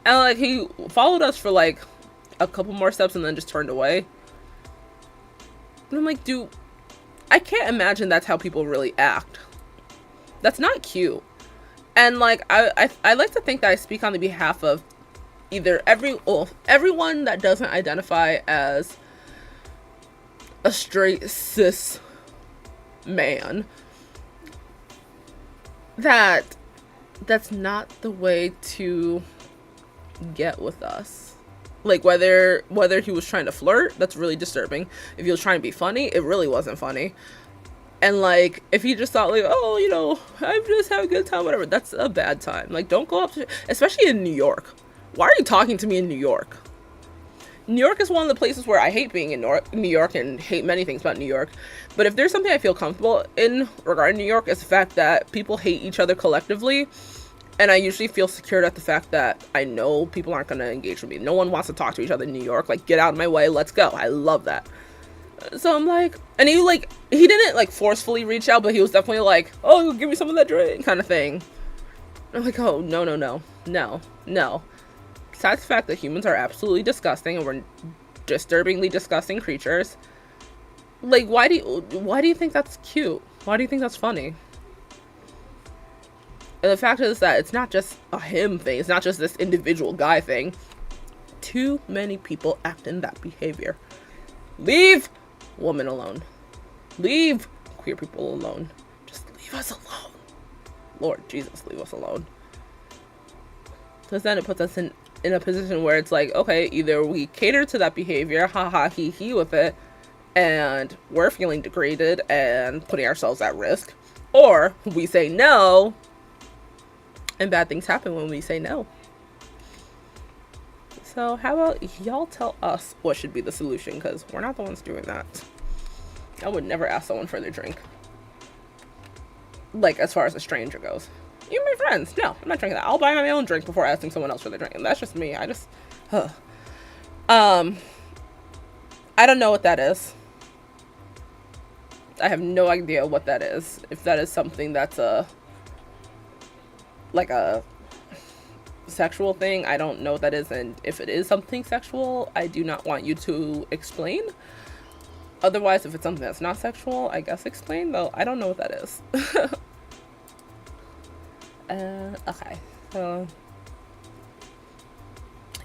And like he followed us for like a couple more steps and then just turned away. And I'm like, dude, I can't imagine that's how people really act. That's not cute. And like I like to think that I speak on the behalf of either everyone that doesn't identify as a straight cis man, that's not the way to get with us. Like, whether he was trying to flirt, that's really disturbing. If he was trying to be funny, it really wasn't funny. And like, if he just thought like, oh, you know, I'm just having a good time, whatever, that's a bad time. Like, don't go up to, especially in New York. Why are you talking to me in New York? New York is one of the places where I hate being in New York and hate many things about New York. But if there's something I feel comfortable in regarding New York, it's the fact that people hate each other collectively. And I usually feel secured at the fact that I know people aren't going to engage with me. No one wants to talk to each other in New York. Like, get out of my way. Let's go. I love that. So I'm like, and he didn't like forcefully reach out, but he was definitely like, oh, give me some of that drink kind of thing. I'm like, oh, no. Besides the fact that humans are absolutely disgusting and we're disturbingly disgusting creatures, like, why do you think that's cute? Why do you think that's funny? And the fact is that it's not just a him thing. It's not just this individual guy thing. Too many people act in that behavior. Leave women alone. Leave queer people alone. Just leave us alone. Lord Jesus, leave us alone. Because then it puts us in a position where it's like, okay, either we cater to that behavior, haha, he with it, and we're feeling degraded and putting ourselves at risk, or we say no, and bad things happen when we say no. So how about y'all tell us what should be the solution, because we're not the ones doing that. I would never ask someone for their drink. Like, as far as a stranger goes. You're my friends. No, I'm not drinking that. I'll buy my own drink before asking someone else for their drink. And that's just me. I don't know what that is. I have no idea what that is. If that is something that's like a sexual thing, I don't know what that is. And if it is something sexual, I do not want you to explain. Otherwise, if it's something that's not sexual, I guess explain, though I don't know what that is. Okay, so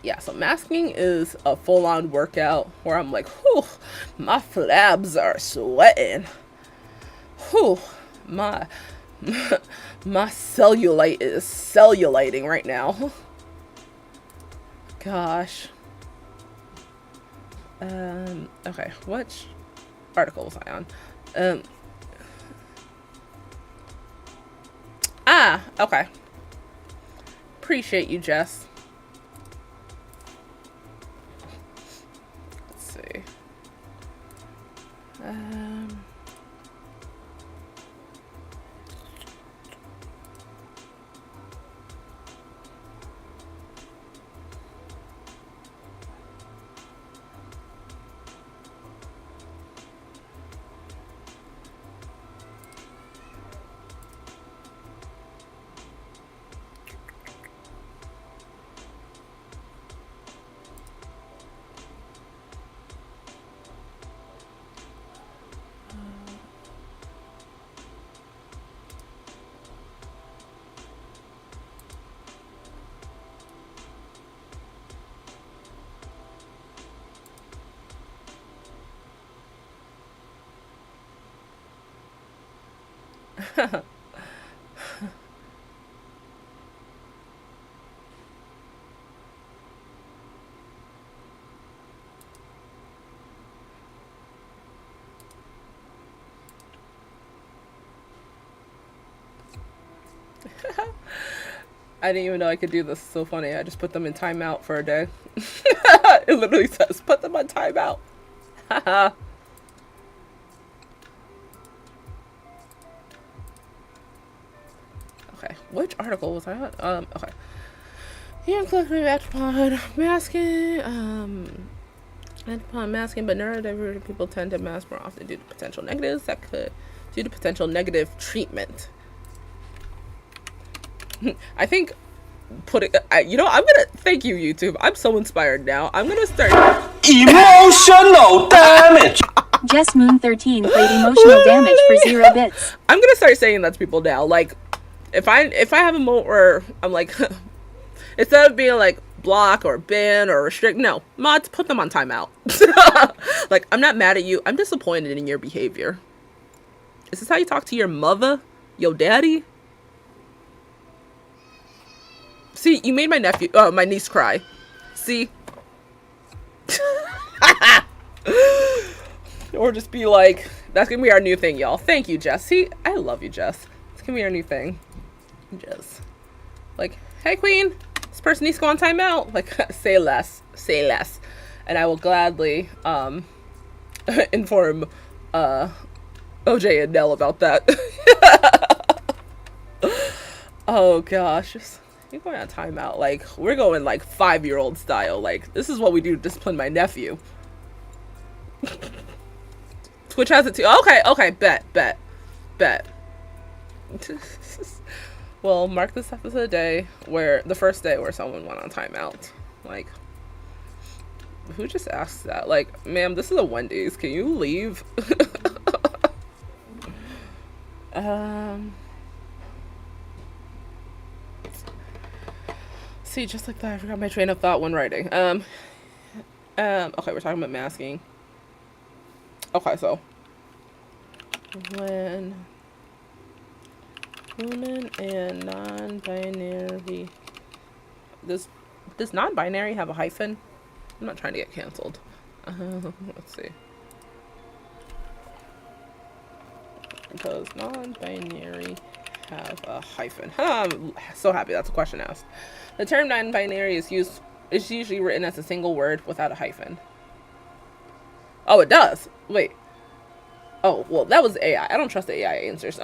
yeah, so masking is a full-on workout where I'm like, whew, my flabs are sweating. Whew, my cellulite is cellulating right now. gosh. Okay, which article was I on? Okay. Appreciate you, Jess. Let's see. I didn't even know I could do this. So funny. I just put them in timeout for a day. It literally says, put them on timeout. Haha. Okay, which article was I on? Okay. Here, quickly act upon masking. Act upon masking, but neurodivergent people tend to mask more often due to potential negatives due to potential negative treatment. I think I'm gonna thank you, YouTube. I'm so inspired now. I'm gonna start emotional damage. Jess Moon 13 played emotional damage for 0 bits. I'm gonna start saying that to people now. Like, if I have a moment where I'm like, instead of being like block or ban or restrict, no, mods, put them on timeout. Like, I'm not mad at you. I'm disappointed in your behavior. Is this how you talk to your mother, your daddy? See, you made my niece cry. See? Or just be like, that's gonna be our new thing, y'all. Thank you, Jess. See, I love you, Jess. It's gonna be our new thing. Jess. Like, hey, queen, this person needs to go on timeout. Like, say less. Say less. And I will gladly, inform, OJ and Nell about that. Oh, gosh. You're going on timeout. Like, we're going like 5-year-old style. Like, this is what we do to discipline my nephew. Twitch has it too. Okay, bet. Well, mark this up as the first day where someone went on timeout. Like, who just asked that? Like, ma'am, this is a Wendy's. Can you leave? See, just like that, I forgot my train of thought when writing. Okay, we're talking about masking. Okay, so when women and non-binary, does non-binary have a hyphen? I'm not trying to get canceled. Let's see. Does non-binary have a hyphen? I'm so happy that's a question asked. The term non-binary is usually written as a single word without a hyphen. Oh, it does. Wait. Oh, well, that was AI. I don't trust the AI answers.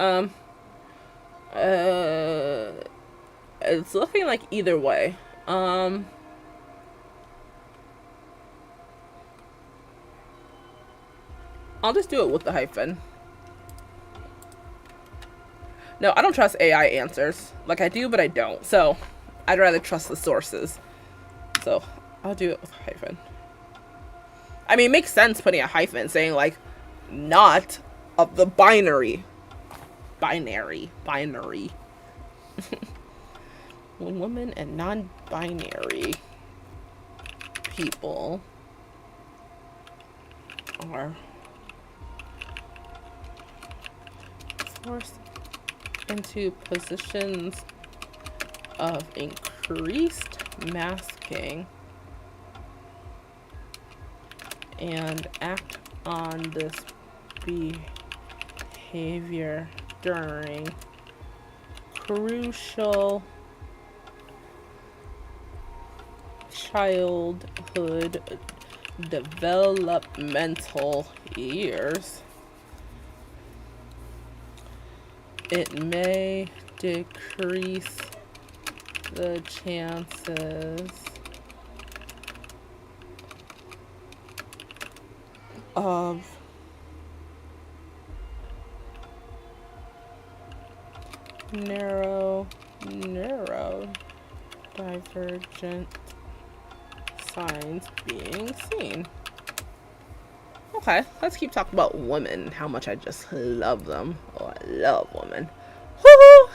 It's looking like either way. I'll just do it with the hyphen. No, I don't trust AI answers. Like, I do, but I don't. So, I'd rather trust the sources. So, I'll do it with a hyphen. I mean, it makes sense putting a hyphen, saying, like, not of the binary. Binary. When women and non-binary people are forced into positions of increased masking, and act on this behavior during crucial childhood developmental years, it may decrease the chances of neurodivergent signs being seen. Okay, let's keep talking about women, how much I just love them. Oh, I love women. Woo-hoo!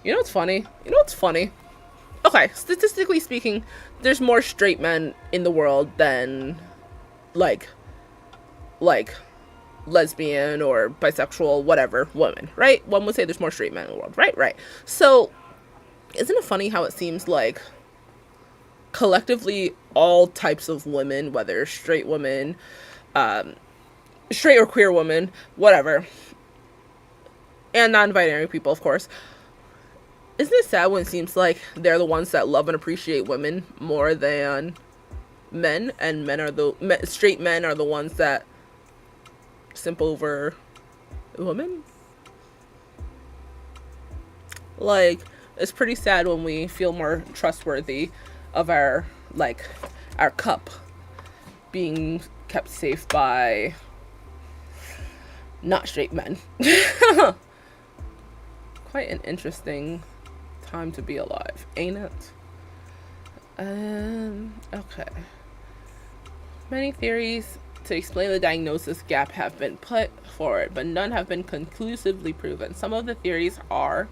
You know what's funny? Okay, statistically speaking, there's more straight men in the world than like lesbian or bisexual, whatever, women, right? One would say there's more straight men in the world, right? So, isn't it funny how it seems like collectively all types of women, whether straight women, straight or queer women, whatever, and non-binary people, of course, isn't it sad when it seems like they're the ones that love and appreciate women more than men, and straight men are the ones that simp over women? Like, it's pretty sad when we feel more trustworthy of our cup being kept safe by not straight men. Quite an interesting time to be alive, ain't it? Okay. Many theories to explain the diagnosis gap have been put forward, but none have been conclusively proven. Some of the theories are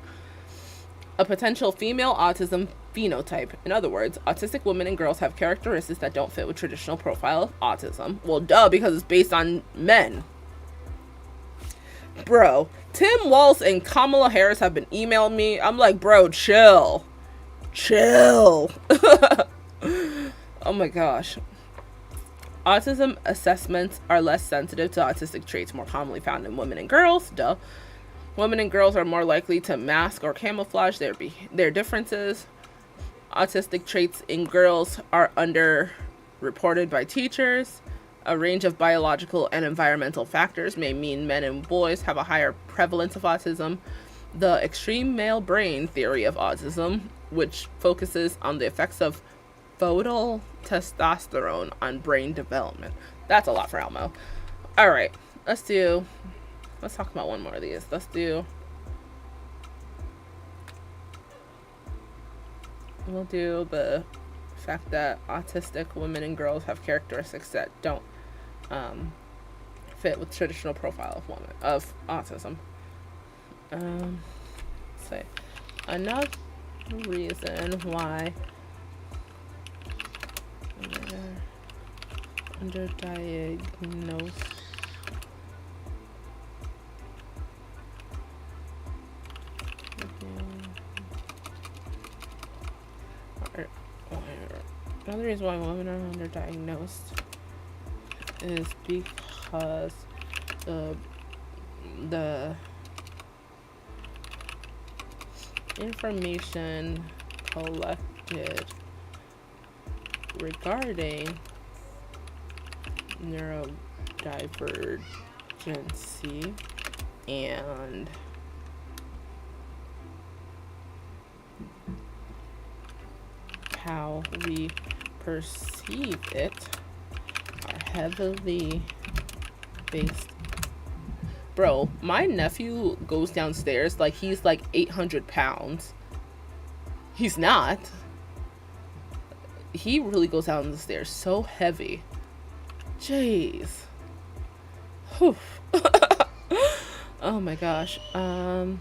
a potential female autism phenotype. In other words, autistic women and girls have characteristics that don't fit with traditional profile of autism. Well, duh, because it's based on men. Bro, Tim Walz and Kamala Harris have been emailing me. I'm like, bro, chill. Oh my gosh. Autism assessments are less sensitive to autistic traits more commonly found in women and girls. Duh. Women and girls are more likely to mask or camouflage their differences. Autistic traits in girls are underreported by teachers. A range of biological and environmental factors may mean men and boys have a higher prevalence of autism. The extreme male brain theory of autism, which focuses on the effects of fetal testosterone on brain development. That's a lot for Elmo. All right, let's talk about one more of these. We'll do the fact that autistic women and girls have characteristics that don't fit with traditional profile of autism. Say another reason why underdiagnosed another reason why women are underdiagnosed is because the information collected regarding neurodivergency and how we perceive it are heavily based. Bro, my nephew goes downstairs like he's like 800 pounds. He's not. He really goes down the stairs so heavy. Jeez. Whew. Oh my gosh. Another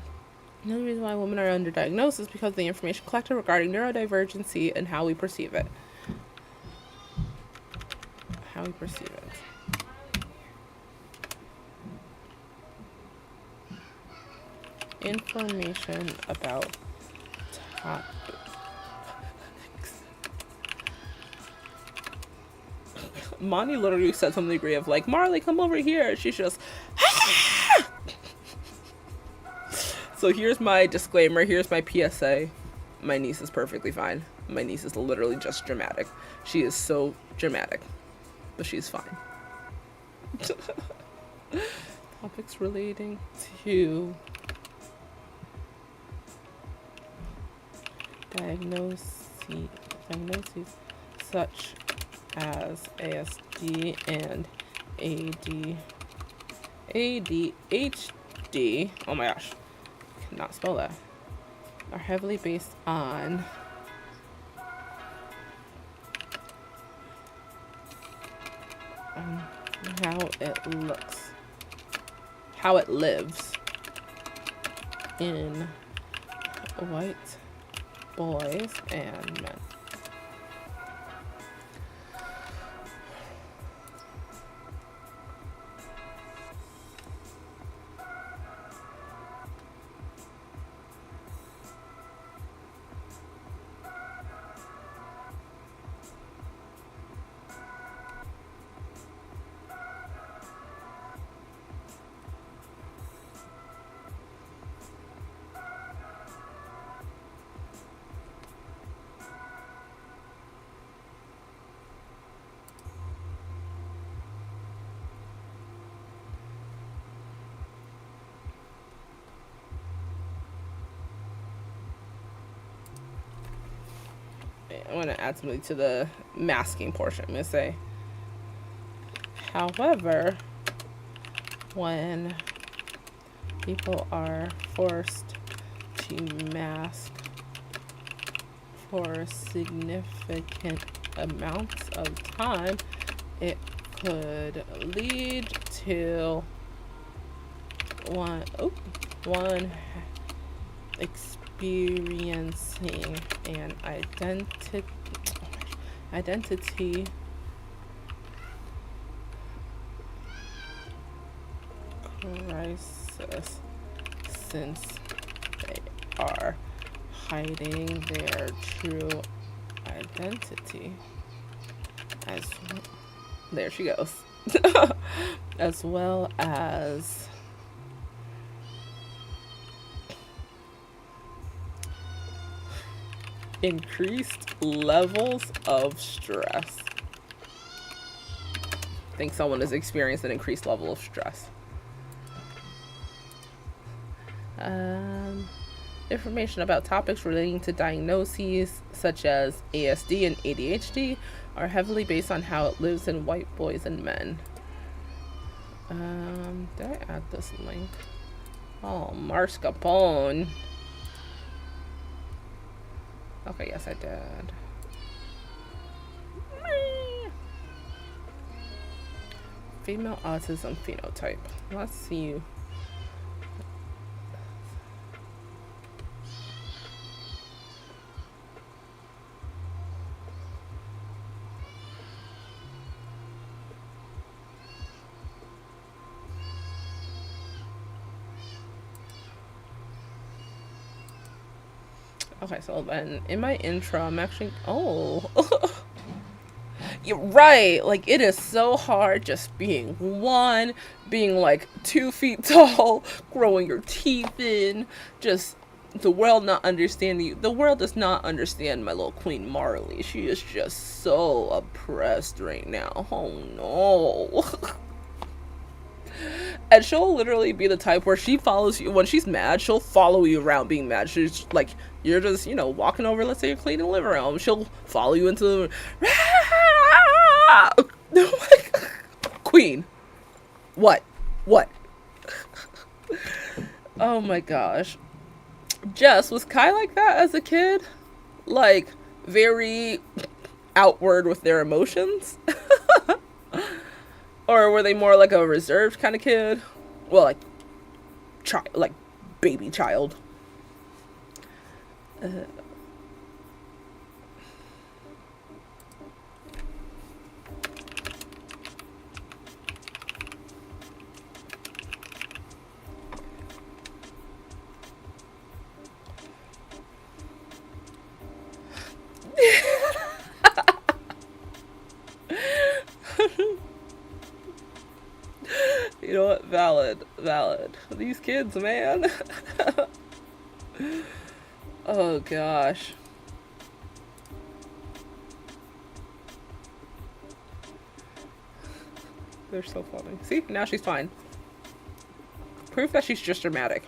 reason why women are underdiagnosed is because of the information collected regarding neurodivergency and how we perceive it. Information about topics. Monty literally said something to the degree of like, Marley, come over here. She's just, so here's my disclaimer. Here's my PSA. My niece is perfectly fine. My niece is literally just dramatic. She is so dramatic, but she's fine. Topics relating to diagnoses such as ASD and ADHD. Oh my gosh, cannot spell that. Are heavily based on how it looks, how it lives in white boys and men. I want to add something to the masking portion. I'm going to say, however, when people are forced to mask for significant amounts of time, it could lead to one experiencing an identity crisis, since they are hiding their true identity. There she goes. As well as increased levels of stress. I think someone has experienced an increased level of stress. Information about topics relating to diagnoses such as ASD and ADHD are heavily based on how it lives in white boys and men. Did I add this link? Oh, Marscapone. Okay, yes, I did. Female autism phenotype. Let's see. Okay, so then in my intro, I'm actually, oh, you're right. Like, it is so hard just being like 2 feet tall, growing your teeth in, just the world not understanding you. The world does not understand my little Queen Marley. She is just so oppressed right now. Oh no. And she'll literally be the type where she follows you when she's mad. She'll follow you around being mad. She's like, you're just, walking over, let's say you're cleaning the living room. She'll follow you into the oh my God. Queen. What? Oh my gosh. Jess, was Kai like that as a kid? Like, very outward with their emotions? Or were they more like a reserved kind of kid? Well, like baby child. These kids, man. Oh gosh. They're so funny. See, now she's fine. Proof that she's just dramatic.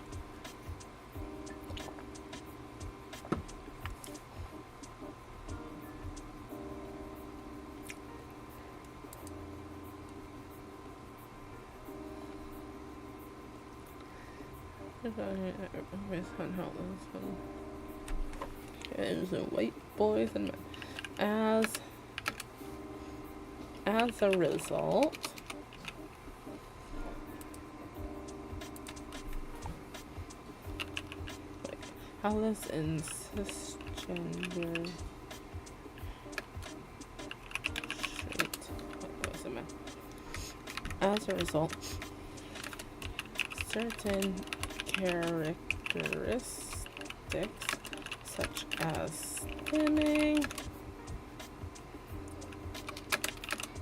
Kids and white boys and men. As a result, how this in cisgender as a result, certain characteristics such as stimming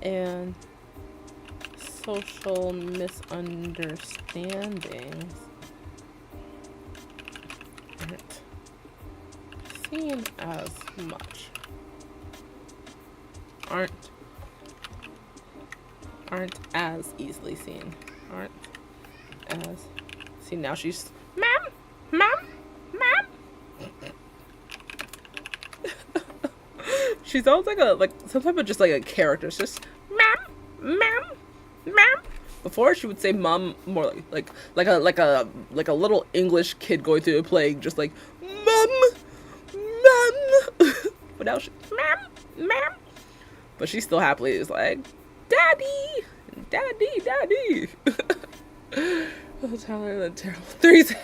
and social misunderstandings aren't seen as much. Aren't as easily seen. Aren't as. See, now she's. Ma'am! She sounds like some type of just like a character. It's just ma'am. Before she would say mom more like a little English kid going through a play, just like mum. But now she ma'am. But she still happily is like daddy. Oh, Tyler, the terrible threes.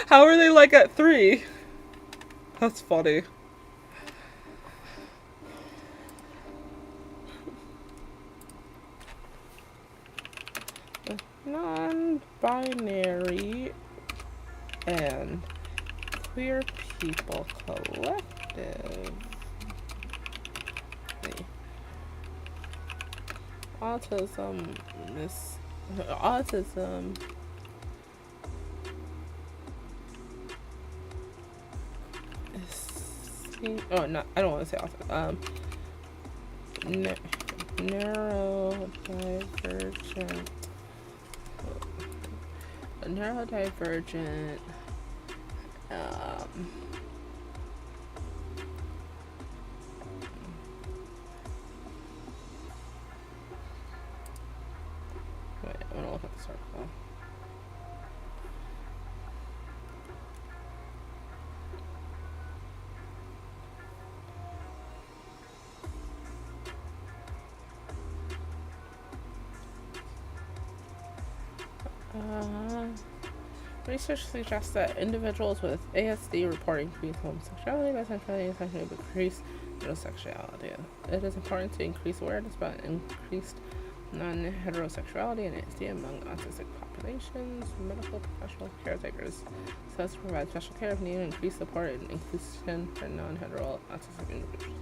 How are they like at 3? That's funny. Non-binary and queer people collective. Autism is seen, oh no, I don't want to say autism. Neurodivergent wait, I'm gonna look at this article. Research suggests that individuals with ASD reporting increased homosexuality, bisexuality, and sexuality, but increased heterosexuality. It is important to increase awareness about increased non-heterosexuality and ASD among autistic populations. Medical professional caretakers says to provide special care if needed, increase support and inclusion for non-hetero autistic individuals.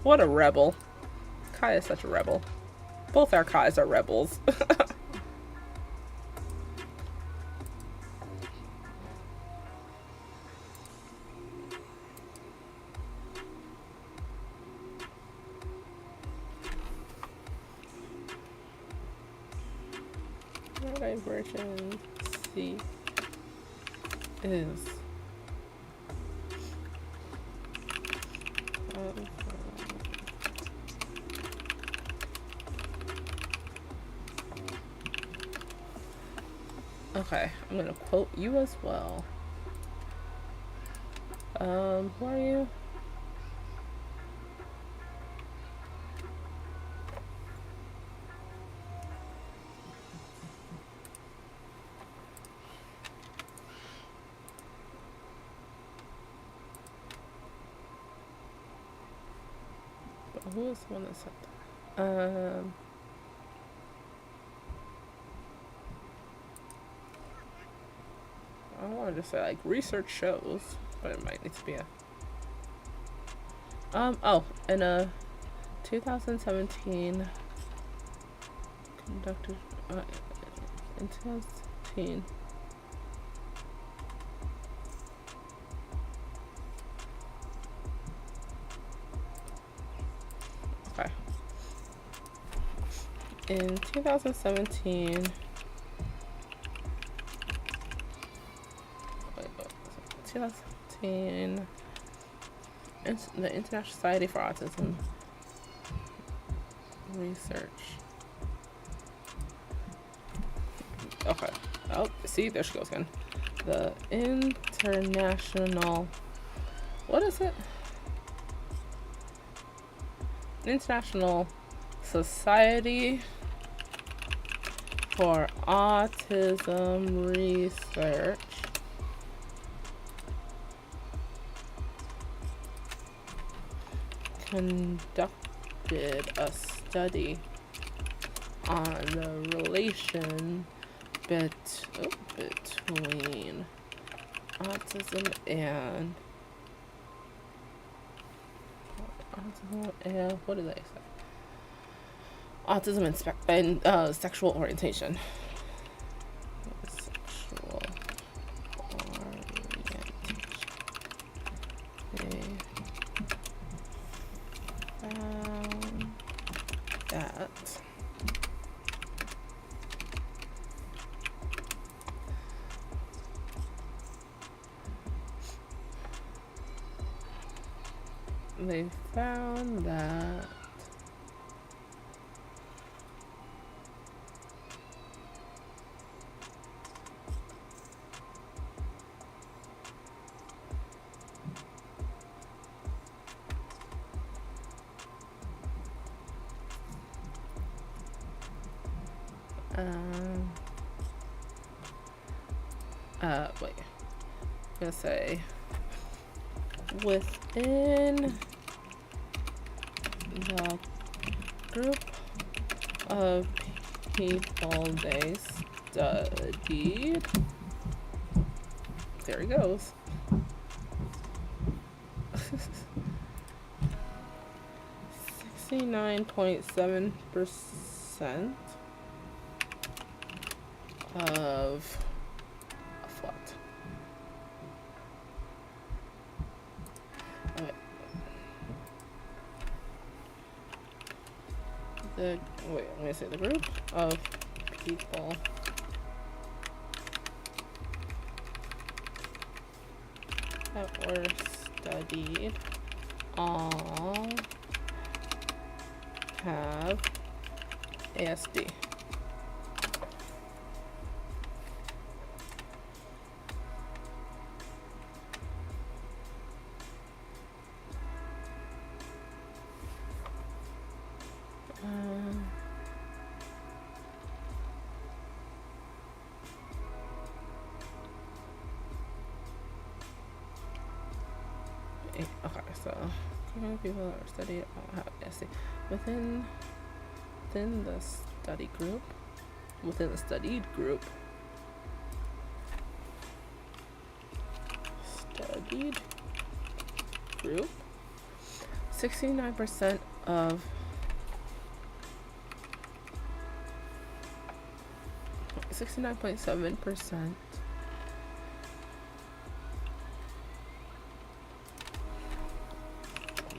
What a rebel. Kai is such a rebel. Both our Kais are rebels. Neurodivergency is okay, I'm gonna quote you as well. Who are you? Who was the one that said that? I wanted to say like research shows, but it might need to be a. Oh, in a 2017 conducted in 2017. Okay. In 2017. 2017, the International Society for Autism Research. Okay. Oh, see, there she goes again. The International. What is it? International Society for Autism Research. Conducted a study on the relation between autism and what did they say? Autism and sexual orientation. Sexual orientation. They found that wait, I'm gonna say within the group of people they studied, there he goes. 69.7% of what? Okay. I'm gonna say the group of people that were studied all have ASD. Okay, so people that are studied all have ASD within the study group. Within the studied group. Studied group. 69% of 69.7%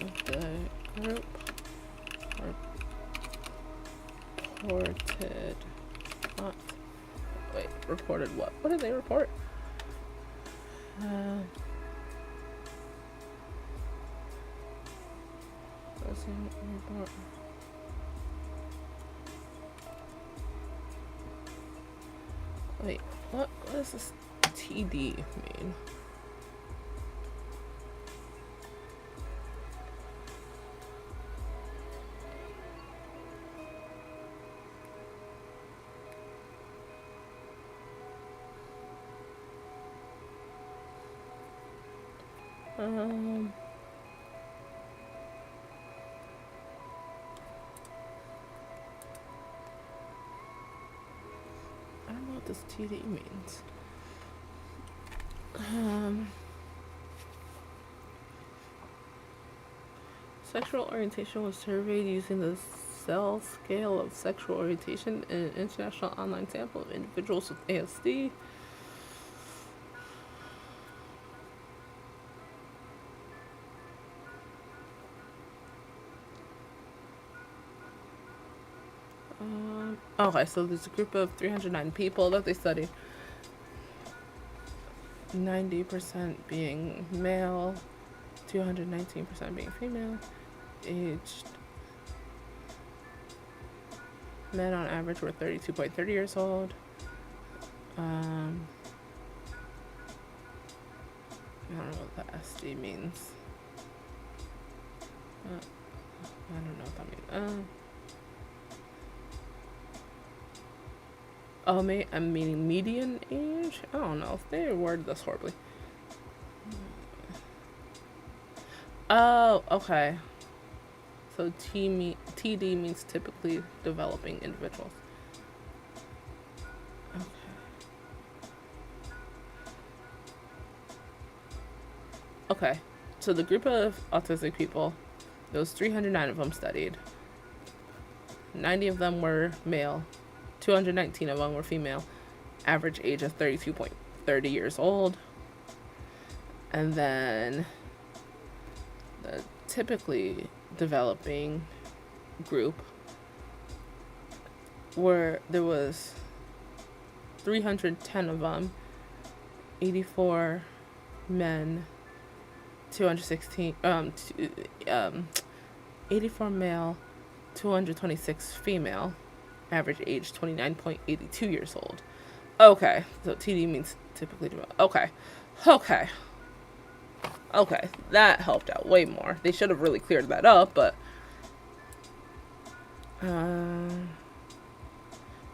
of the group reported not reported what? What did they report? Report. Wait, what does this TD mean? this TD means. Sexual orientation was surveyed using the cell scale of sexual orientation in an international online sample of individuals with ASD. Okay, so there's a group of 309 people that they studied. 90% being male, 219% being female, aged. Men on average were 32.30 years old. I don't know what the SD means. I don't know what that means. I'm meaning median age? I don't know. They worded this horribly. Oh, okay. So TD means typically developing individuals. Okay. Okay. So the group of autistic people, those 309 of them studied. 90 of them were male. 219 of them were female. Average age of 32.30 years old. And then the typically developing group there was 310 of them, 84 men, 84 male, 226 female, average age 29.82 years old. Okay, so TD means typically develop. Okay, that helped out way more. They should have really cleared that up, but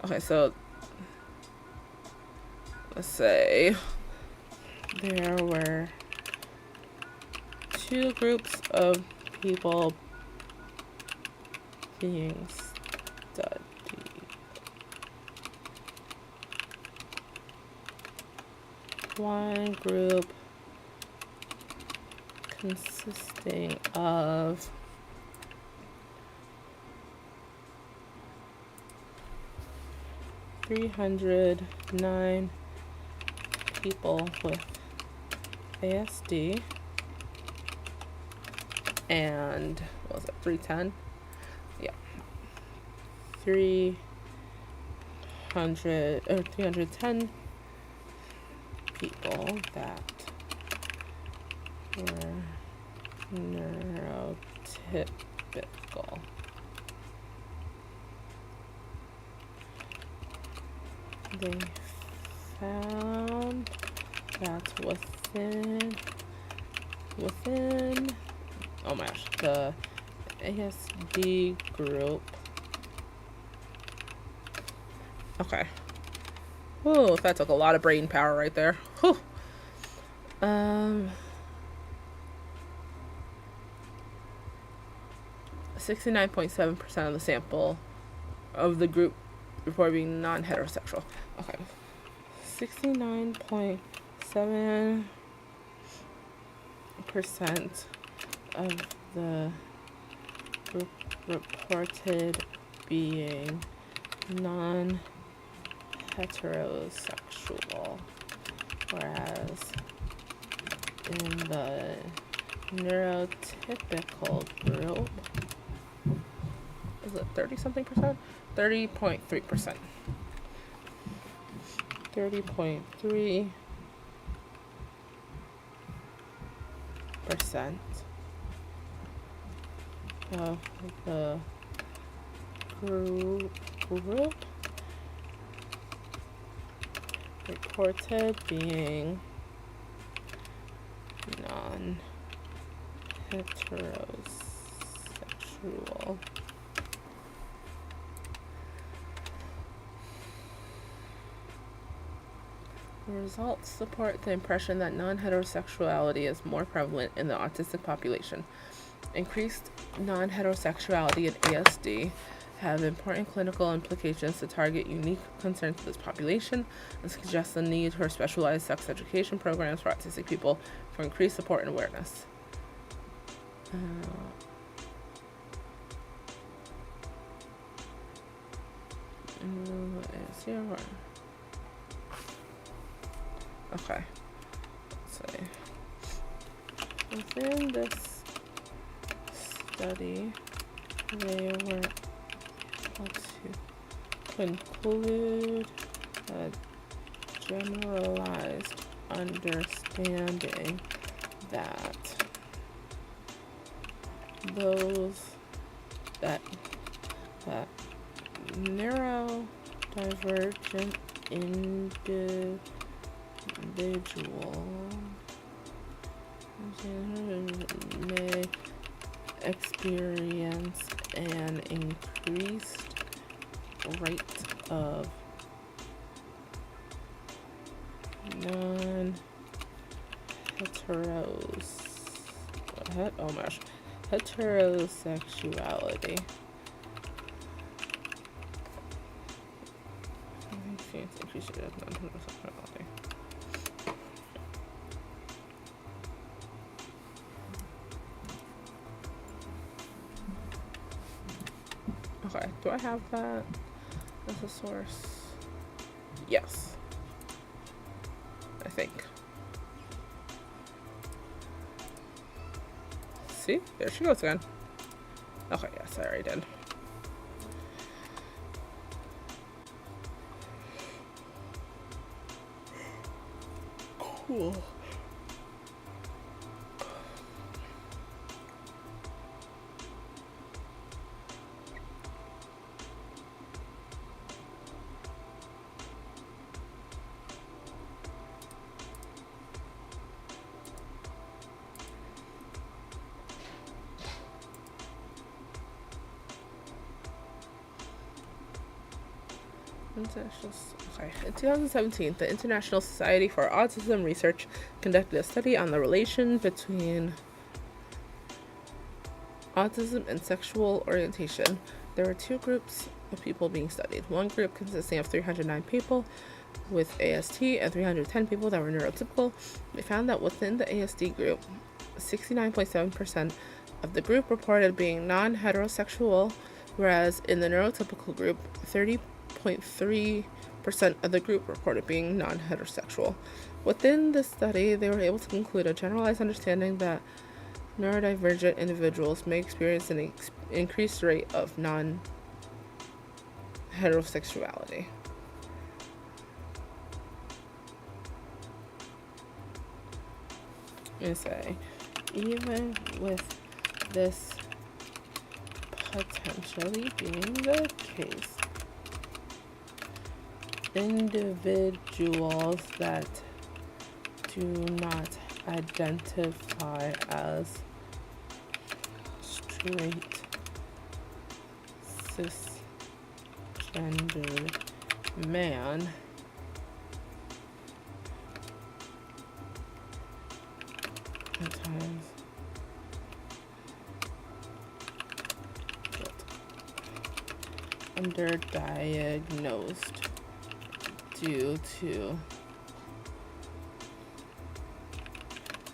okay, so let's say there were two groups of people being studied. One group consisting of 309 people with ASD and what was it, 310? Yeah. 310 people that were neurotypical. They found that within oh my gosh, the ASD group. Okay. Whoa, that took a lot of brain power right there. Whew. 69.7% of the sample of the group reported being non-heterosexual. Okay. 69.7% of the group reported being non-heterosexual, whereas in the neurotypical group, is it 30-something%? 30.3%. 30.3% of the group reported being non-heterosexual. The results support the impression that non-heterosexuality is more prevalent in the autistic population. Increased non-heterosexuality in ASD have important clinical implications to target unique concerns of this population and suggest the need for specialized sex education programs for autistic people for increased support and awareness. Okay. Let's see. Within this study, they were able to conclude a generalized understanding that those that neurodivergent individuals may experience an increased rate of heterosexuality. Increased rate of non-heterosexuality. Okay, do I have that as a source? Yes. I think. See? There she goes again. Okay, yes, I already did. Cool. In 2017, the International Society for Autism Research conducted a study on the relation between autism and sexual orientation. There were two groups of people being studied. One group consisting of 309 people with AST and 310 people that were neurotypical. They found that within the ASD group, 69.7% of the group reported being non-heterosexual, whereas in the neurotypical group, 30.3% of the group reported being non-heterosexual. Within this study, they were able to conclude a generalized understanding that neurodivergent individuals may experience an increased rate of non-heterosexuality. And say, even with this potentially being the case, individuals that do not identify as straight, cisgendered man at times get underdiagnosed due to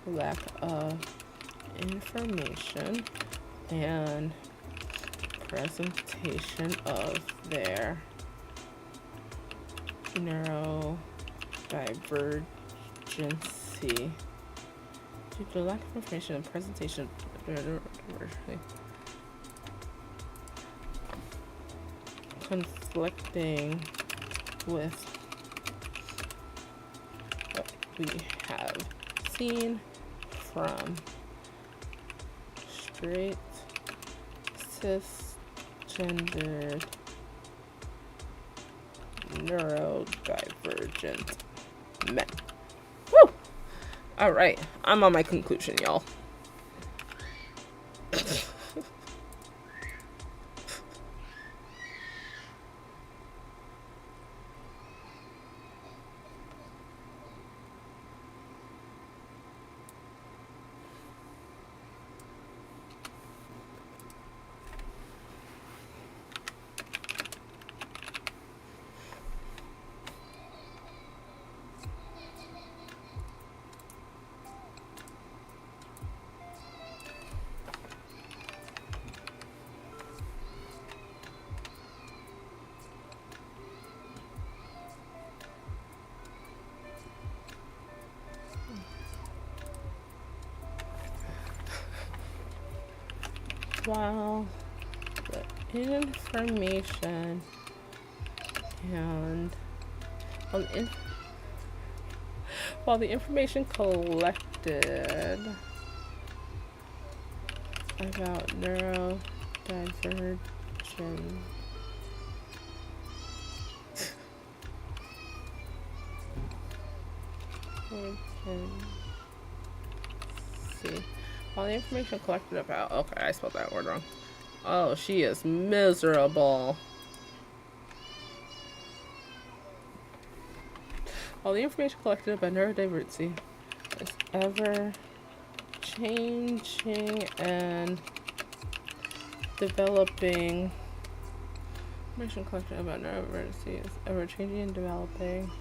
lack of information and presentation of their neurodivergency. Due to lack of information and presentation of neurodiversity. Conflicting with what we have seen from straight, cisgendered, neurodivergent men. Woo! Alright, I'm on my conclusion, y'all. while the information and while the information collected about neurodivergent see. While the information collected about, okay, I spelled that word wrong. Oh, she is miserable. While the information collected about neurodiversity is ever changing and developing, information collected about neurodiversity is ever changing and developing.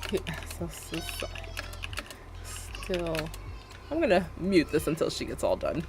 Yeah, so still, I'm gonna mute this until she gets all done.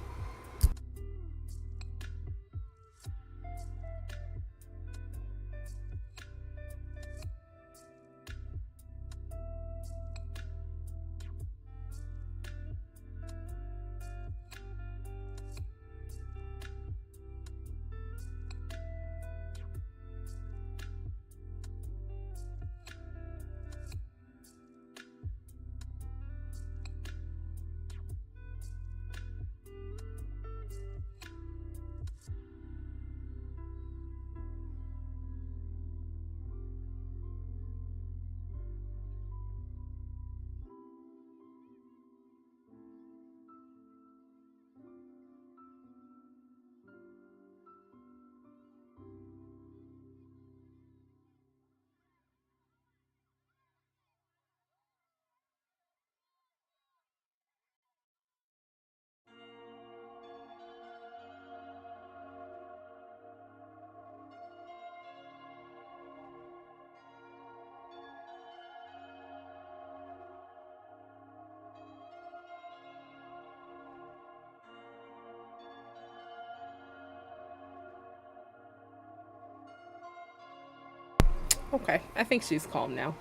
Okay, I think she's calm now.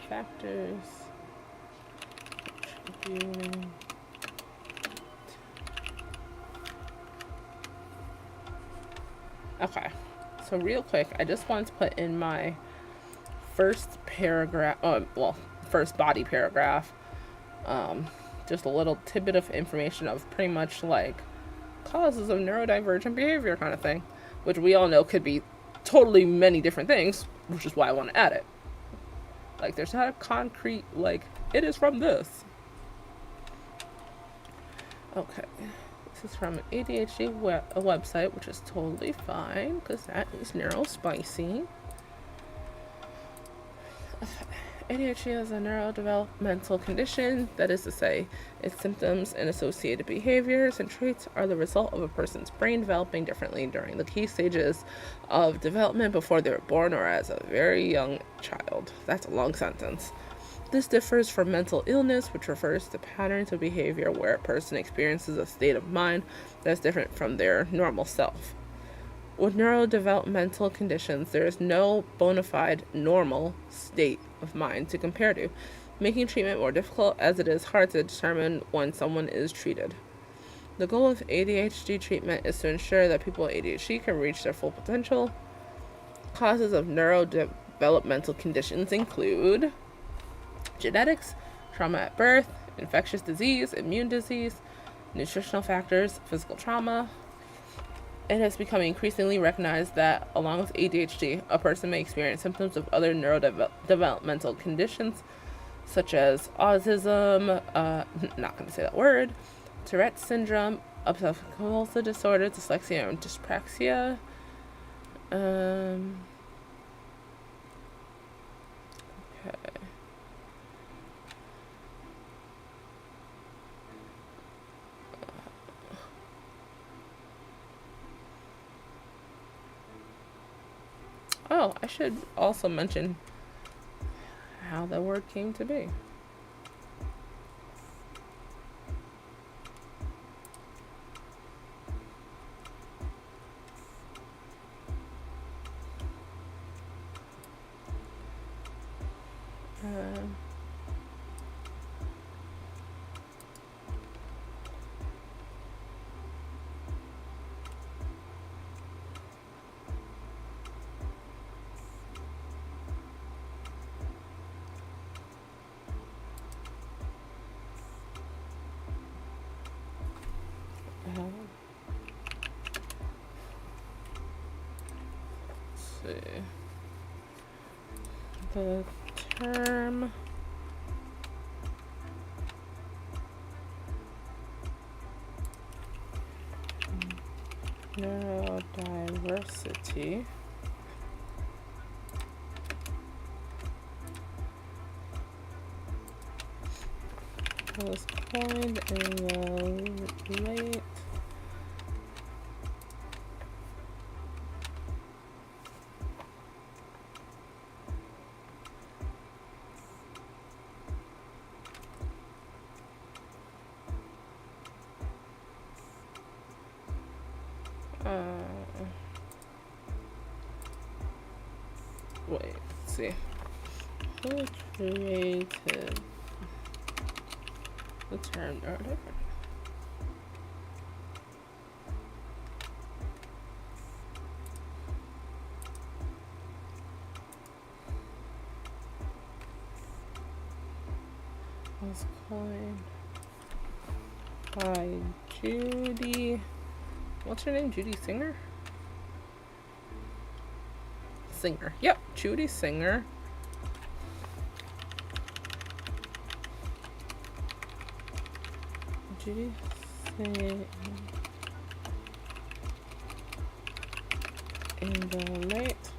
Factors contributing. Okay, so real quick, I just wanted to put in my first paragraph, first body paragraph, just a little tidbit of information of pretty much like causes of neurodivergent behavior kind of thing, which we all know could be totally many different things, which is why I want to add it. Like, there's not a concrete, like, it is from this. Okay. This is from an ADHD website, which is totally fine, because that is neurospicy. ADHD is a neurodevelopmental condition, that is to say, its symptoms and associated behaviors and traits are the result of a person's brain developing differently during the key stages of development before they were born or as a very young child. That's a long sentence. This differs from mental illness, which refers to patterns of behavior where a person experiences a state of mind that's different from their normal self. With neurodevelopmental conditions, there is no bona fide normal state of mind to compare to, making treatment more difficult as it is hard to determine when someone is treated. The goal of ADHD treatment is to ensure that people with ADHD can reach their full potential. Causes of neurodevelopmental conditions include genetics, trauma at birth, infectious disease, immune disease, nutritional factors, physical trauma. It has become increasingly recognized that, along with ADHD, a person may experience symptoms of other neurodevelopmental conditions, such as autism, not going to say that word, Tourette's syndrome, obsessive compulsive disorder, dyslexia, and dyspraxia. Okay. Oh, I should also mention how the word came to be. let's see. The term neurodiversity was coined in the late wait, let's see. Who created the term neurodivergent? Was coined by Judy. What's her name? Judy Singer? Singer. Yep, Judy Singer. Judy Singer in the late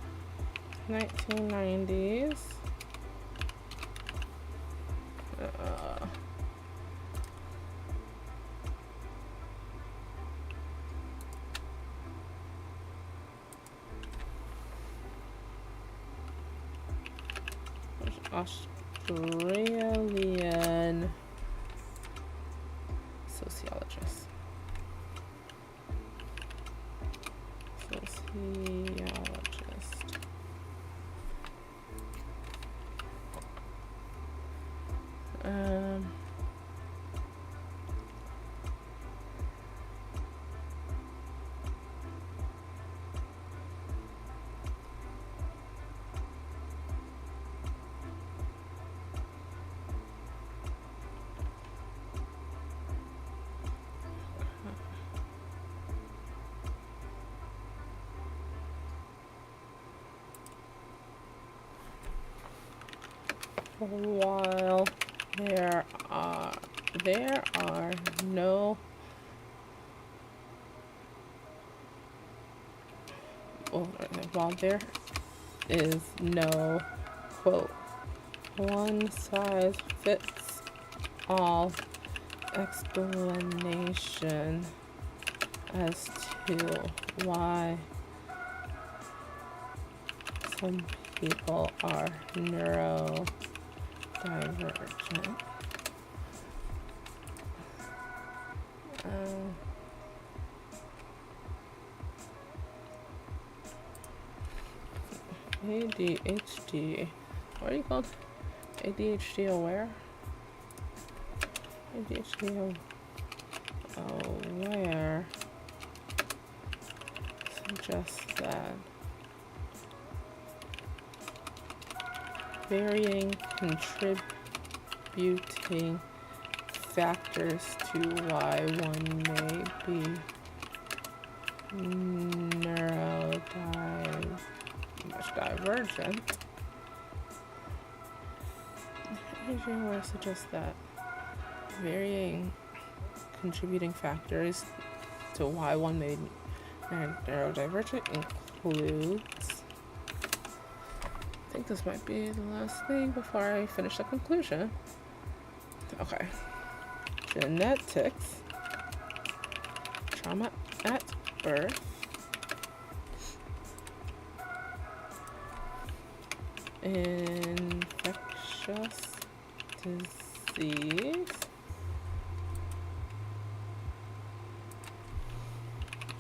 1990s. Australian sociologist. While there are no while there is no quote one size fits all explanation as to why some people are neurodivergent. ADHD. What are you called? ADHD aware? ADHD aware suggests that varying contributing factors to why one may be neurodivergent. ADHD suggests that varying contributing factors to why one may be neurodivergent includes. I think this might be the last thing before I finish the conclusion. Okay. Genetics, trauma at birth, infectious disease,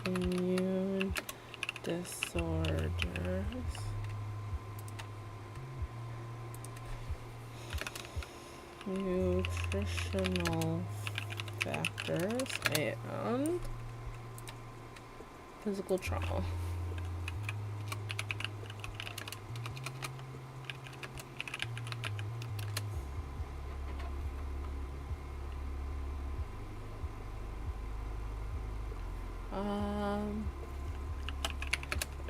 immune disorders, nutritional factors, and physical trauma.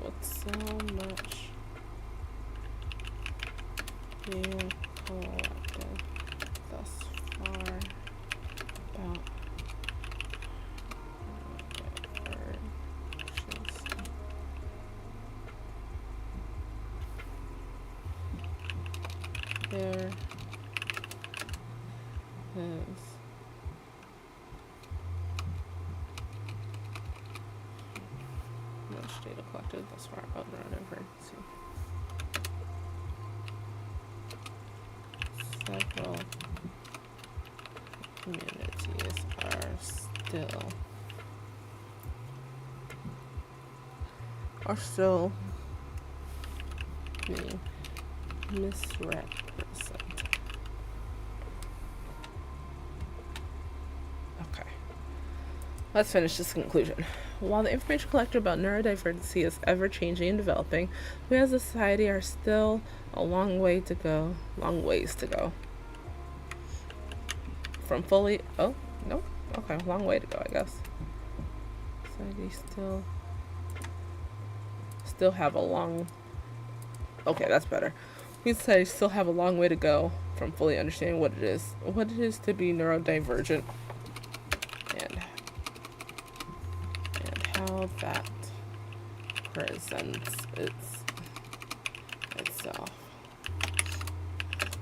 With so much being collected thus far about there is much data collected thus far about neurodivergency. Several communities are still being misrepresented. Okay. Let's finish this conclusion. While the information collected about neurodivergency is ever changing and developing, we as a society are still a long ways to go. From fully long way to go, I guess. Society still have a long that's better. We say still have a long way to go from fully understanding what it is to be neurodivergent and how that presents itself.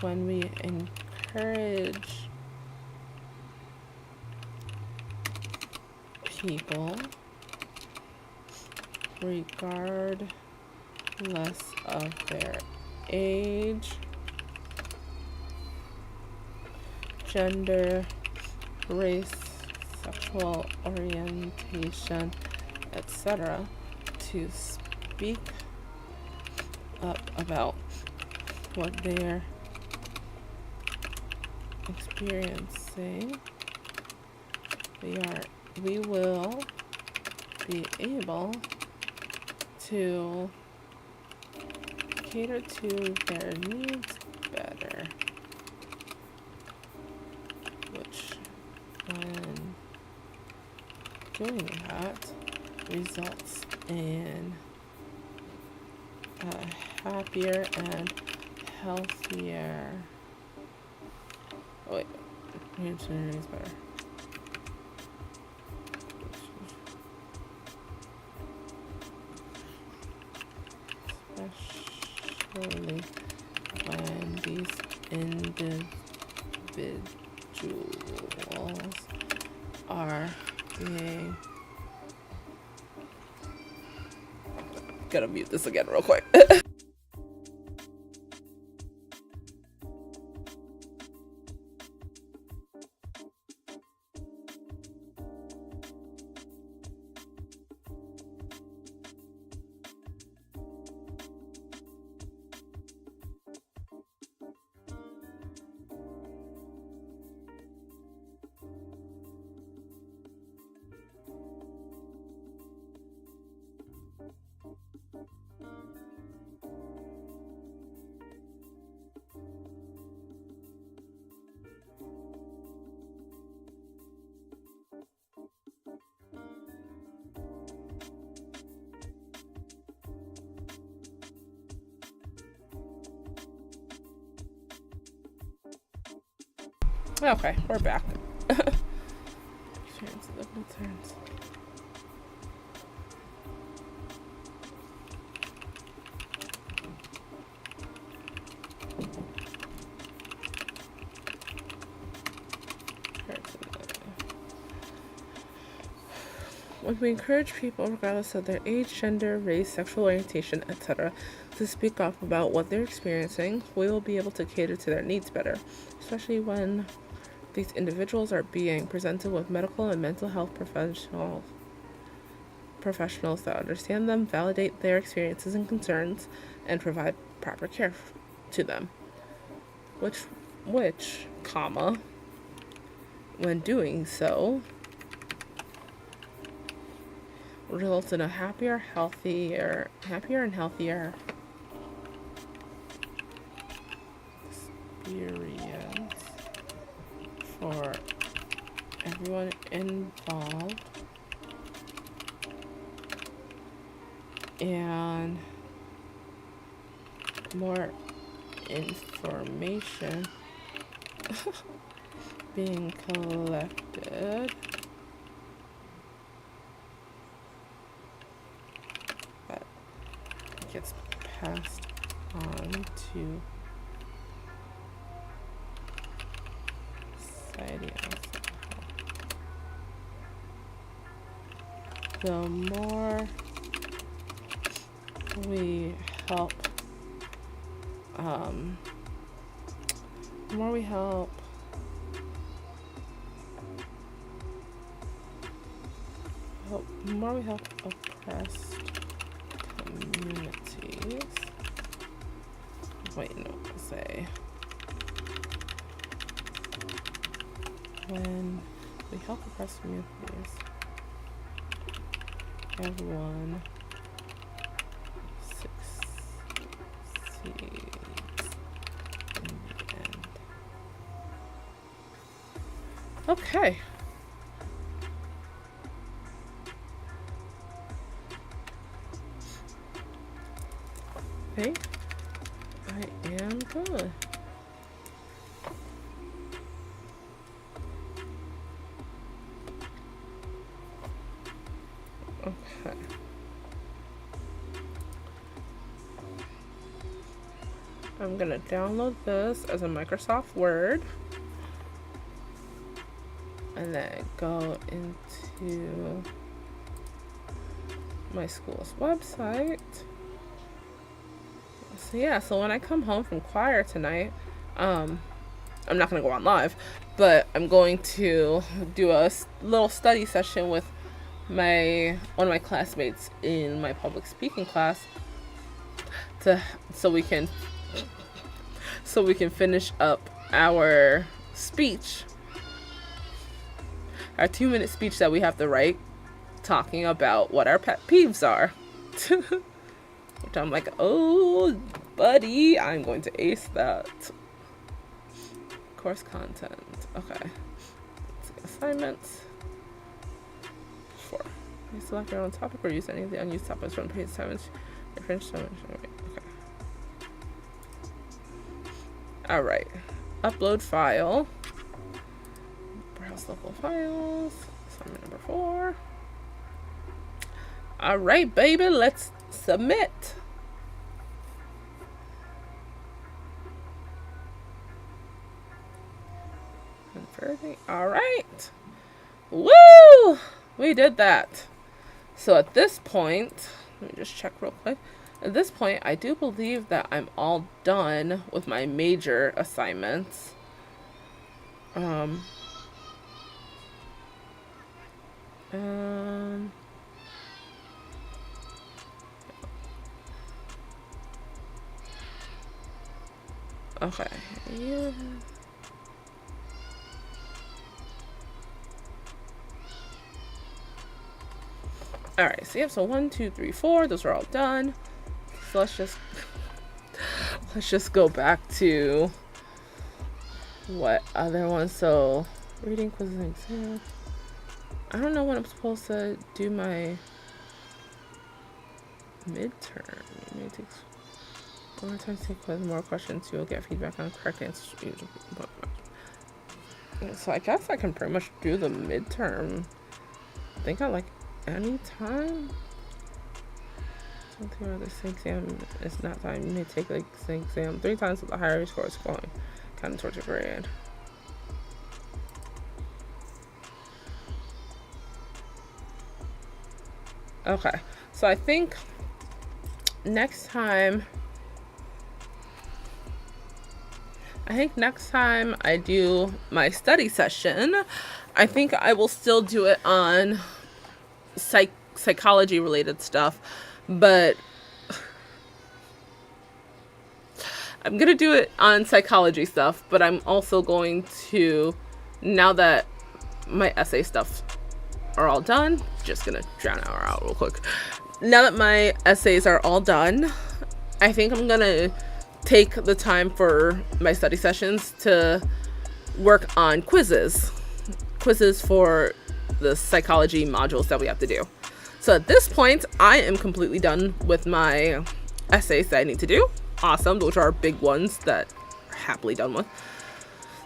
When we encourage people, regardless of their age, gender, race, sexual orientation, etc., to speak up about what they're experiencing, we will be able to cater to their needs better, which when doing that results in a happier and healthier needs better. Especially when these individuals are being... Gotta mute this again real quick. Okay, we're back. Experience of the concerns. When we encourage people, regardless of their age, gender, race, sexual orientation, etc., to speak up about what they're experiencing, we will be able to cater to their needs better, especially when these individuals are being presented with medical and mental health professionals that understand them, validate their experiences and concerns, and provide proper care to them. Which, when doing so, results in a happier and healthier experience for everyone involved, and more information being collected that gets passed on to society as a whole. The more we help, the more we help oppressed communities. Wait, no, say when we help oppressed communities, everyone succeeds in the end. Okay. Okay, I am good. Okay. I'm gonna download this as a Microsoft Word and then go into my school's website. So yeah, so when I come home from choir tonight, I'm not gonna go on live, but I'm going to do a little study session with one of my classmates in my public speaking class so we can finish up our speech, our 2-minute speech that we have to write, talking about what our pet peeves are. Which I'm like, oh, buddy, I'm going to ace that. Course content. Okay. Let's see, assignments. 4. You select your own topic or use any of the unused topics from page 7. Okay. Alright. Upload file. Browse local files. Assignment number 4. Alright, baby, let's submit. Converting. All right. Woo! We did that. So at this point, let me just check real quick. At this point, I do believe that I'm all done with my major assignments. Okay. Yeah. Alright, so yeah, so 1, 2, 3, 4, those are all done. So let's just go back to what other ones. So reading, quizzes, and exams. I don't know when I'm supposed to do my midterm. It takes more time to take quiz, more questions. You'll get feedback on correct answers. So I guess I can pretty much do the midterm. I think I like any time. Something about this exam is not time. You may take like the exam 3 times with the higher your score is going, kind of towards your grade. Okay, so I think next time I do my study session, I think I will still do it on psychology related stuff, but I'm gonna do it on psychology stuff, but I'm also going to, now that my essay stuff are all done, just gonna drown her out real quick. Now that my essays are all done, I think I'm gonna take the time for my study sessions to work on quizzes for the psychology modules that we have to do. So at this point, I am completely done with my essays that I need to do. Awesome. Those are big ones that are happily done with.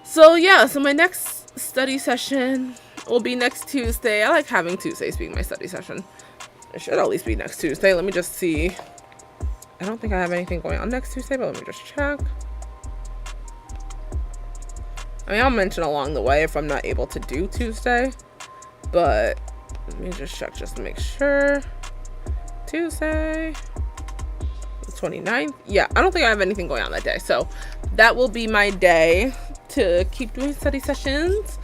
So yeah, so my next study session will be next Tuesday. I like having Tuesdays being my study session. It should at least be next Tuesday. Let me just see. I don't think I have anything going on next Tuesday, but let me just check. I mean, I'll mention along the way if I'm not able to do Tuesday, but let me just check just to make sure. Tuesday, the 29th. Yeah, I don't think I have anything going on that day. So that will be my day to keep doing study sessions.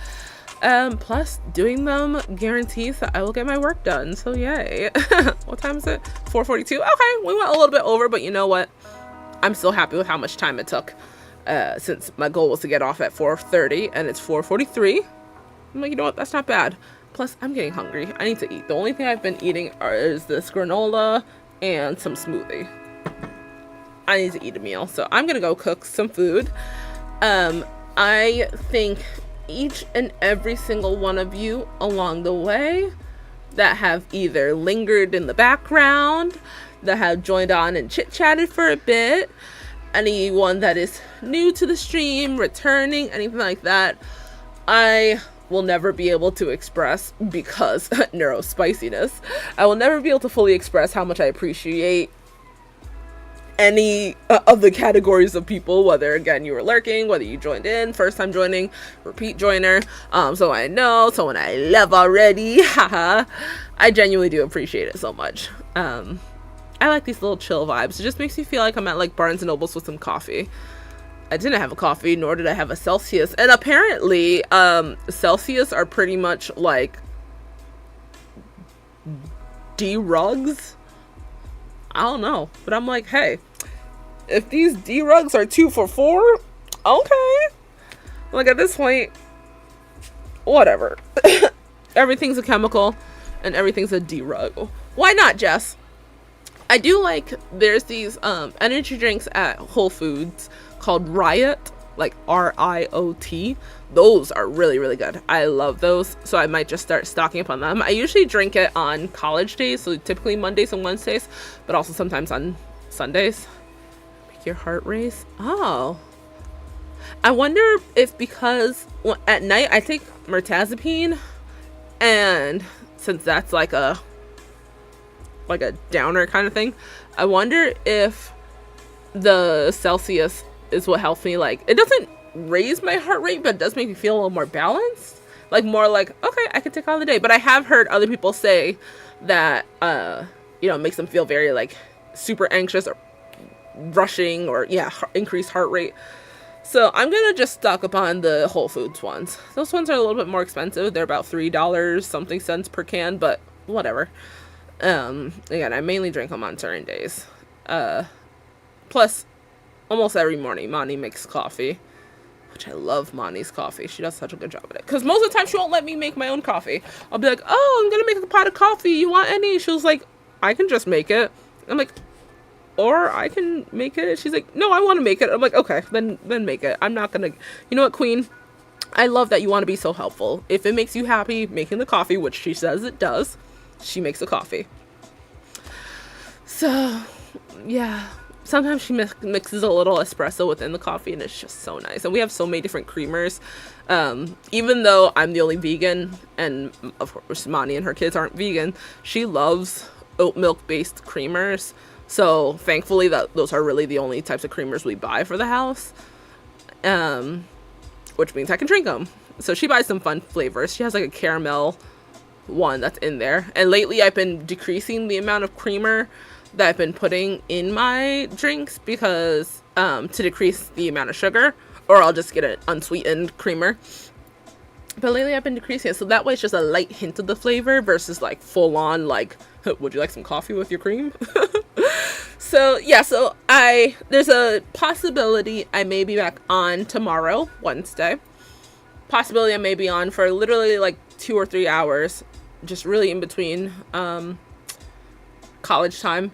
Plus doing them guarantees that I will get my work done. So yay. What time is it? 4:42. Okay, we went a little bit over, but you know what? I'm still happy with how much time it took. Since my goal was to get off at 4:30 and it's 4:43. I'm like, you know what? That's not bad. Plus, I'm getting hungry. I need to eat. The only thing I've been eating is this granola and some smoothie. I need to eat a meal. So I'm going to go cook some food. I think each and every single one of you along the way that have either lingered in the background, that have joined on and chit-chatted for a bit, anyone that is new to the stream, returning, anything like that, I will never be able to express, because neurospiciness, I will never be able to fully express how much I appreciate any of the categories of people, whether again you were lurking, whether you joined in, first time joining, repeat joiner, someone I know, someone I love already. Haha. I genuinely do appreciate it so much. I like these little chill vibes. It just makes me feel like I'm at like Barnes and Nobles with some coffee. I didn't have a coffee, nor did I have a Celsius. And apparently, Celsius are pretty much like D-rugs. I don't know. But I'm like, hey, if these D-rugs are 2 for $4, okay. Like at this point, whatever. Everything's a chemical and everything's a D-rug. Why not, Jess? I do like, there's these energy drinks at Whole Foods called Riot, like R-I-O-T. Those are really, really good. I love those, so I might just start stocking up on them. I usually drink it on college days, so typically Mondays and Wednesdays, but also sometimes on Sundays. Make your heart race. Oh. I wonder if because at night I take mirtazapine, and since that's like a downer kind of thing, I wonder if the Celsius is what helps me, like, it doesn't raise my heart rate, but it does make me feel a little more balanced, like more like, okay, I can take all the day. But I have heard other people say that it makes them feel very like super anxious or rushing, or increased heart rate. So I'm gonna just stock up on the Whole Foods ones. Those ones are a little bit more expensive. They're about $3 something cents per can, but whatever. Again, I mainly drink them on certain days. Plus, almost every morning, Mani makes coffee, which I love Mani's coffee. She does such a good job at it. Because most of the time, she won't let me make my own coffee. I'll be like, oh, I'm going to make a pot of coffee. You want any? She was like, I can just make it. I'm like, or I can make it. She's like, no, I want to make it. I'm like, okay, then make it. I'm not going to. You know what, Queen? I love that you want to be so helpful. If it makes you happy making the coffee, which she says it does, she makes the coffee. So, yeah. Sometimes she mixes a little espresso within the coffee, and it's just so nice. And we have so many different creamers. Even though I'm the only vegan, and of course Mani and her kids aren't vegan, she loves oat milk based creamers. So thankfully those are really the only types of creamers we buy for the house. Which means I can drink them. So she buys some fun flavors. She has like a caramel one that's in there. And lately I've been decreasing the amount of creamer that I've been putting in my drinks, because to decrease the amount of sugar, or I'll just get an unsweetened creamer. But lately I've been decreasing it, so that way it's just a light hint of the flavor versus like full on like, would you like some coffee with your cream? So yeah, so there's a possibility I may be back on tomorrow, Wednesday. Possibility I may be on for literally like 2 or 3 hours, just really in between college time.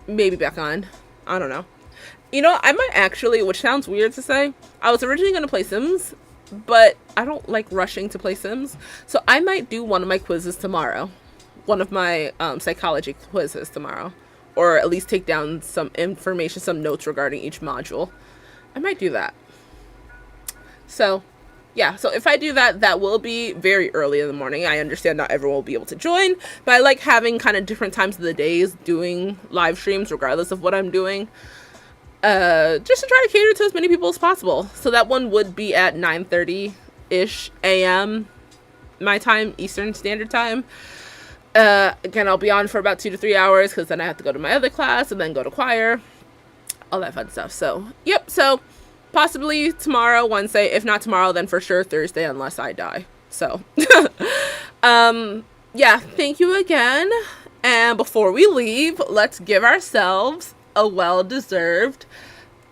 Maybe back on. I don't know. You know, I might actually, which sounds weird to say, I was originally going to play Sims, but I don't like rushing to play Sims. So I might do one of my quizzes tomorrow. one of my psychology quizzes tomorrow, or at least take down some information, some notes regarding each module. I might do that. So yeah, so if I do that, that will be very early in the morning. I understand not everyone will be able to join, but I like having kind of different times of the days doing live streams regardless of what I'm doing. Just to try to cater to as many people as possible. So that one would be at 9:30-ish a.m. my time, Eastern Standard Time. Again, I'll be on for about 2 to 3 hours because then I have to go to my other class and then go to choir. All that fun stuff. So, yep, so possibly tomorrow, Wednesday. If not tomorrow, then for sure Thursday, unless I die. So, yeah, thank you again. And before we leave, let's give ourselves a well-deserved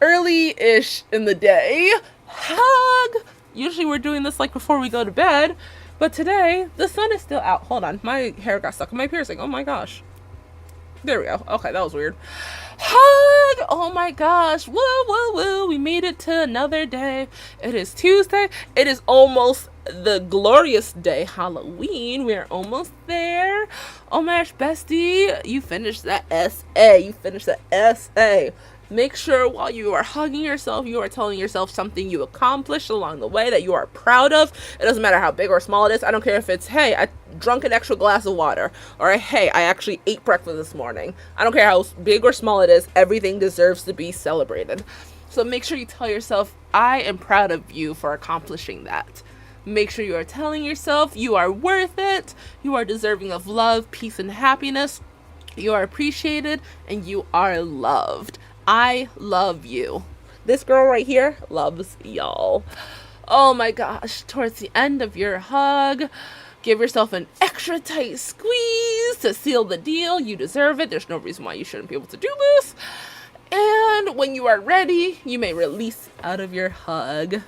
early-ish in the day hug. Usually we're doing this like before we go to bed, but today the sun is still out. Hold on, my hair got stuck in my piercing. Oh my gosh. There we go. Okay, that was weird. Hug! Oh my gosh. Woo, woo, woo. We made it to another day. It is Tuesday. It is almost the glorious day, Halloween. We're almost there. Oh my gosh, bestie. You finished that essay. You finished that essay. Make sure while you are hugging yourself, you are telling yourself something you accomplished along the way that you are proud of. It doesn't matter how big or small it is. I don't care if it's, hey, I drank an extra glass of water, or hey, I actually ate breakfast this morning. I don't care how big or small it is. Everything deserves to be celebrated. So make sure you tell yourself, I am proud of you for accomplishing that. Make sure you are telling yourself you are worth it. You are deserving of love, peace, and happiness. You are appreciated and you are loved. I love you. This girl right here loves y'all. Oh my gosh. Towards the end of your hug, give yourself an extra tight squeeze to seal the deal. You deserve it. There's no reason why you shouldn't be able to do this. And when you are ready, you may release out of your hug.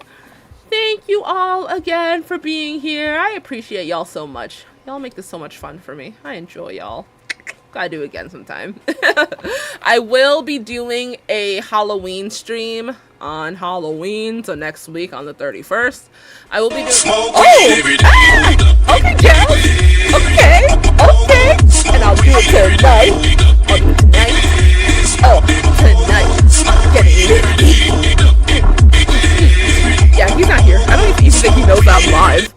Thank you all again for being here. I appreciate y'all so much. Y'all make this so much fun for me. I enjoy y'all. Gotta do it again sometime. I will be doing a Halloween stream on Halloween, so next week on the 31st. I will be doing... Okay, Jeff. Okay. And I'll do it tonight. I'll do it tonight. Oh, tonight. Getting it. Yeah, he's not here. I don't even think he knows I'm live.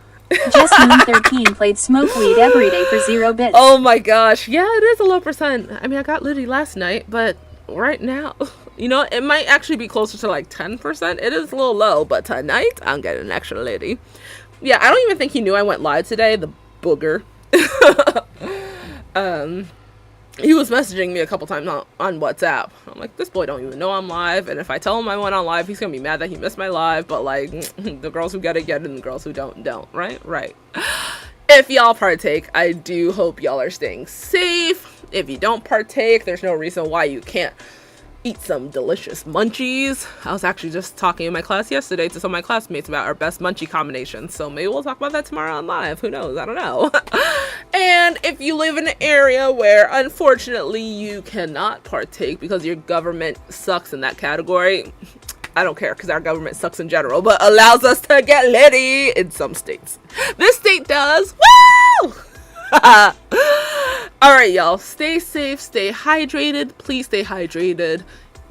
Just Moon 13 played smoke weed every day for 0 bits. Oh my gosh. Yeah, it is a low percent. I mean, I got Liddy last night, but right now, you know, it might actually be closer to like 10%. It is a little low, but tonight, I'm getting an extra Liddy. Yeah, I don't even think he knew I went live today, the booger. He was messaging me a couple times on WhatsApp. I'm like, this boy don't even know I'm live, and if I tell him I went on live, he's gonna be mad that he missed my live, but like, the girls who get it, and the girls who don't, right? If y'all partake, I do hope y'all are staying safe. If you don't partake, there's no reason why you can't eat some delicious munchies. I was actually just talking in my class yesterday to some of my classmates about our best munchie combinations, so maybe we'll talk about that tomorrow on live. Who knows? I don't know. And if you live in an area where unfortunately you cannot partake because your government sucks in that category, I don't care because our government sucks in general, but allows us to get litty in some states. This state does. Woo! Alright, y'all. Stay safe. Stay hydrated. Please stay hydrated.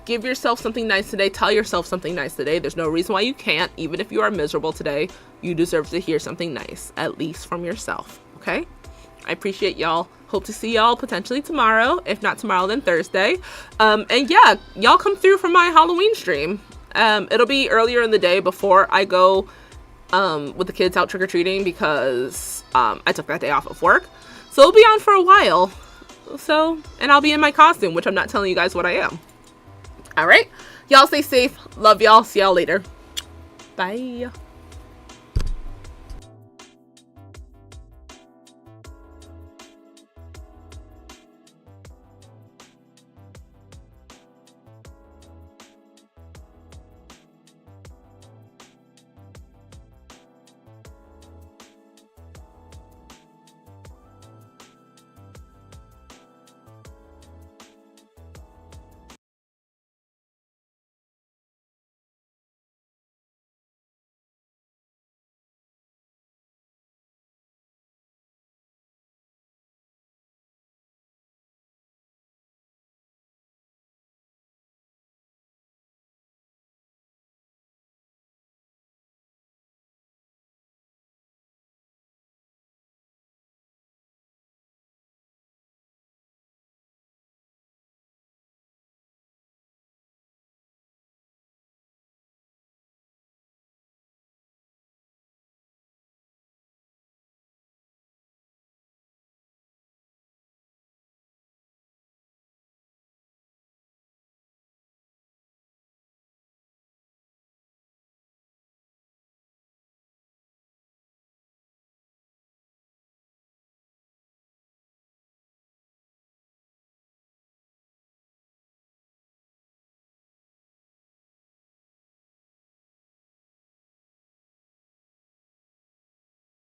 Give yourself something nice today. Tell yourself something nice today. There's no reason why you can't. Even if you are miserable today, you deserve to hear something nice, at least from yourself. Okay? I appreciate y'all. Hope to see y'all potentially tomorrow. If not tomorrow, then Thursday. And yeah, y'all come through for my Halloween stream. It'll be earlier in the day before I go with the kids out trick-or-treating because I took that day off of work. So it'll be on for a while. So, and I'll be in my costume, which I'm not telling you guys what I am. All right. Y'all stay safe. Love y'all. See y'all later. Bye.